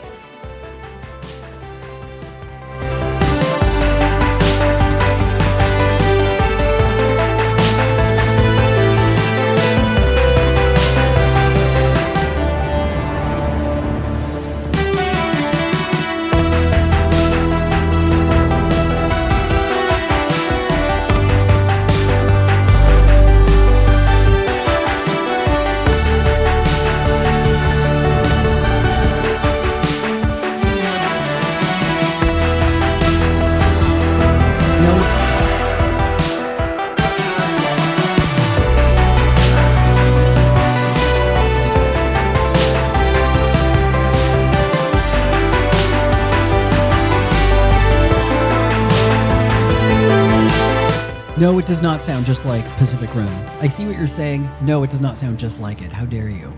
No, it does not sound just like Pacific Rim. I see what you're saying. No, it does not sound just like it. How dare you?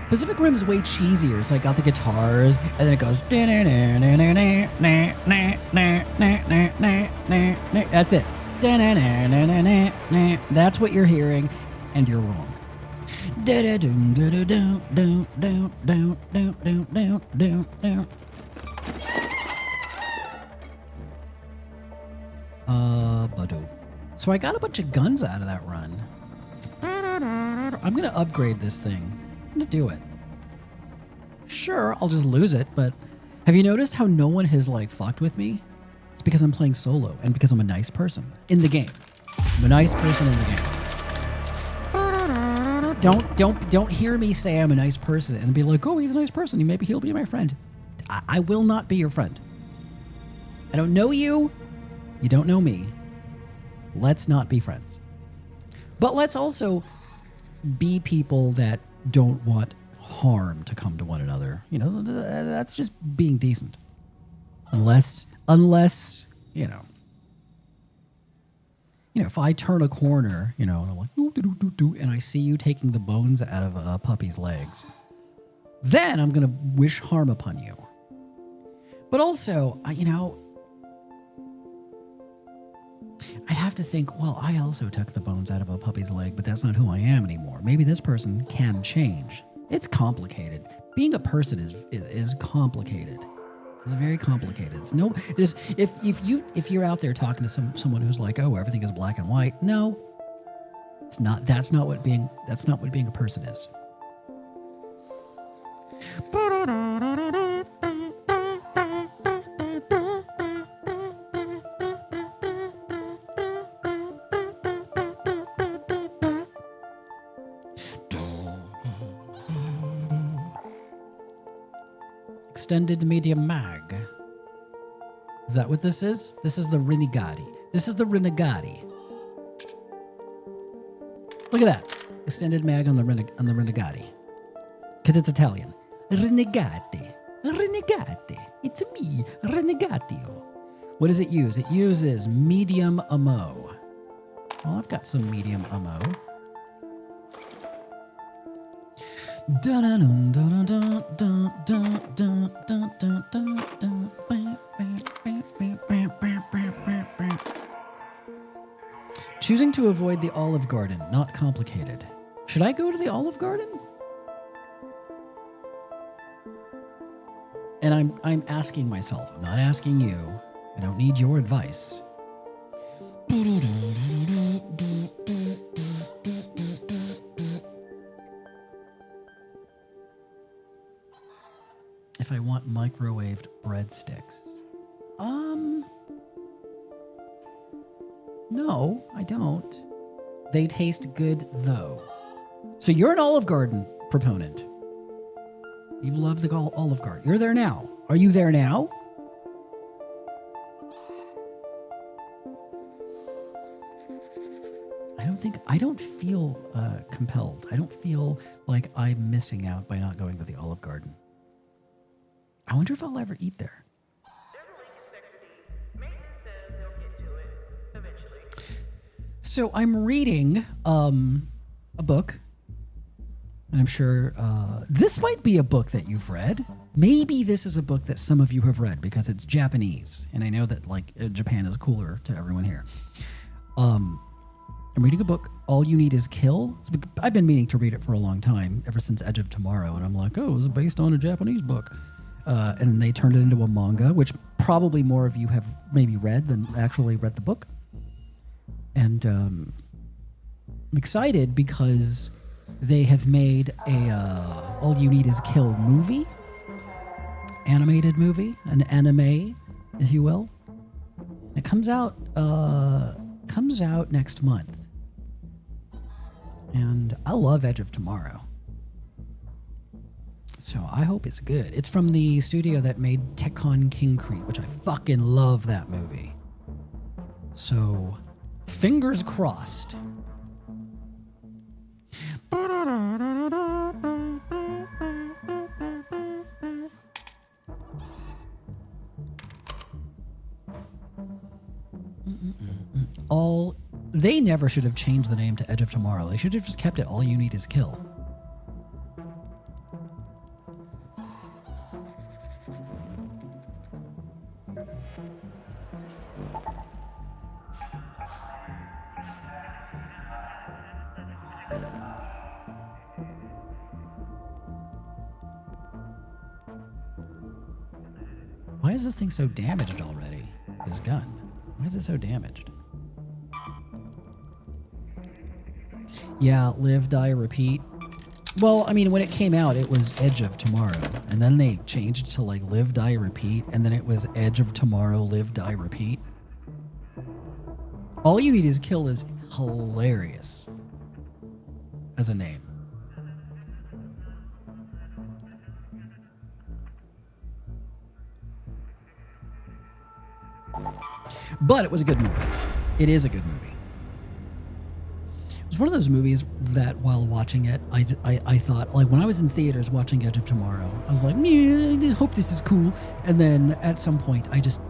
Pacific Rim is way cheesier. It's like got the guitars, and then it goes. That's it. That's what you're hearing, and you're wrong. So I got a bunch of guns out of that run. I'm gonna upgrade this thing. I'm gonna do it. Sure, I'll just lose it, but have you noticed how no one has like fucked with me? It's because I'm playing solo and because I'm a nice person in the game. I'm a nice person in the game. Don't hear me say I'm a nice person and be like, oh, he's a nice person. Maybe he'll be my friend. I will not be your friend. I don't know you. You don't know me. Let's not be friends. But let's also be people that don't want harm to come to one another. You know, that's just being decent. Unless, you know, if I turn a corner, you know, and I'm like, and I see you taking the bones out of a puppy's legs, then I'm going to wish harm upon you. But also, you know, I'd have to think, well, I also took the bones out of a puppy's leg, but that's not who I am anymore. Maybe this person can change. It's complicated. Being a person is complicated. It's very complicated. If you're out there talking to someone who's like, oh, everything is black and white. No, it's not. That's not what being a person is. Extended medium mag. Is that what this is? This is the Renegati. Look at that. Extended mag on the Renegati. Because it's Italian. Renegati. It's me, Renegatio. What does it use? It uses medium ammo. Well, I've got some medium ammo. Choosing to avoid the Olive Garden, not complicated. Should I go to the Olive Garden? And I'm asking myself, I'm not asking you. I don't need your advice. if I want microwaved breadsticks. No, I don't. They taste good though. So you're an Olive Garden proponent. You love the Olive Garden. You're there now. Are you there now? I don't feel compelled. I don't feel like I'm missing out by not going to the Olive Garden. I wonder if I'll ever eat there. So I'm reading a book, and I'm sure this might be a book that you've read. Maybe this is a book that some of you have read because it's Japanese, and I know that like Japan is cooler to everyone here. I'm reading a book, All You Need Is Kill. I've been meaning to read it for a long time, ever since Edge of Tomorrow, and I'm like, oh, it's based on a Japanese book. And they turned it into a manga, which probably more of you have maybe read than actually read the book. And I'm excited because they have made a All You Need Is Kill movie, animated movie, an anime, if you will. It comes out next month. And I love Edge of Tomorrow. So I hope it's good. It's from the studio that made Tekken King Creed, which I fucking love that movie. So, fingers crossed. They never should have changed the name to Edge of Tomorrow. They should have just kept it All You Need Is Kill. Why is this thing so damaged already? This gun. Why is it so damaged? Yeah, live, die, repeat. Well, I mean, when it came out, it was Edge of Tomorrow. And then they changed to like live, die, repeat. And then it was Edge of Tomorrow, live, die, repeat. All You Need Is Kill is hilarious as a name. But it was a good movie. It is a good movie. It was one of those movies that while watching it, I thought, like when I was in theaters watching Edge of Tomorrow, I was like, I hope this is cool. And then at some point, I just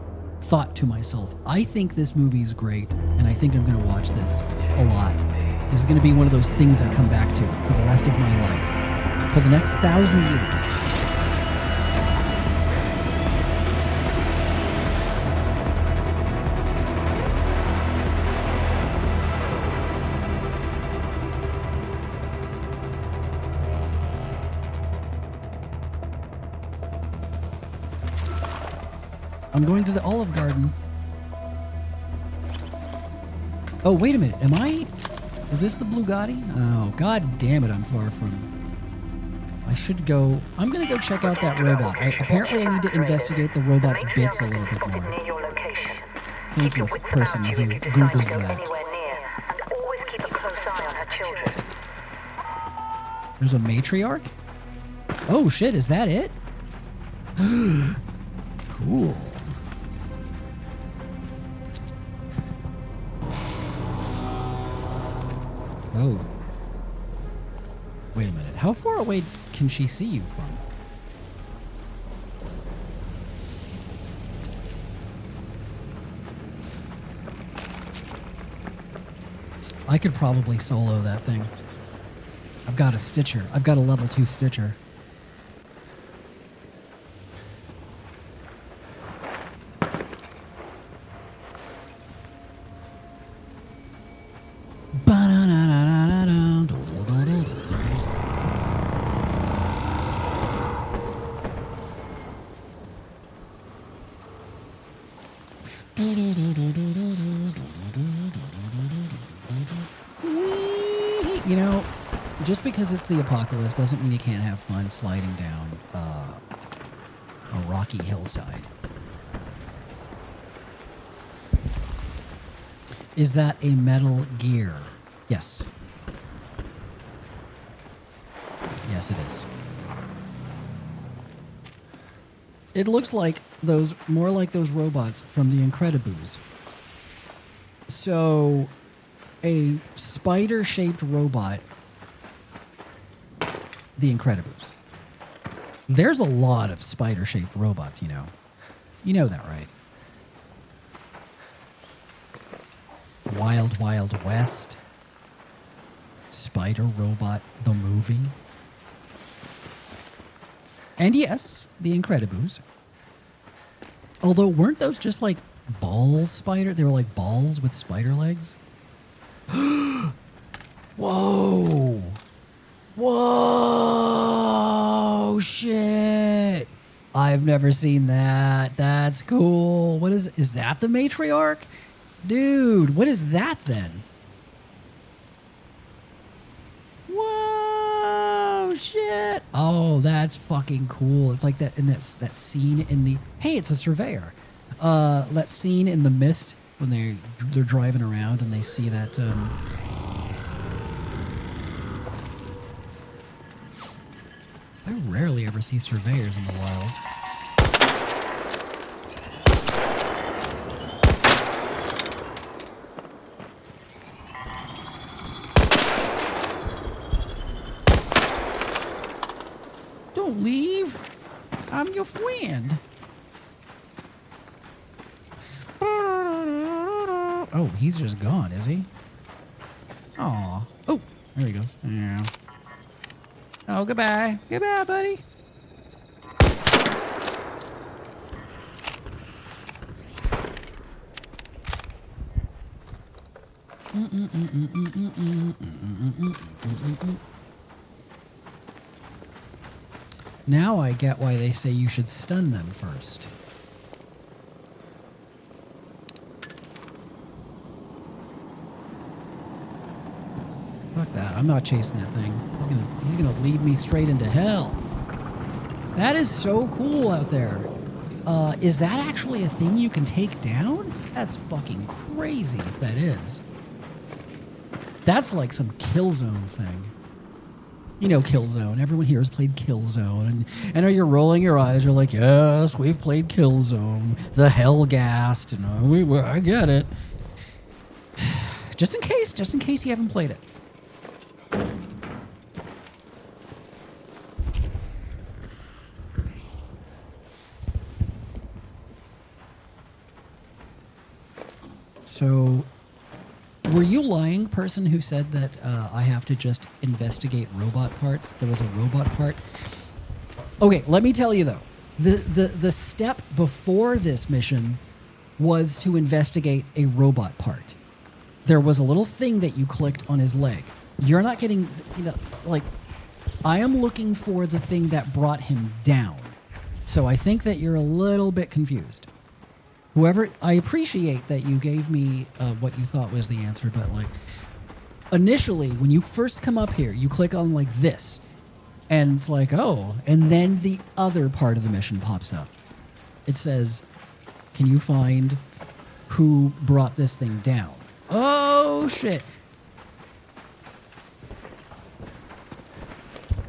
thought to myself, I think this movie is great, and I think I'm going to watch this a lot. This is going to be one of those things I come back to for the rest of my life, for the next 1,000 years. I'm going to the Olive Garden. Oh, wait a minute. Is this the Bugatti? Oh, god damn it, I'm far from. I should go. I'm going to go check out that robot. Apparently I need to investigate the robot's bits a little bit more. Thank you, person who Googled that. There's a matriarch? Oh shit, is that it? Cool. Oh. Wait a minute. How far away can she see you from? I could probably solo that thing. I've got a Stitcher. I've got a level 2 Stitcher. You know, just because it's the apocalypse doesn't mean you can't have fun sliding down rocky hillside. Is that a Metal Gear? Yes. Yes, it is. It looks like those, more like those robots from the Incredibles. So, a spider-shaped robot, the Incredibles. There's a lot of spider-shaped robots, you know. You know that, right? Wild Wild West. Spider Robot, the movie. And yes, the Incredibles. Although, weren't those just like ball spider? They were like balls with spider legs? Whoa! Whoa! Shit! I've never seen that. That's cool. What is that the matriarch? Dude, what is that then? Whoa, shit. Oh, that's fucking cool. It's like that in that scene in the... Hey, it's a surveyor. That scene in The Mist when they're driving around and they see that... I rarely ever see surveyors in the wild. Don't leave. I'm your friend. Oh, he's just gone, is he? Aw. Oh, there he goes. Yeah. Oh, goodbye. Goodbye, buddy. Now I get why they say you should stun them first. Fuck that. I'm not chasing that thing. He's gonna lead me straight into hell. That is so cool out there. Is that actually a thing you can take down? That's fucking crazy if that is. That's like some Killzone thing. You know Killzone. Everyone here has played Killzone. And are you rolling your eyes? You're like, yes, we've played Killzone. The Hellgast. You know, I get it. Just in case you haven't played it. So, were you lying, person who said that I have to just investigate robot parts? There was a robot part. Okay, let me tell you though. The step before this mission was to investigate a robot part. There was a little thing that you clicked on his leg. You're not getting, you know, like, I am looking for the thing that brought him down. So I think that you're a little bit confused. Whoever, I appreciate that you gave me what you thought was the answer, but like, initially, when you first come up here, you click on like this, and it's like, oh, and then the other part of the mission pops up. It says, can you find who brought this thing down? Oh, shit.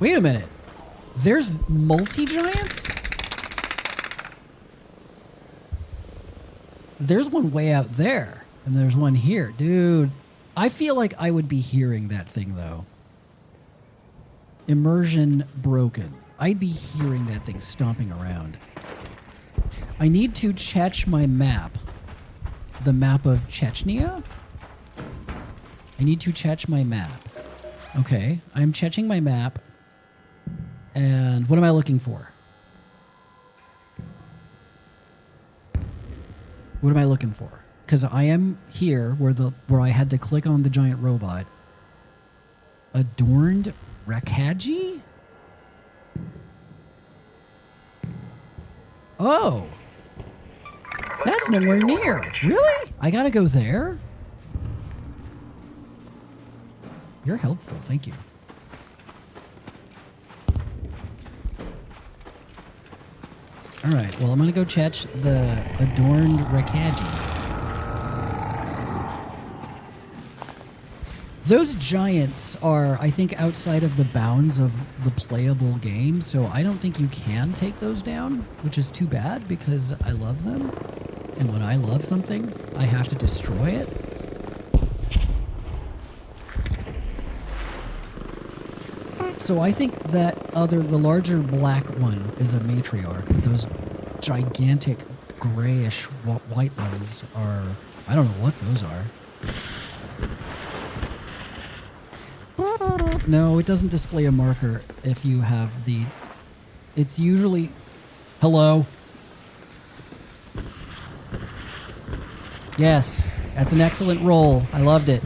Wait a minute. There's multi-giants? There's one way out there, and there's one here. Dude, I feel like I would be hearing that thing, though. Immersion broken. I'd be hearing that thing stomping around. I need to check my map. The map of Chechnya? I need to check my map. Okay, I'm checking my map. And what am I looking for? What am I looking for? Because I am here where I had to click on the giant robot. Adorned Rakaji? Oh. That's nowhere near. Really? I gotta go there? You're helpful, thank you. All right, well, I'm going to go check the adorned Rakaji. Those giants are, I think, outside of the bounds of the playable game, so I don't think you can take those down, which is too bad because I love them. And when I love something, I have to destroy it. So I think that the larger black one is a matriarch. Those gigantic grayish white ones are, I don't know what those are. No, it doesn't display a marker if you have the... It's usually... Hello? Yes, that's an excellent roll. I loved it.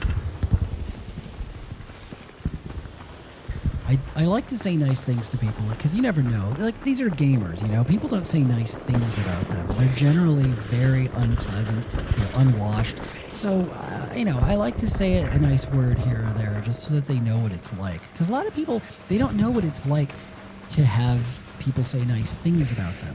I like to say nice things to people because you never know. Like, these are gamers, you know. People don't say nice things about them. They're generally very unpleasant. They're unwashed. So, you know, I like to say a nice word here or there just so that they know what it's like. Because a lot of people, they don't know what it's like to have people say nice things about them.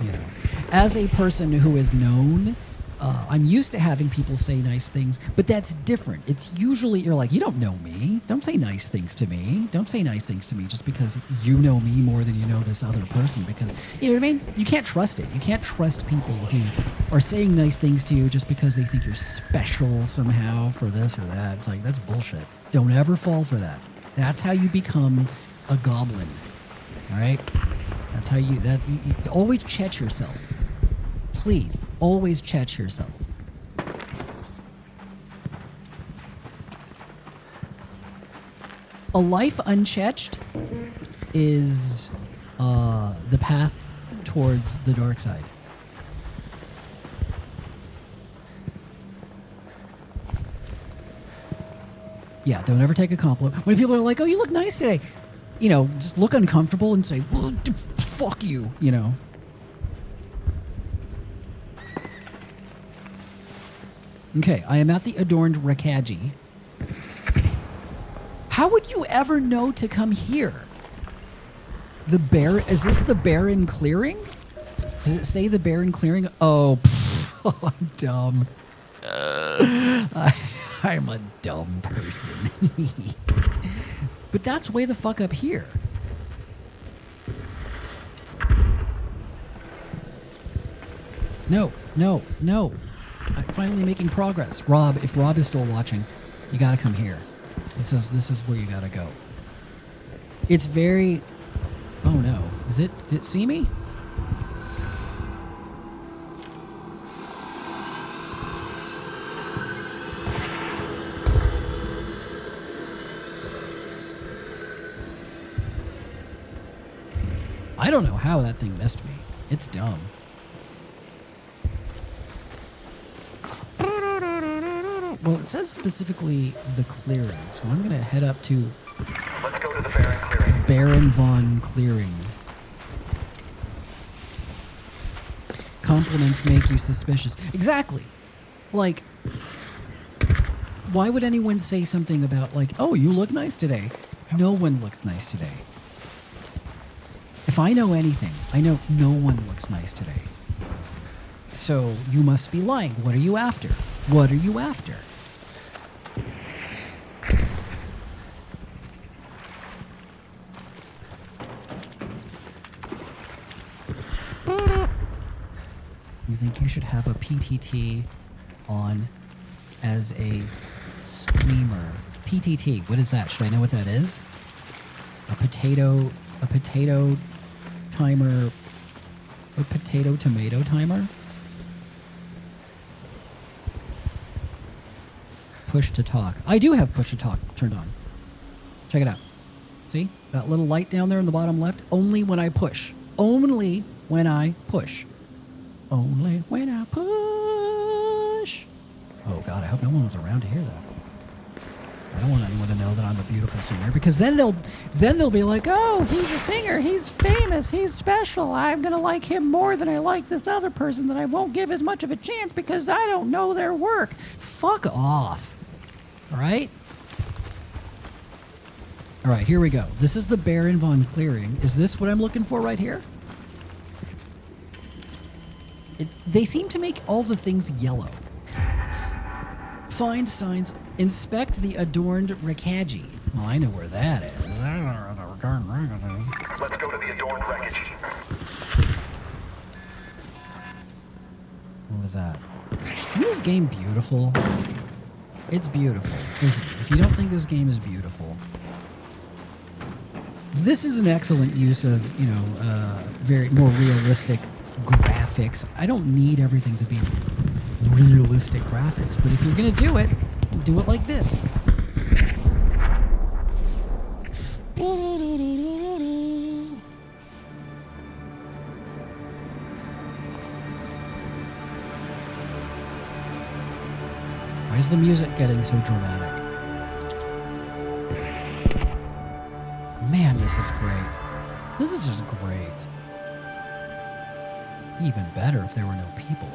You know, as a person who is known, I'm used to having people say nice things, but that's different. It's usually, you're like, you don't know me. Don't say nice things to me. Don't say nice things to me just because you know me more than you know this other person. Because, you know what I mean? You can't trust it. You can't trust people who are saying nice things to you just because they think you're special somehow for this or that. It's like, that's bullshit. Don't ever fall for that. That's how you become a goblin. All right? That's how you always check yourself. Please, always check yourself. A life unchecked is the path towards the dark side. Yeah, don't ever take a compliment. When people are like, oh, you look nice today, you know, just look uncomfortable and say, well, fuck you, you know. Okay, I am at the adorned Rakaji. How would you ever know to come here? Is this the barren clearing? Does it say the barren clearing? Oh, I'm dumb. I'm a dumb person. But that's way the fuck up here. No. I'm finally making progress. Rob, if Rob is still watching, you gotta come here. This is where you gotta go. It's very... Oh no. Did it see me? I don't know how that thing missed me. It's dumb. Well, it says specifically the clearing, so I'm going to head up to... Let's go to the Baron clearing. Baron Von Clearing. Compliments make you suspicious. Exactly. Like, why would anyone say something about, like, oh, you look nice today? No one looks nice today. If I know anything, I know no one looks nice today. So you must be lying. What are you after? What are you after? You think you should have a PTT on as a streamer? PTT, what is that? Should I know what that is? A potato timer, a potato tomato timer? Push to talk. I do have push to talk turned on. Check it out. See? That little light down there in the bottom left? Only when I push. Only when I push. Only when I push. Oh God, I hope no one was around to hear that. I don't want anyone to know that I'm a beautiful singer because then they'll be like, oh, he's a singer, he's famous, he's special. I'm gonna like him more than I like this other person that I won't give as much of a chance because I don't know their work. Fuck off. All right? All right, here we go. This is the Baron Von Clearing. Is this what I'm looking for right here? They seem to make all the things yellow. Find signs. Inspect the adorned wreckage. Well, I know where that is. Let's go to the adorned wreckage. What was that? Isn't this game beautiful? It's beautiful. Listen, if you don't think this game is beautiful, this is an excellent use of, very more realistic graphics. I don't need everything to be realistic graphics, but if you're gonna do it like this. Why is the music getting so dramatic? Man, this is great. This is just great. Even better if there were no people.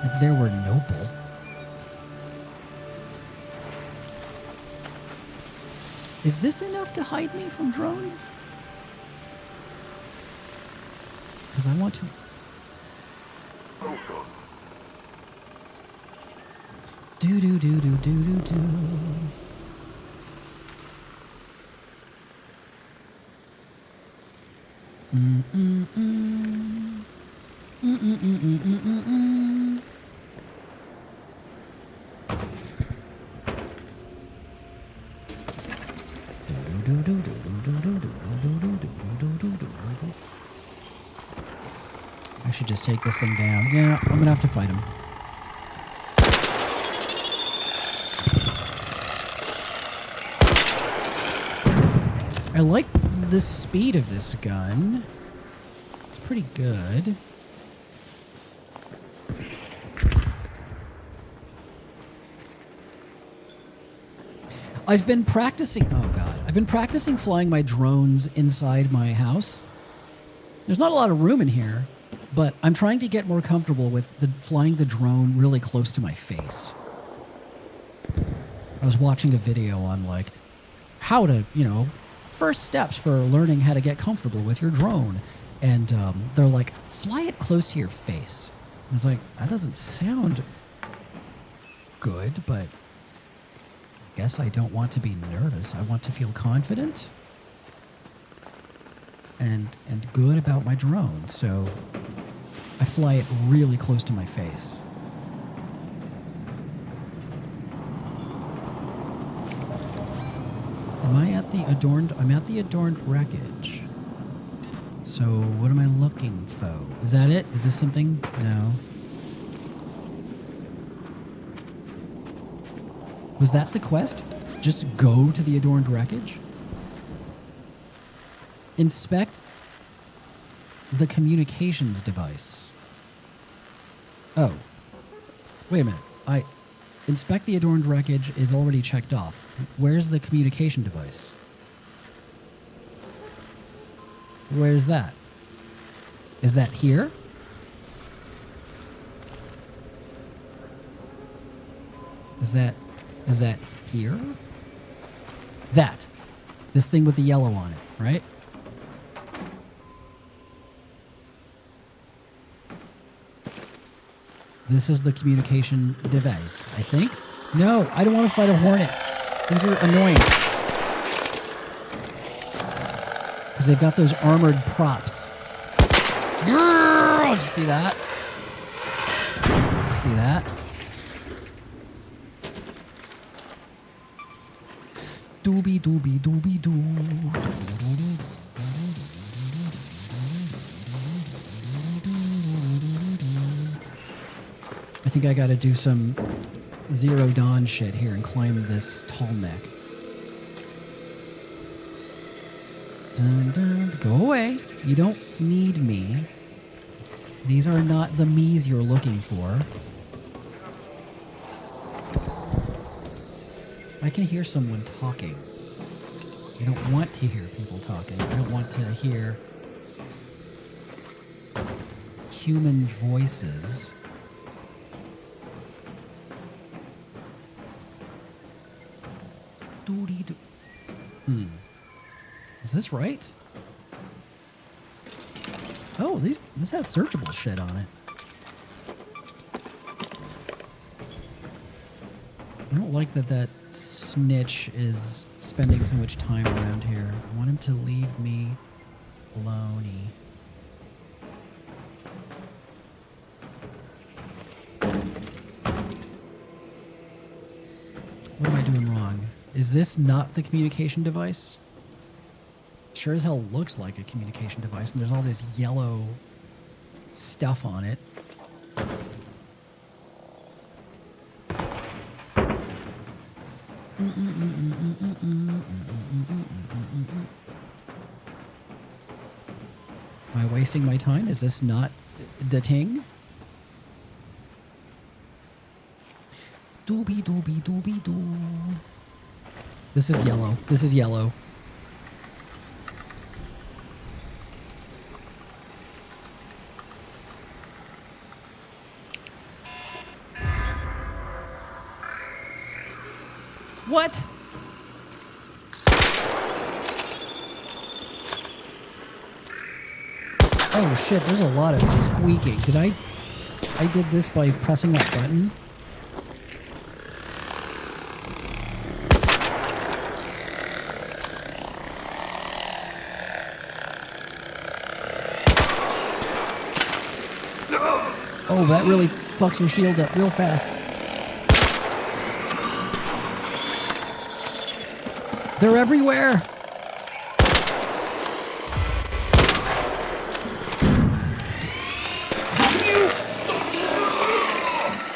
If there were noble. Is this enough to hide me from drones? Because I want to... Do do do do do do do. Mm mm mm. Mm mm mm mm mm mm. I should just take this thing down. Yeah, I'm gonna have to fight him. I like the speed of this gun. It's pretty good. I've been practicing, oh god, I've been practicing flying my drones inside my house. There's not a lot of room in here, but I'm trying to get more comfortable with flying the drone really close to my face. I was watching a video on like how to, first steps for learning how to get comfortable with your drone. And they're like, fly it close to your face. I was like, that doesn't sound good, but I guess I don't want to be nervous. I want to feel confident and good about my drone. So I fly it really close to my face. Am I at the adorned? I'm at the adorned wreckage. So what am I looking for? Is that it? Is this something? No. Was that the quest? Just go to the adorned wreckage? Inspect the communications device. Oh. Wait a minute. Inspect the adorned wreckage is already checked off. Where's the communication device? Where's that? Is that here? Is that here? That. This thing with the yellow on it, right? This is the communication device, I think. No, I don't want to fight a hornet. These are annoying. Because they've got those armored props. Did you see that? Did you see that? Doobie doobie doobie doo. I think I gotta do some Zero Dawn shit here and climb this tall neck. Dun, dun, go away. You don't need me. These are not the me's you're looking for. I can hear someone talking. I don't want to hear people talking. I don't want to hear human voices. Is this right? Oh, this has searchable shit on it. I don't like that snitch is spending so much time around here. I want him to leave me alone. What am I doing wrong? Is this not the communication device? Sure as hell looks like a communication device, and there's all this yellow stuff on it. Am I wasting my time? Is this not the ting? Doobie doobie doobie doo. This is yellow. This is yellow. What? Oh shit, there's a lot of squeaking. I did this by pressing that button? Oh, that really fucks your shield up real fast. They're everywhere!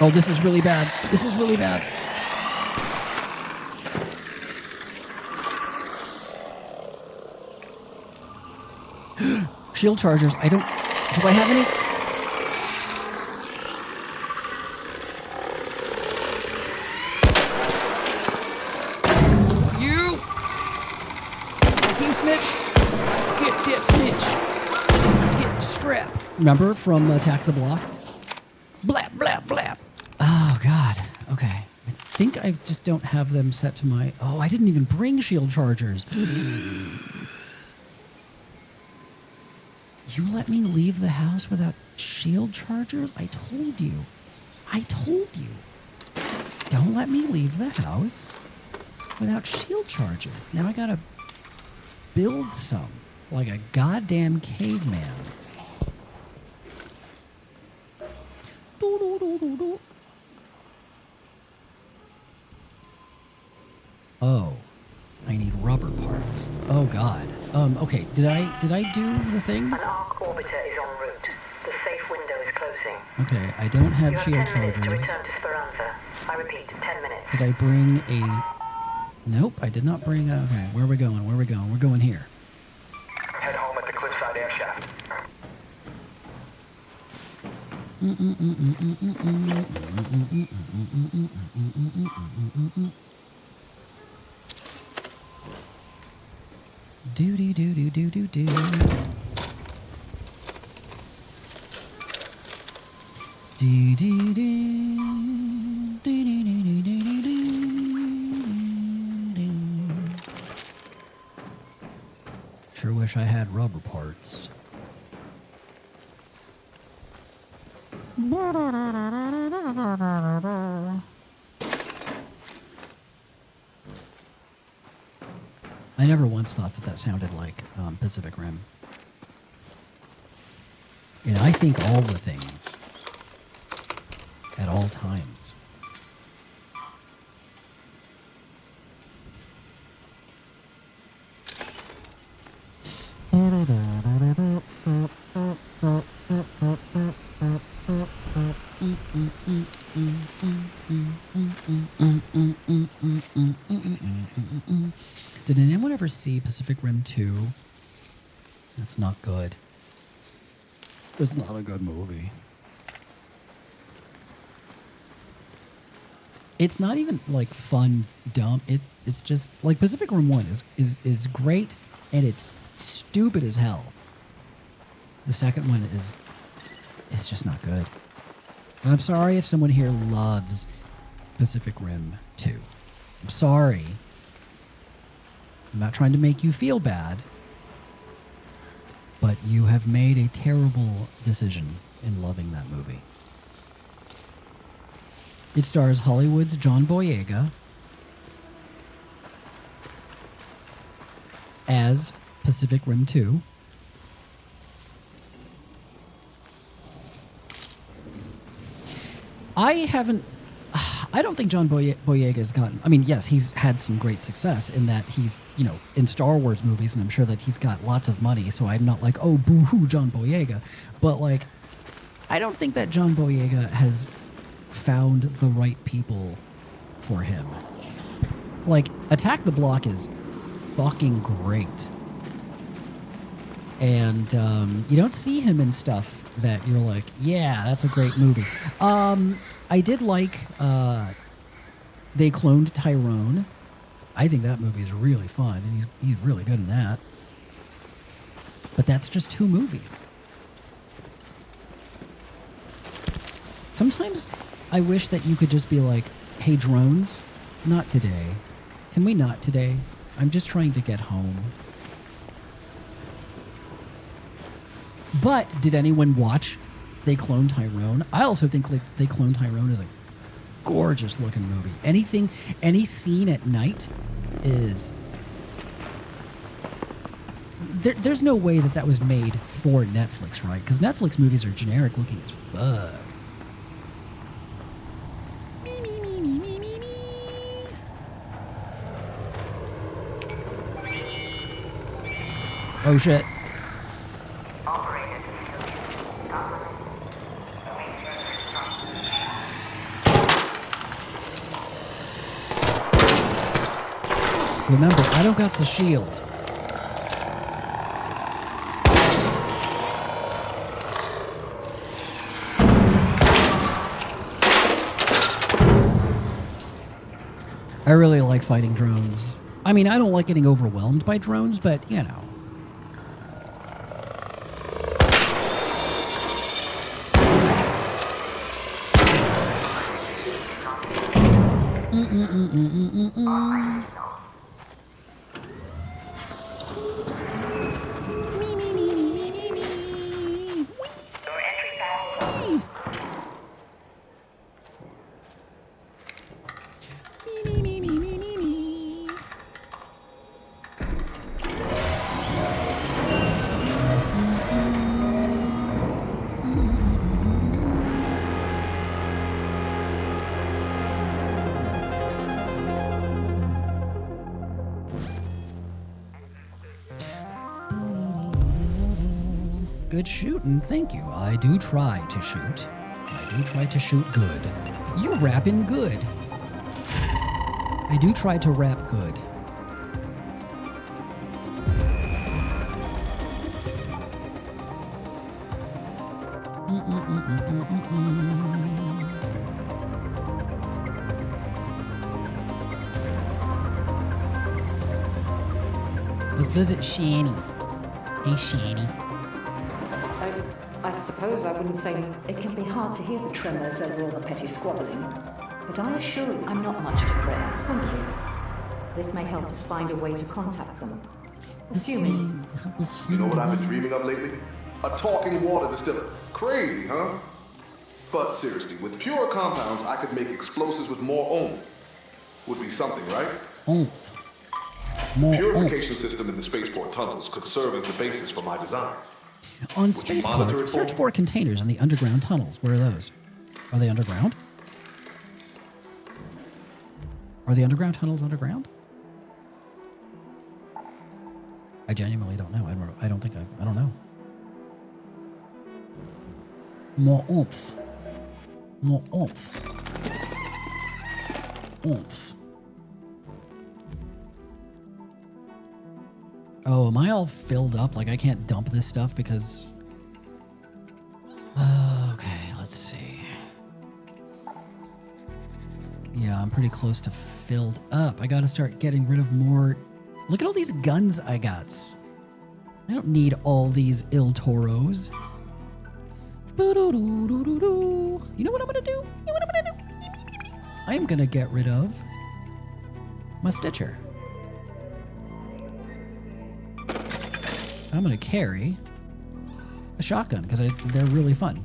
Oh, this is really bad. This is really bad. Shield chargers. Do I have any? Remember from Attack the Block? Blap, blap, blap. Oh, God. Okay. I think I just don't have them set to my... Oh, I didn't even bring shield chargers. You let me leave the house without shield chargers? I told you. I told you. Don't let me leave the house without shield chargers. Now I gotta build some like a goddamn caveman. Oh, I need rubber parts. Oh God. Okay. Did I do the thing? An arc orbiter is en route. The safe window is closing. Okay, I don't have You shield have 10 minutes to chargers. return to Speranza. I repeat, 10 minutes. Did I bring a? Nope, I did not bring a. Okay, where are we going? Where are we going? We're going here. Head home at the cliffside air shaft. Doody doo doo doo doo doo. Dee dee dee. Dee dee dee dee dee dee dee. Sure wish I had rubber parts. I never once thought that sounded like Pacific Rim. And I think all the things at all times. Did anyone ever see Pacific Rim 2? That's not good. It's not a good movie. It's not even like fun, dumb. It's just like Pacific Rim 1 is great and it's stupid as hell. The second one it's just not good. And I'm sorry if someone here loves Pacific Rim 2. I'm sorry. I'm not trying to make you feel bad. but you have made a terrible decision in loving that movie. It stars Hollywood's John Boyega as Pacific Rim 2. I don't think John Boyega has gotten... I mean, yes, he's had some great success in that he's, in Star Wars movies, and I'm sure that he's got lots of money, so I'm not like, oh, boo-hoo, John Boyega. But, I don't think that John Boyega has found the right people for him. Attack the Block is fucking great. And you don't see him in stuff that you're like, yeah, that's a great movie. I did like They Cloned Tyrone. I think that movie is really fun, and he's really good in that. But that's just 2 movies. Sometimes I wish that you could just be like, hey, drones, not today. Can we not today? I'm just trying to get home. But did anyone watch They Cloned Tyrone? I also think They Cloned Tyrone is a gorgeous looking movie. Any scene at night is... There's no way that was made for Netflix, right? Because Netflix movies are generic looking as fuck. Oh shit. Remember, I don't got the shield. I really like fighting drones. I mean, I don't like getting overwhelmed by drones, but, Good shooting, thank you. I do try to shoot. I do try to shoot good. You rapping good. I do try to rap good. Let's visit Shani. Hey, Shani. I suppose I wouldn't say it can be hard to hear the tremors over all the petty squabbling, but I assure you I'm not much to prayer. Thank you. This may help us find a way to contact them. Assuming... You know what I've been dreaming of lately? A talking water distiller. Crazy, huh? But seriously, with pure compounds, I could make explosives with more oomph. Would be something, right? Oomph. More Purification oomph. system in the spaceport tunnels could serve as the basis for my designs. On Spaceport, search for containers in the underground tunnels. Where are those? Are they underground? Are the underground tunnels underground? I genuinely don't know. I don't know. More oomph. More oomph. Oomph. Oh, am I all filled up? Like I can't dump this stuff because... okay, let's see. Yeah, I'm pretty close to filled up. I gotta start getting rid of more... Look at all these guns I got. I don't need all these Il Toros. You know what I'm gonna do? I am gonna get rid of my Stitcher. I'm gonna carry a shotgun because they're really fun.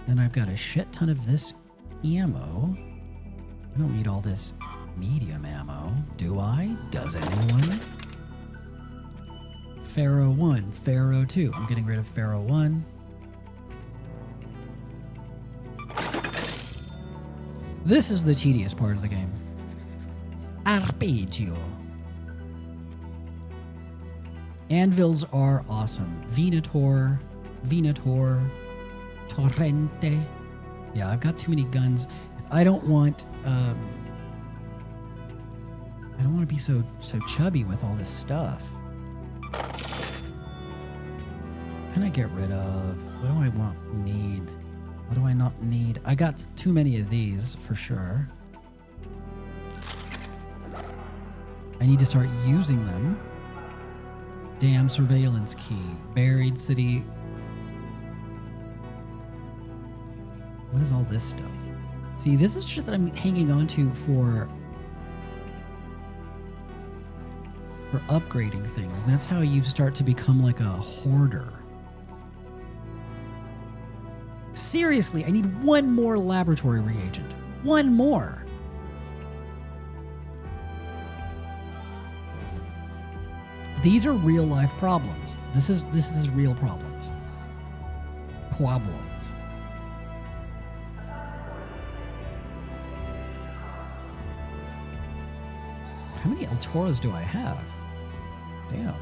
And I've got a shit ton of this ammo. I don't need all this medium ammo, do I? Does anyone? Pharaoh 1, Pharaoh 2. I'm getting rid of Pharaoh 1. This is the tedious part of the game. Arpeggio. Anvils are awesome. Venator, Torrente. Yeah, I've got too many guns. I don't want to be so chubby with all this stuff. What can I get rid of? What do I need? What do I not need? I got too many of these for sure. I need to start using them. Damn surveillance key. Buried city. What is all this stuff? See, this is shit that I'm hanging on to for upgrading things. And that's how you start to become like a hoarder. Seriously, I need one more laboratory reagent. One more. These are real life problems. This is real problems. Problems. How many El Toros do I have? Damn.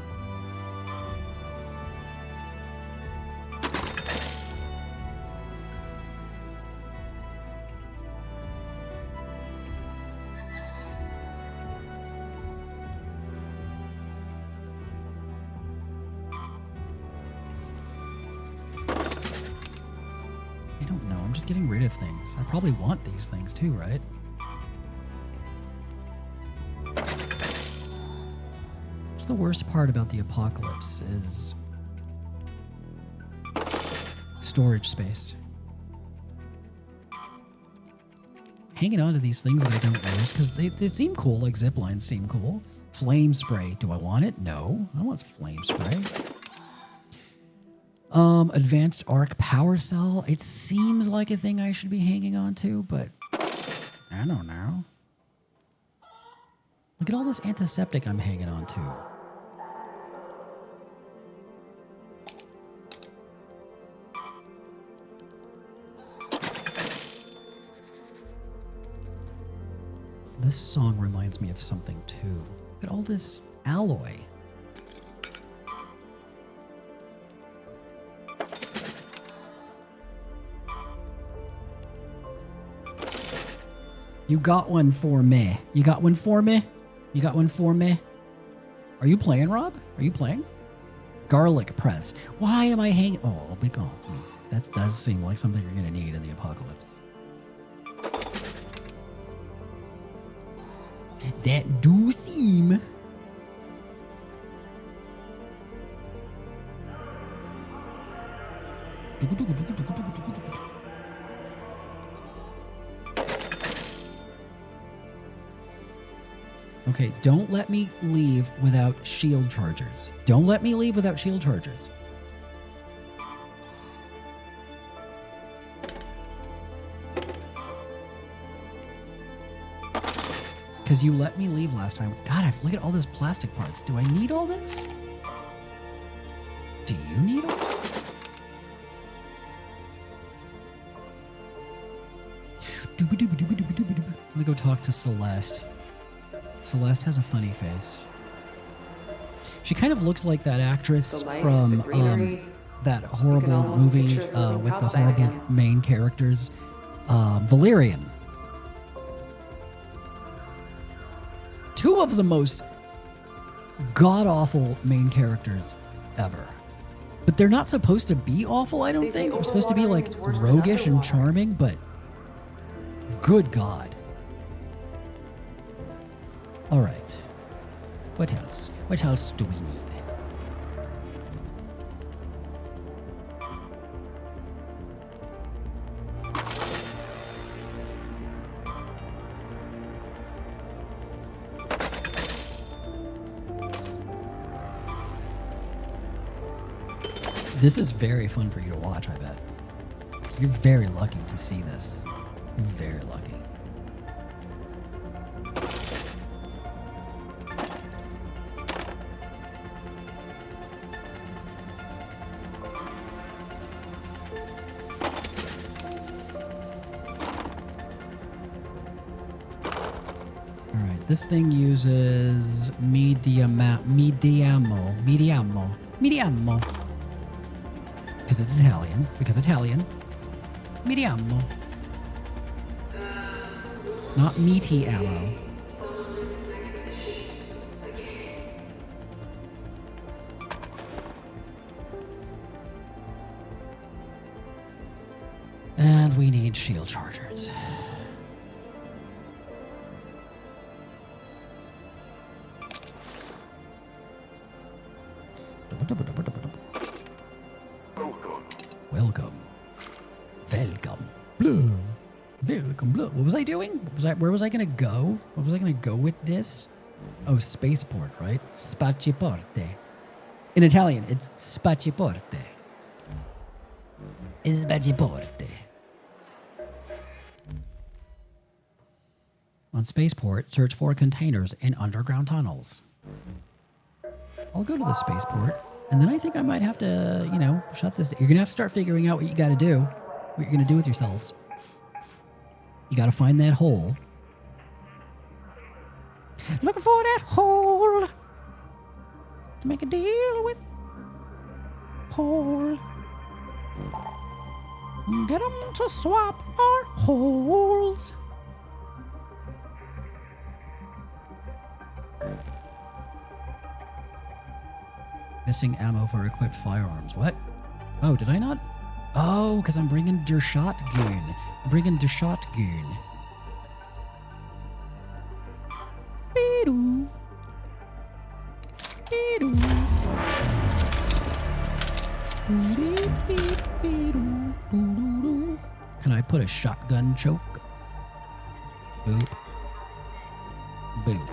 I don't know. I'm just getting rid of things. I probably want these things too, right? The worst part about the apocalypse is storage space. Hanging on to these things that I don't use because they seem cool, like zip lines seem cool. Flame spray, do I want it? No, I don't want flame spray. Advanced arc power cell. It seems like a thing I should be hanging on to, but I don't know. Look at all this antiseptic I'm hanging on to. This song reminds me of something too. Look at all this alloy. You got one for me. You got one for me? You got one for me? Are you playing, Rob? Are you playing? Garlic press. Why am I hanging? Oh, big oh. That does seem like something you're going to need in the apocalypse. That do seem. Okay, don't let me leave without shield chargers. Don't let me leave without shield chargers. Because you let me leave last time. God, look at all this plastic parts. Do I need all this? Do you need all this? I'm gonna go talk to Celeste. Celeste has a funny face. She kind of looks like that actress from that horrible movie with the horrible main characters, Valerian. Two of the most god-awful main characters ever. But they're not supposed to be awful, I don't think. They're supposed to be like roguish and charming, but good God. All right. What else? What else do we need? This is very fun for you to watch, I bet. You're very lucky to see this. You're very lucky. Alright, this thing uses mediamo. Because it's Italian. Mediamo. Not meaty ammo. And we need shield chargers. Welcome. What was I doing? Where was I gonna go? What was I gonna go with this? Oh, spaceport, right? Spaziporte. In Italian, it's spaziporte. Spaziporte. On spaceport, search for containers in underground tunnels. I'll go to the spaceport, and then I think I might have to, you know, shut this down. You're gonna have to start figuring out what you gotta do, what you're gonna do with yourselves. You gotta find that hole. Looking for that hole to make a deal with. Hole. Get them to swap our holes. Missing ammo for equipped firearms. What? Oh, did I not? Oh, because I'm bringing der shotgun. Beedoo. Beedoo. Can I put a shotgun choke? Boop. Boop.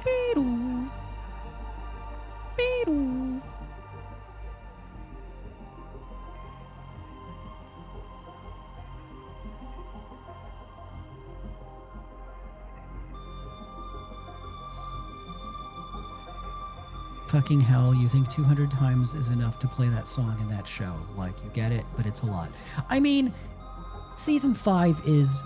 Beedoo. Beedoo. Fucking hell, you think 200 times is enough to play that song in that show. Like, you get it, but it's a lot. I mean, season 5 is...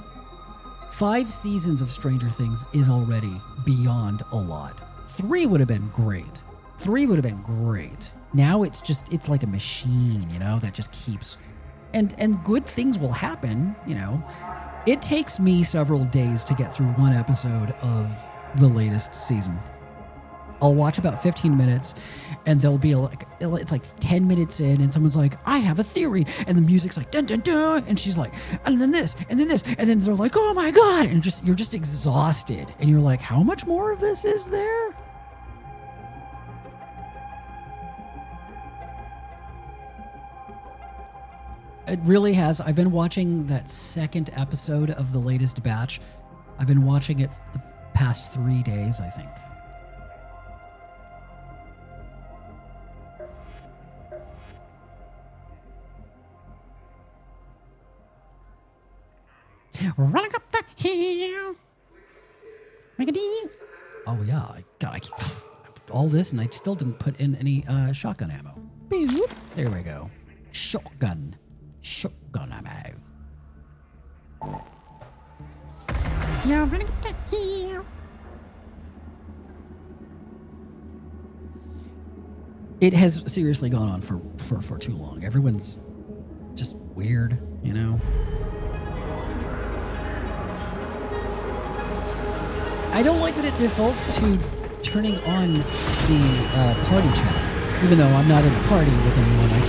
5 seasons of Stranger Things is already beyond a lot. 3 would have been great. 3 would have been great. Now it's just, it's like a machine, you know, that just keeps... And good things will happen, you know. It takes me several days to get through one episode of the latest season. I'll watch about 15 minutes and there'll be like, it's like 10 minutes in and someone's like, I have a theory. And the music's like, dun, dun, dun. And she's like, and then this, and then this. And then they're like, oh my God. And you're just exhausted. And you're like, how much more of this is there? It really has. I've been watching that second episode of the latest batch. I've been watching it the past 3 days, I think. Running up the hill. Make a deal. Oh yeah, I keep all this and I still didn't put in any shotgun ammo. Boop. There we go. Shotgun ammo. You're running up the hill. It has seriously gone on for too long. Everyone's just weird, you know. I don't like that it defaults to turning on the party chat. Even though I'm not in a party with anyone, I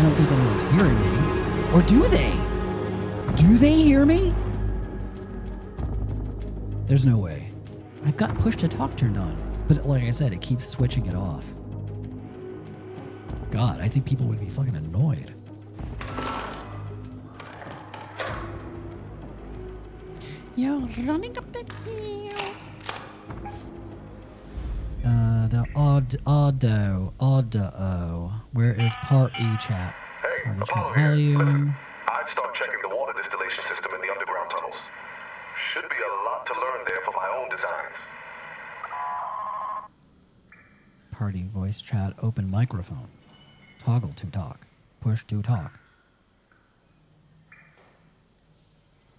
don't think anyone's hearing me. Or do they? Do they hear me? There's no way. I've got push to talk turned on. But like I said, it keeps switching it off. God, I think people would be fucking annoyed. You're running up the hill. Audio. Where is party chat? Hey, Party chat Apollo here. volume. I'd start checking the water distillation system in the underground tunnels. Should be a lot to learn there for my own designs. Party voice chat. Open microphone. Toggle to talk. Push to talk.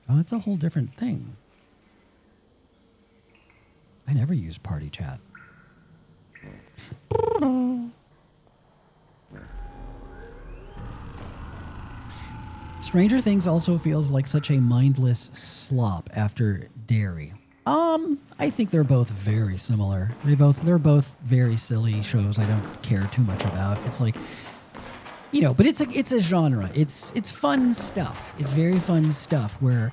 Oh, that's a whole different thing. I never use party chat. Stranger Things also feels like such a mindless slop after Dairy. I think they're both very similar. They're both very silly shows I don't care too much about. It's like, you know, but it's a genre. It's fun stuff. It's very fun stuff where,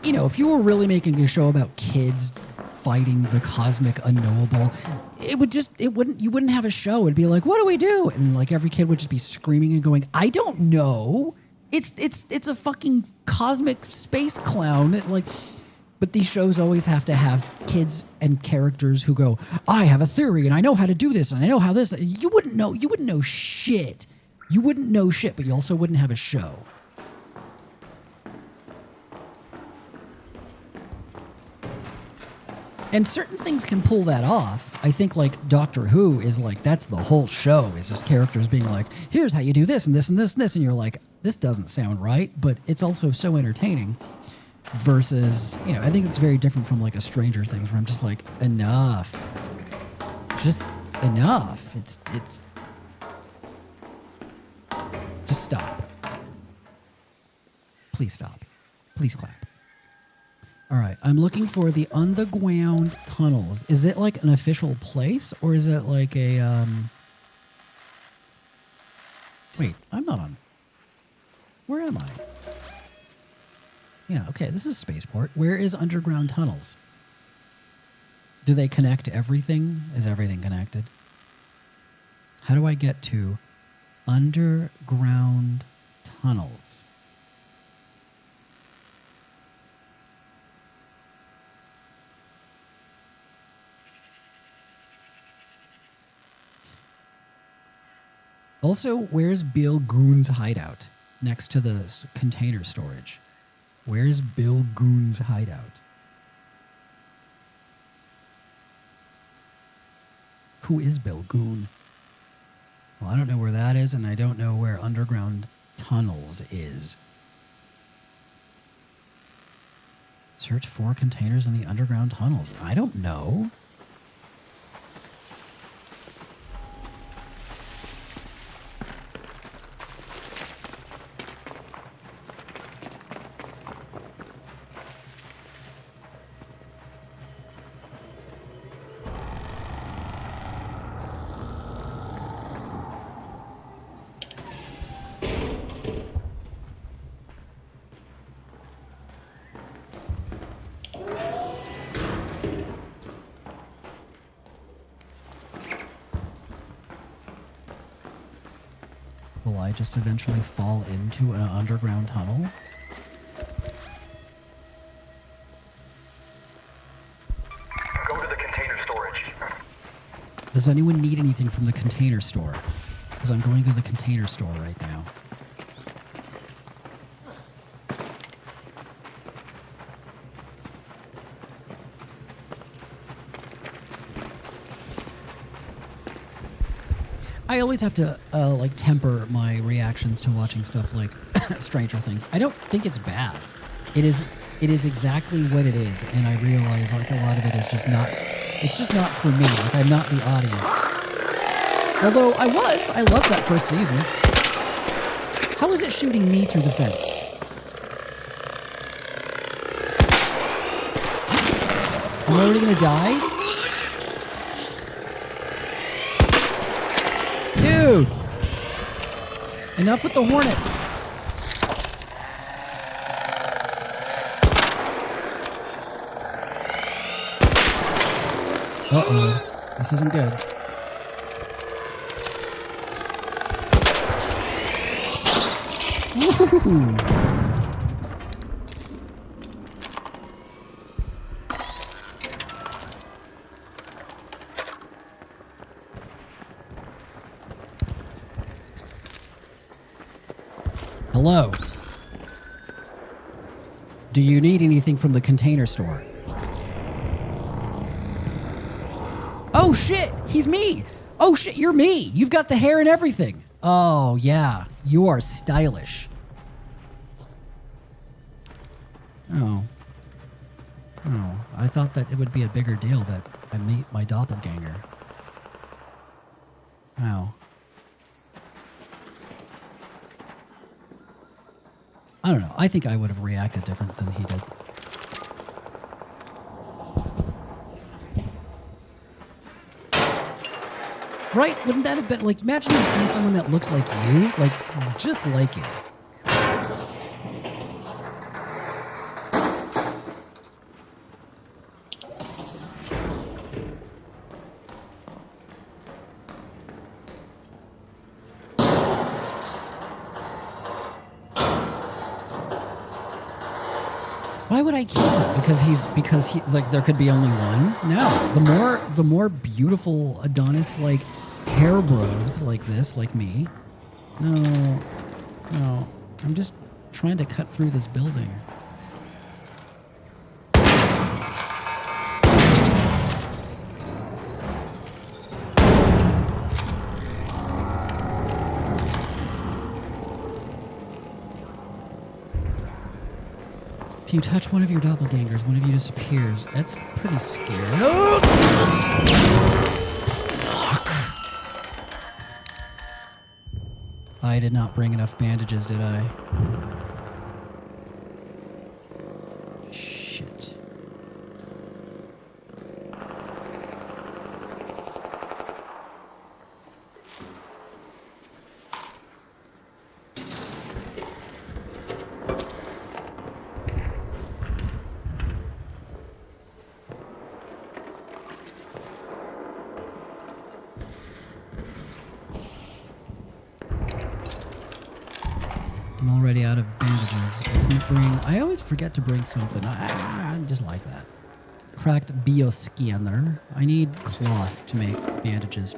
you know, if you were really making a show about kids fighting the cosmic unknowable, you wouldn't have a show. It'd be like, what do we do? And like every kid would just be screaming and going, I don't know. It's a fucking cosmic space clown. But these shows always have to have kids and characters who go, I have a theory and I know how to do this and I know how this. You wouldn't know shit. You wouldn't know shit, but you also wouldn't have a show. And certain things can pull that off. I think like Doctor Who is like, that's the whole show, is just characters being like, here's how you do this and this and this and this. And you're like, this doesn't sound right, but it's also so entertaining. Versus, you know, I think it's very different from like a Stranger Things where I'm just like, enough. Just enough. It's just stop. Please stop. Please clap. All right, I'm looking for the underground tunnels. Is it like an official place or is it like a Wait, I'm not on. Where am I? Yeah, okay, this is Spaceport. Where is underground tunnels? Do they connect everything? Is everything connected? How do I get to underground tunnels? Also, where's Bill Goon's hideout? Next to the container storage. Where's Bill Goon's hideout? Who is Bill Goon? Well, I don't know where that is, and I don't know where underground tunnels is. Search for containers in the underground tunnels. I don't know. Will I just eventually fall into an underground tunnel? Go to the container storage. Does anyone need anything from the container store? Because I'm going to the container store right now. I always have to like temper my reactions to watching stuff like Stranger Things. I don't think it's bad. It is exactly what it is, and I realize like a lot of it is just not. It's just not for me. Like I'm not the audience. Although I loved that first season. How is it shooting me through the fence? Am I already gonna die? Dude! Enough with the hornets. Uh-oh. This isn't good. Woo-hoo-hoo. Hello. Do you need anything from the container store? Oh shit, he's me. Oh shit, you're me. You've got the hair and everything. Oh yeah, you are stylish. Oh. Oh, I thought that it would be a bigger deal that I meet my doppelganger. Wow. I don't know. I think I would have reacted different than he did. Right? Wouldn't that have been like, imagine you see someone that looks like you, like just like you. Why would I kill him? Because he like there could be only one? No. The more beautiful Adonis like hair bros like this, like me. No. I'm just trying to cut through this building. If you touch one of your doppelgangers, one of you disappears. That's pretty scary. Oh! Fuck. I did not bring enough bandages, did I? Shit. I'm already out of bandages. I always forget to bring something. I'm just like that. Cracked bioscanner. I need cloth to make bandages.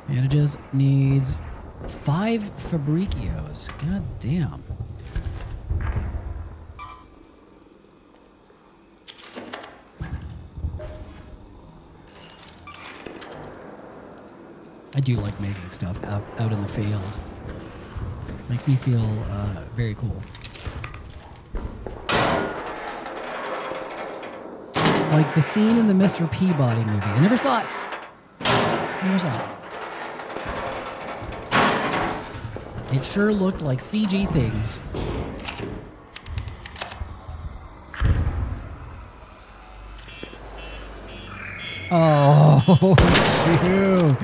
Bandages needs 5 Fabricios. God damn. I do like making stuff out in the field. Makes me feel very cool. Like the scene in the Mr. Peabody movie. I never saw it. Never saw it. It sure looked like CG things. Oh, shoot.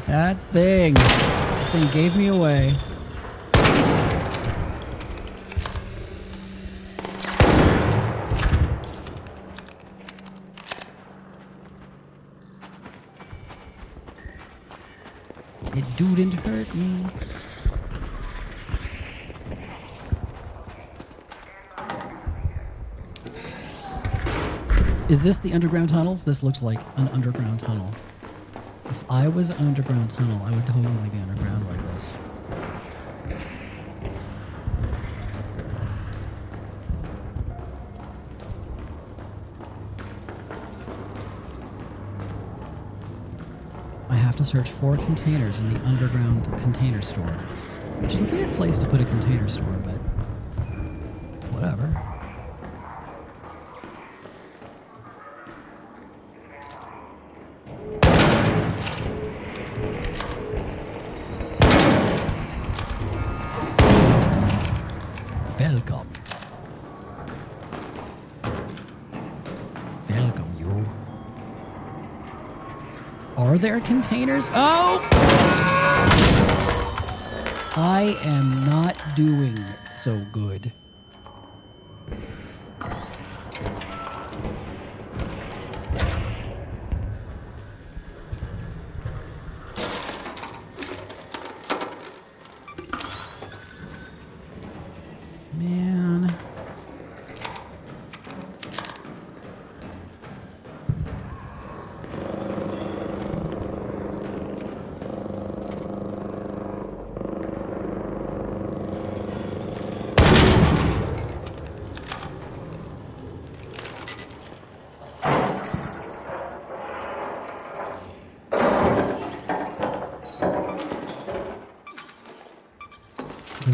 That thing gave me away. It didn't hurt me. Is this the underground tunnels? This looks like an underground tunnel. If I was an underground tunnel, I would totally be underground like this. I have to search for containers in the underground container store, which is a weird place to put a container store, but whatever. Welcome. Welcome, you. Are there containers? Oh! I am not doing so good.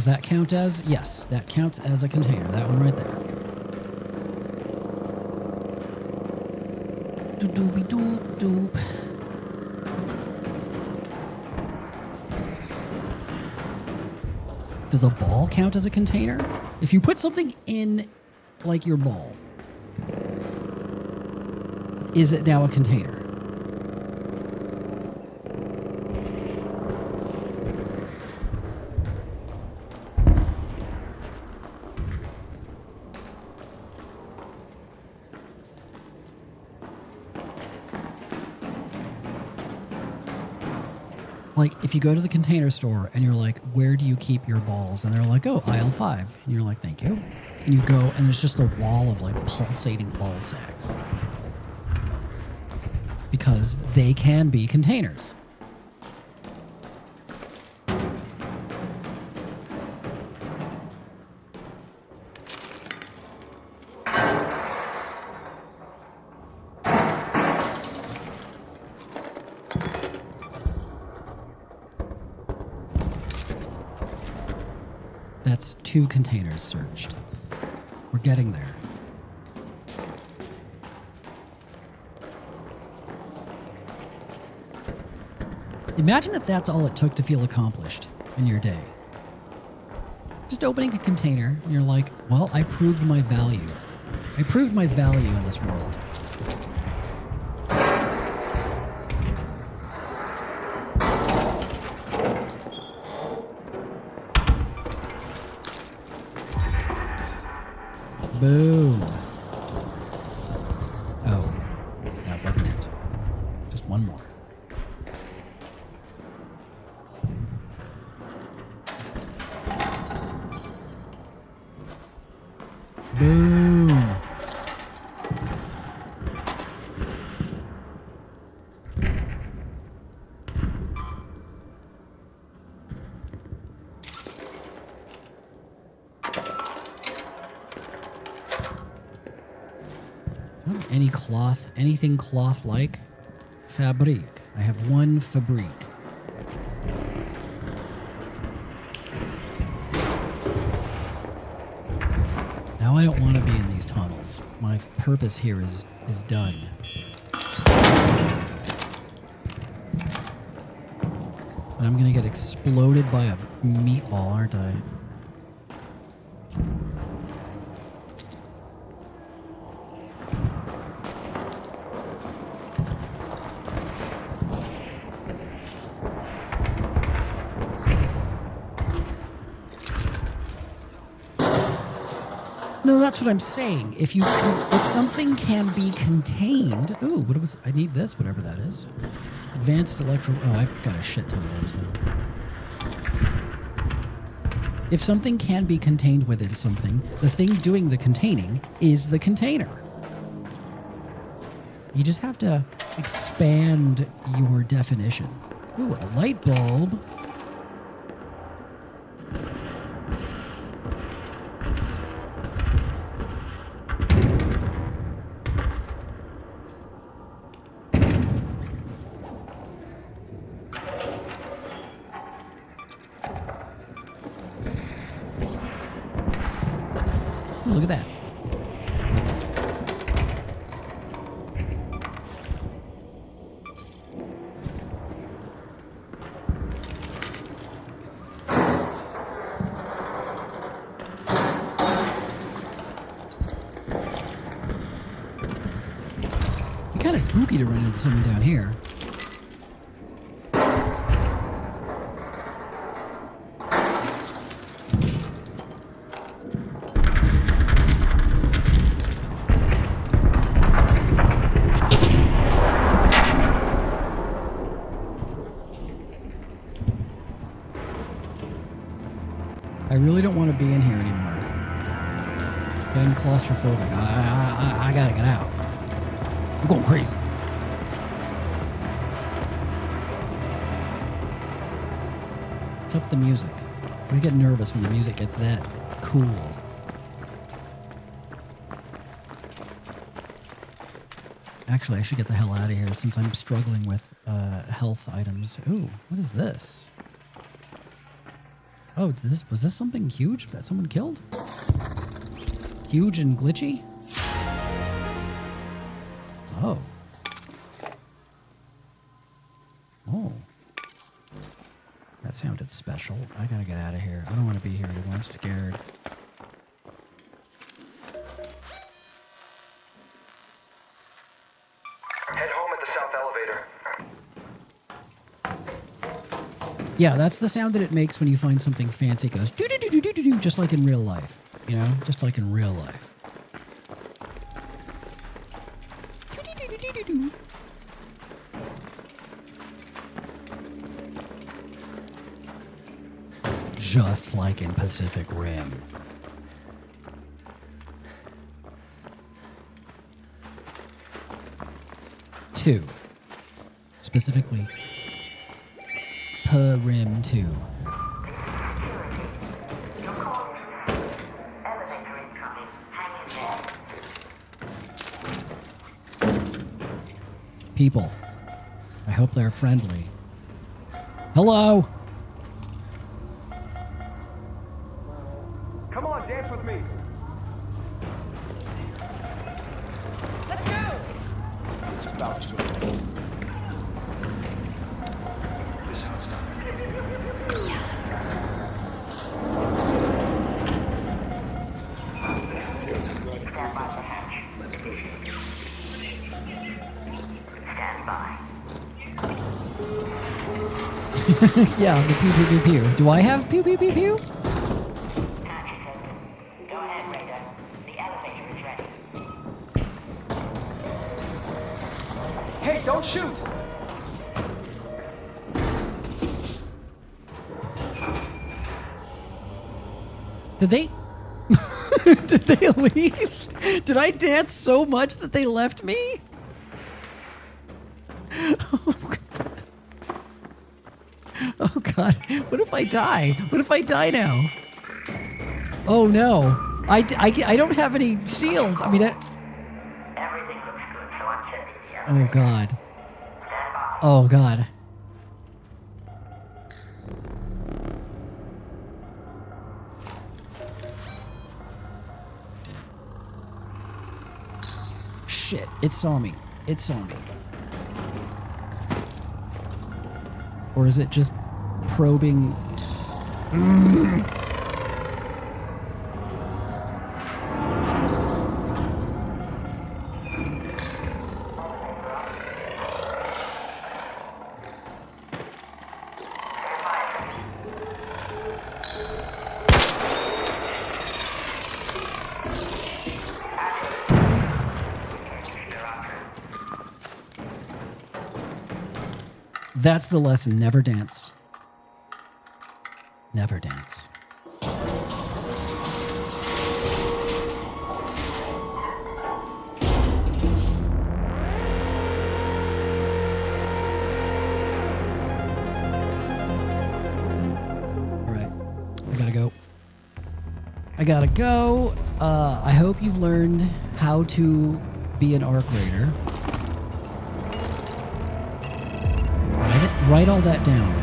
that count as? Yes, that counts as a container. That one right there. Doop doop doop. Does a ball count as a container? If you put something in, like your ball, is it now a container? Like, if you go to the container store and you're like, where do you keep your balls? And they're like, oh, aisle 5. And you're like, thank you. And you go, and there's just a wall of, like, pulsating ball sacks. Because they can be containers. That's 2 containers searched. We're getting there. Imagine if that's all it took to feel accomplished in your day. Just opening a container and you're like, well, I proved my value. I proved my value in this world. Boom. Oh, that wasn't it. Just one more. Boom. Any cloth, anything cloth-like? Fabrique. I have 1 fabrique. Now I don't want to be in these tunnels. My purpose here is done. And I'm gonna get exploded by a meatball, aren't I? No, that's what I'm saying. If something can be contained, ooh, what was? I need this, whatever that is. Advanced electro. Oh, I've got a shit ton of those now. If something can be contained within something, the thing doing the containing is the container. You just have to expand your definition. Ooh, a light bulb. Look at that. It's kind of spooky to run into someone down here. I really don't want to be in here anymore. Getting claustrophobic. I gotta get out. I'm going crazy. What's up with the music? I get nervous when the music gets that cool. Actually, I should get the hell out of here since I'm struggling with health items. Ooh, what is this? Oh, was this something huge that someone killed? Huge and glitchy? Oh. Oh. That sounded special. I gotta get out of here. I don't want to be here anymore. I'm scared. Head home at the south elevator. Yeah, that's the sound that it makes when you find something fancy. It goes do do do do do do do, just like in real life. You know, just like in real life. Do-do-do-do-do-do-do. Just like in Pacific Rim. Two. Specifically, Rim 2. People. I hope they're friendly. Hello? Come on, dance with me. Let's go! It's about to go. This sounds done. Yeah, let's go. Let's go to the right. Stand by for hatch. Let's go. Stand by. Yeah, the pew pew pew pew. Do I have pew pew pew pew? Hatch is open. Go ahead, Raider. The elevator is ready. Hey, don't shoot! Did they? Did they leave? Did I dance so much that they left me? Oh God. What if I die? What if I die now? Oh no. I don't have any shields. I mean, Everything looks good, so I'm checking the oh God. Stand by. Oh God. Shit, it saw me. It saw me. Or is it just probing? That's the lesson. Never dance. Never dance. All right. I gotta go. I gotta go. I hope you've learned how to be an arc raider. Write all that down.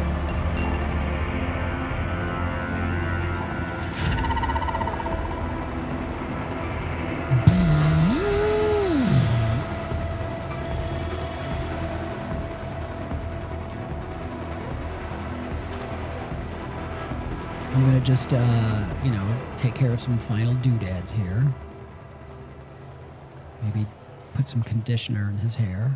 I'm gonna just, you know, take care of some final doodads here. Maybe put some conditioner in his hair.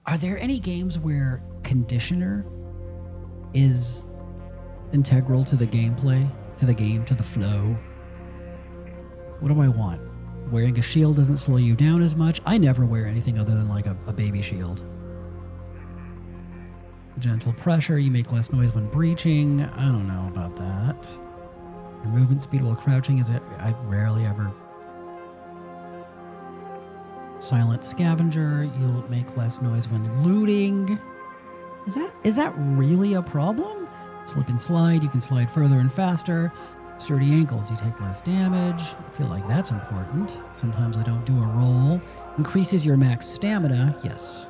Are there any games where conditioner is integral to the gameplay, to the game, to the flow? What do I want? Wearing a shield doesn't slow you down as much. I never wear anything other than like a baby shield. Gentle pressure, you make less noise when breaching. I don't know about that. Your movement speed while crouching I rarely ever. Silent scavenger, you'll make less noise when looting. Is that really a problem? Slip and slide, you can slide further and faster. Sturdy ankles, you take less damage. I feel like that's important. Sometimes I don't do a roll. Increases your max stamina, yes.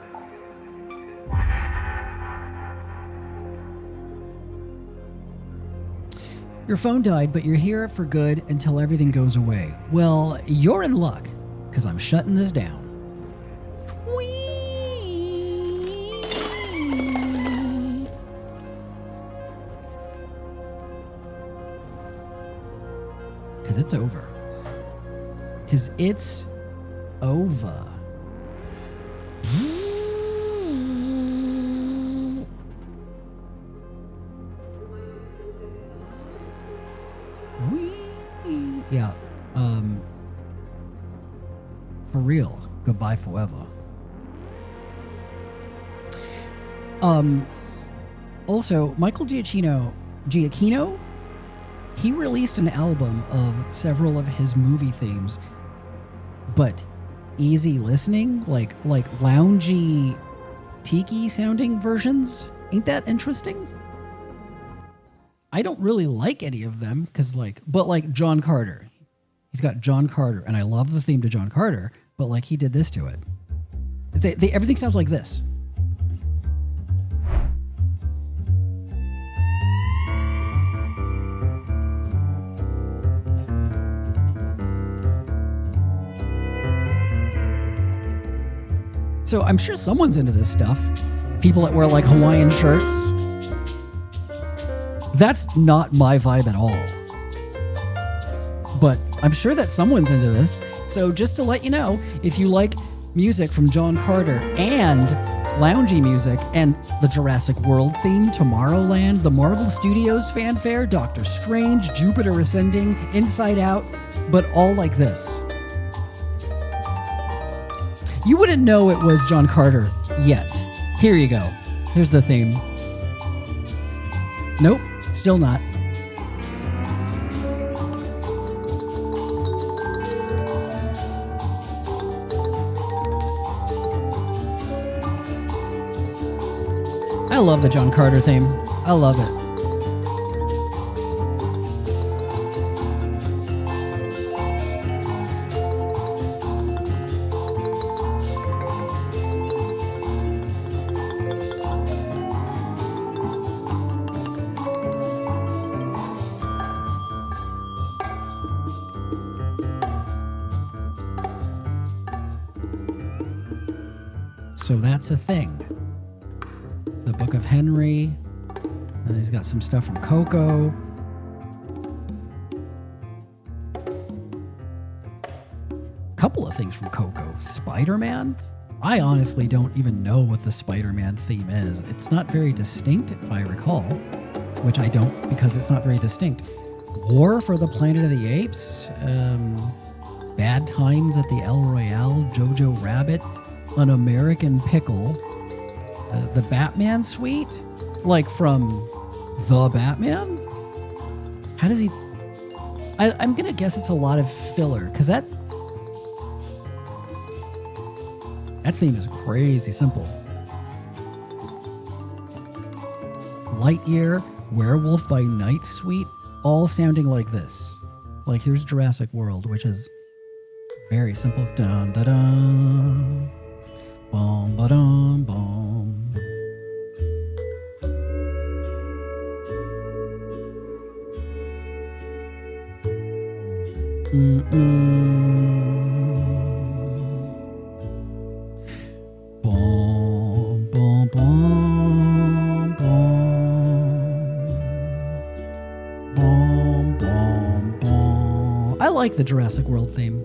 Your phone died, but you're here for good until everything goes away. Well, you're in luck, because I'm shutting this down. Because it's over. Because it's over. Yeah. For real. Goodbye forever. Also, Michael Giacchino, he released an album of several of his movie themes, but easy listening, like loungy, tiki sounding versions. Ain't that interesting? I don't really like any of them but like John Carter. He's got John Carter, and I love the theme to John Carter, but like he did this to it. Everything sounds like this. So I'm sure someone's into this stuff. People that wear like Hawaiian shirts. That's not my vibe at all. But I'm sure that someone's into this. So just to let you know, if you like music from John Carter and loungy music and the Jurassic World theme, Tomorrowland, the Marvel Studios fanfare, Doctor Strange, Jupiter Ascending, Inside Out, but all like this. You wouldn't know it was John Carter yet. Here you go. Here's the theme. Nope, still not. I love the John Carter theme. I love it. So that's a thing. The Book of Henry. And he's got some stuff from Coco. Couple of things from Coco. Spider-Man? I honestly don't even know what the Spider-Man theme is. It's not very distinct, if I recall. Which I don't, because it's not very distinct. War for the Planet of the Apes? Bad Times at the El Royale? Jojo Rabbit? An American Pickle? The Batman suite? Like from The Batman? How does he... I'm going to guess it's a lot of filler, because that theme is crazy simple. Lightyear, Werewolf by Night suite, all sounding like this. Like here's Jurassic World, which is very simple. Dun da dun. Bom ba dum bom. Bom bom bom bom. Bom bom bom. I like the Jurassic World theme.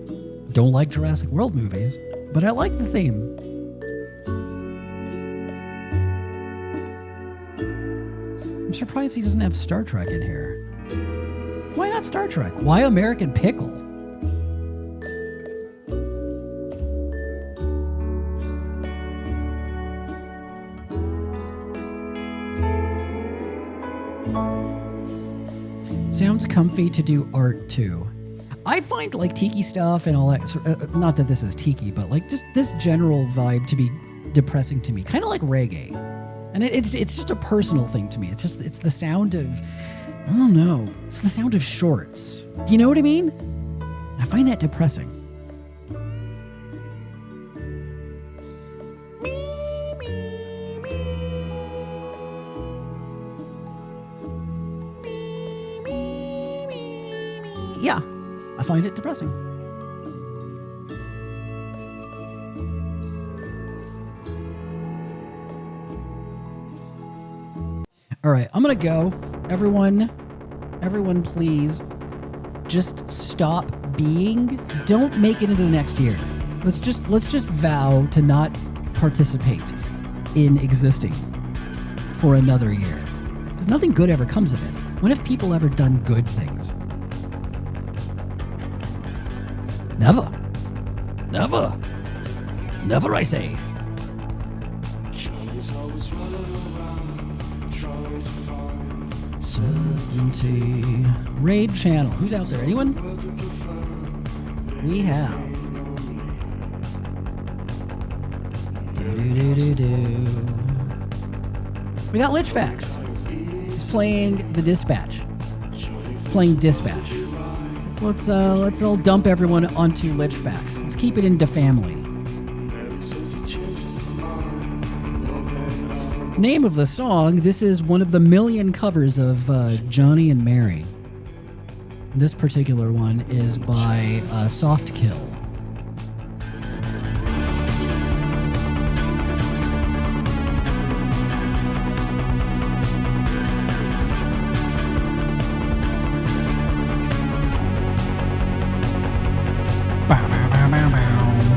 Don't like Jurassic World movies, but I like the theme. I'm surprised he doesn't have Star Trek in here. Why not Star Trek? Why American Pickle? Sounds comfy to do art too. I find like tiki stuff and all that, not that this is tiki, but like just this general vibe to be depressing to me, kind of like reggae. And it's just a personal thing to me. It's the sound of, I don't know, it's the sound of shorts. Do you know what I mean? I find that depressing. I find it depressing. All right, I'm gonna go. Everyone, please, just stop being. Don't make it into the next year. Let's just vow to not participate in existing for another year, because nothing good ever comes of it. When have people ever done good things? Never. Never. Never, I say. Certainty. Raid channel. Who's out there? Anyone? We have. We got Lichfax. He's playing the Dispatch. Playing Dispatch. Let's all dump everyone onto Lichfax. Let's keep it into family. Name of the song, this is one of the million covers of Johnny and Mary. This particular one is by Soft Kill.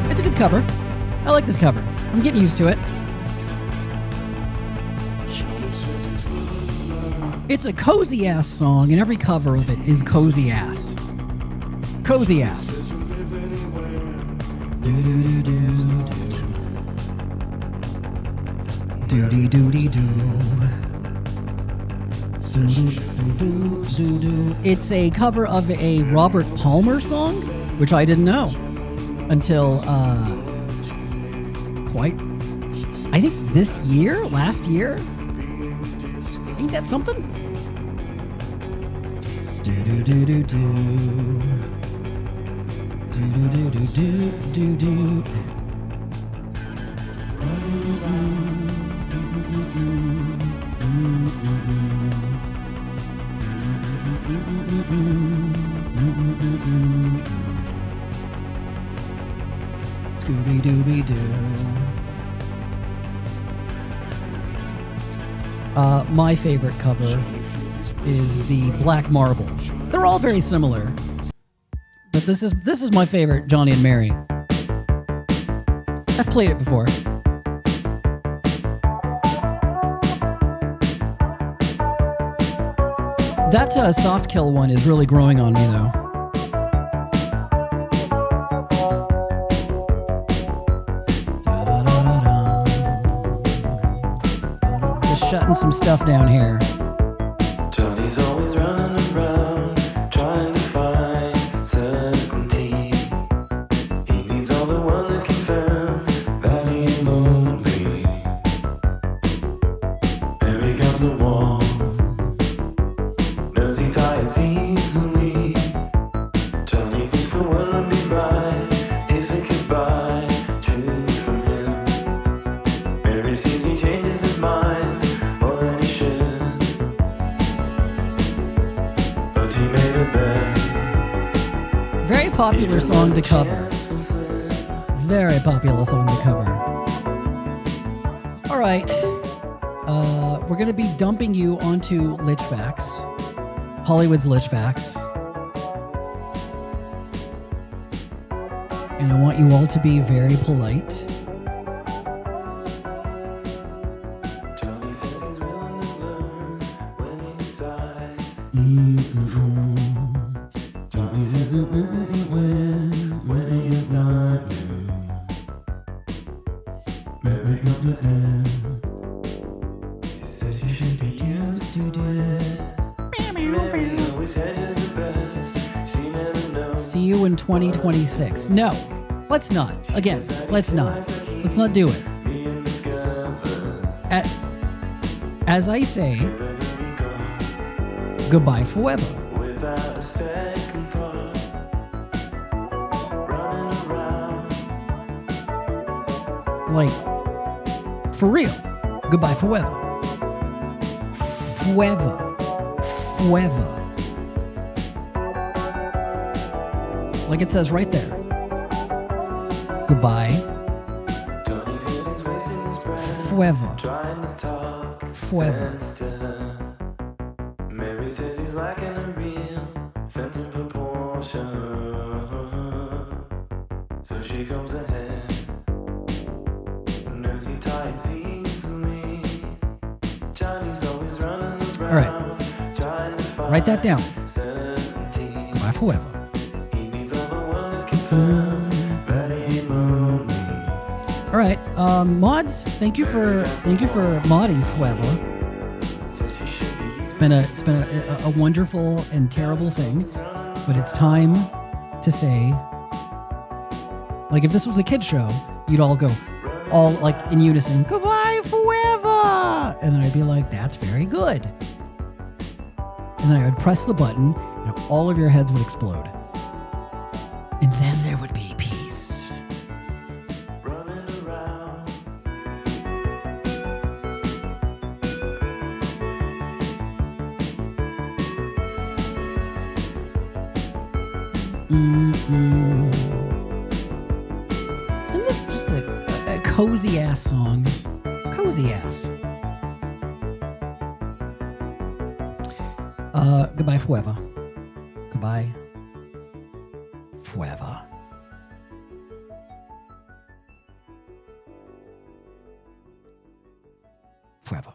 It's a good cover. I like this cover. I'm getting used to it. It's a cozy ass song, and every cover of it is cozy ass. Cozy ass. Doody doody doo. It's a cover of a Robert Palmer song, which I didn't know until I think this year, last year. Ain't that something? Do do do do do do do do do do. Scooby Dooby Doo. My favorite cover is the Black Marble. They're all very similar, but this is my favorite, Johnny and Mary. I've played it before. That Soft Kill one is really growing on me, though. Just shutting some stuff down here. Johnny's always running around, trying to find certainty. He needs all the one that confirm that he ain't lonely. Mary comes to walls, knows he tires easily. Johnny thinks the world would be bright if it could buy truth from him. Mary sees he changes his mind more than he should, but he made a bet. Very popular song to cover. Very popular song to cover. All right. We're going to be dumping you onto Lichfax. Hollywood's Lichfax. And I want you all to be very polite. Johnny says he's willing to learn when he decides. Johnny says he's willing to win when he's not to. Mary comes to end. She says she should be used to it. Mary always hedges her bets. She never knows. See you in 2026. No, let's not. Again, let's not. Let's not do it. As I say, goodbye forever. Without a second thought, running around. Like, for real. Goodbye forever. Forever. Forever. like it says right there. Goodbye. Forever. Forever. Mary says he's lacking a real sense of proportion. So she comes ahead. Knows he ties easily. Johnny's always running around. All right. Write that down. Goodbye forever. All right, mods. Thank you for modding forever. It's been a wonderful and terrible thing, but it's time to say, like, if this was a kid's show, you'd all go, all like in unison, goodbye forever, and then I'd be like, that's very good. And then I would press the button, and all of your heads would explode. And then there would be peace. And this is just a cozy ass song. Cozy ass. Goodbye forever. Goodbye forever. Forever.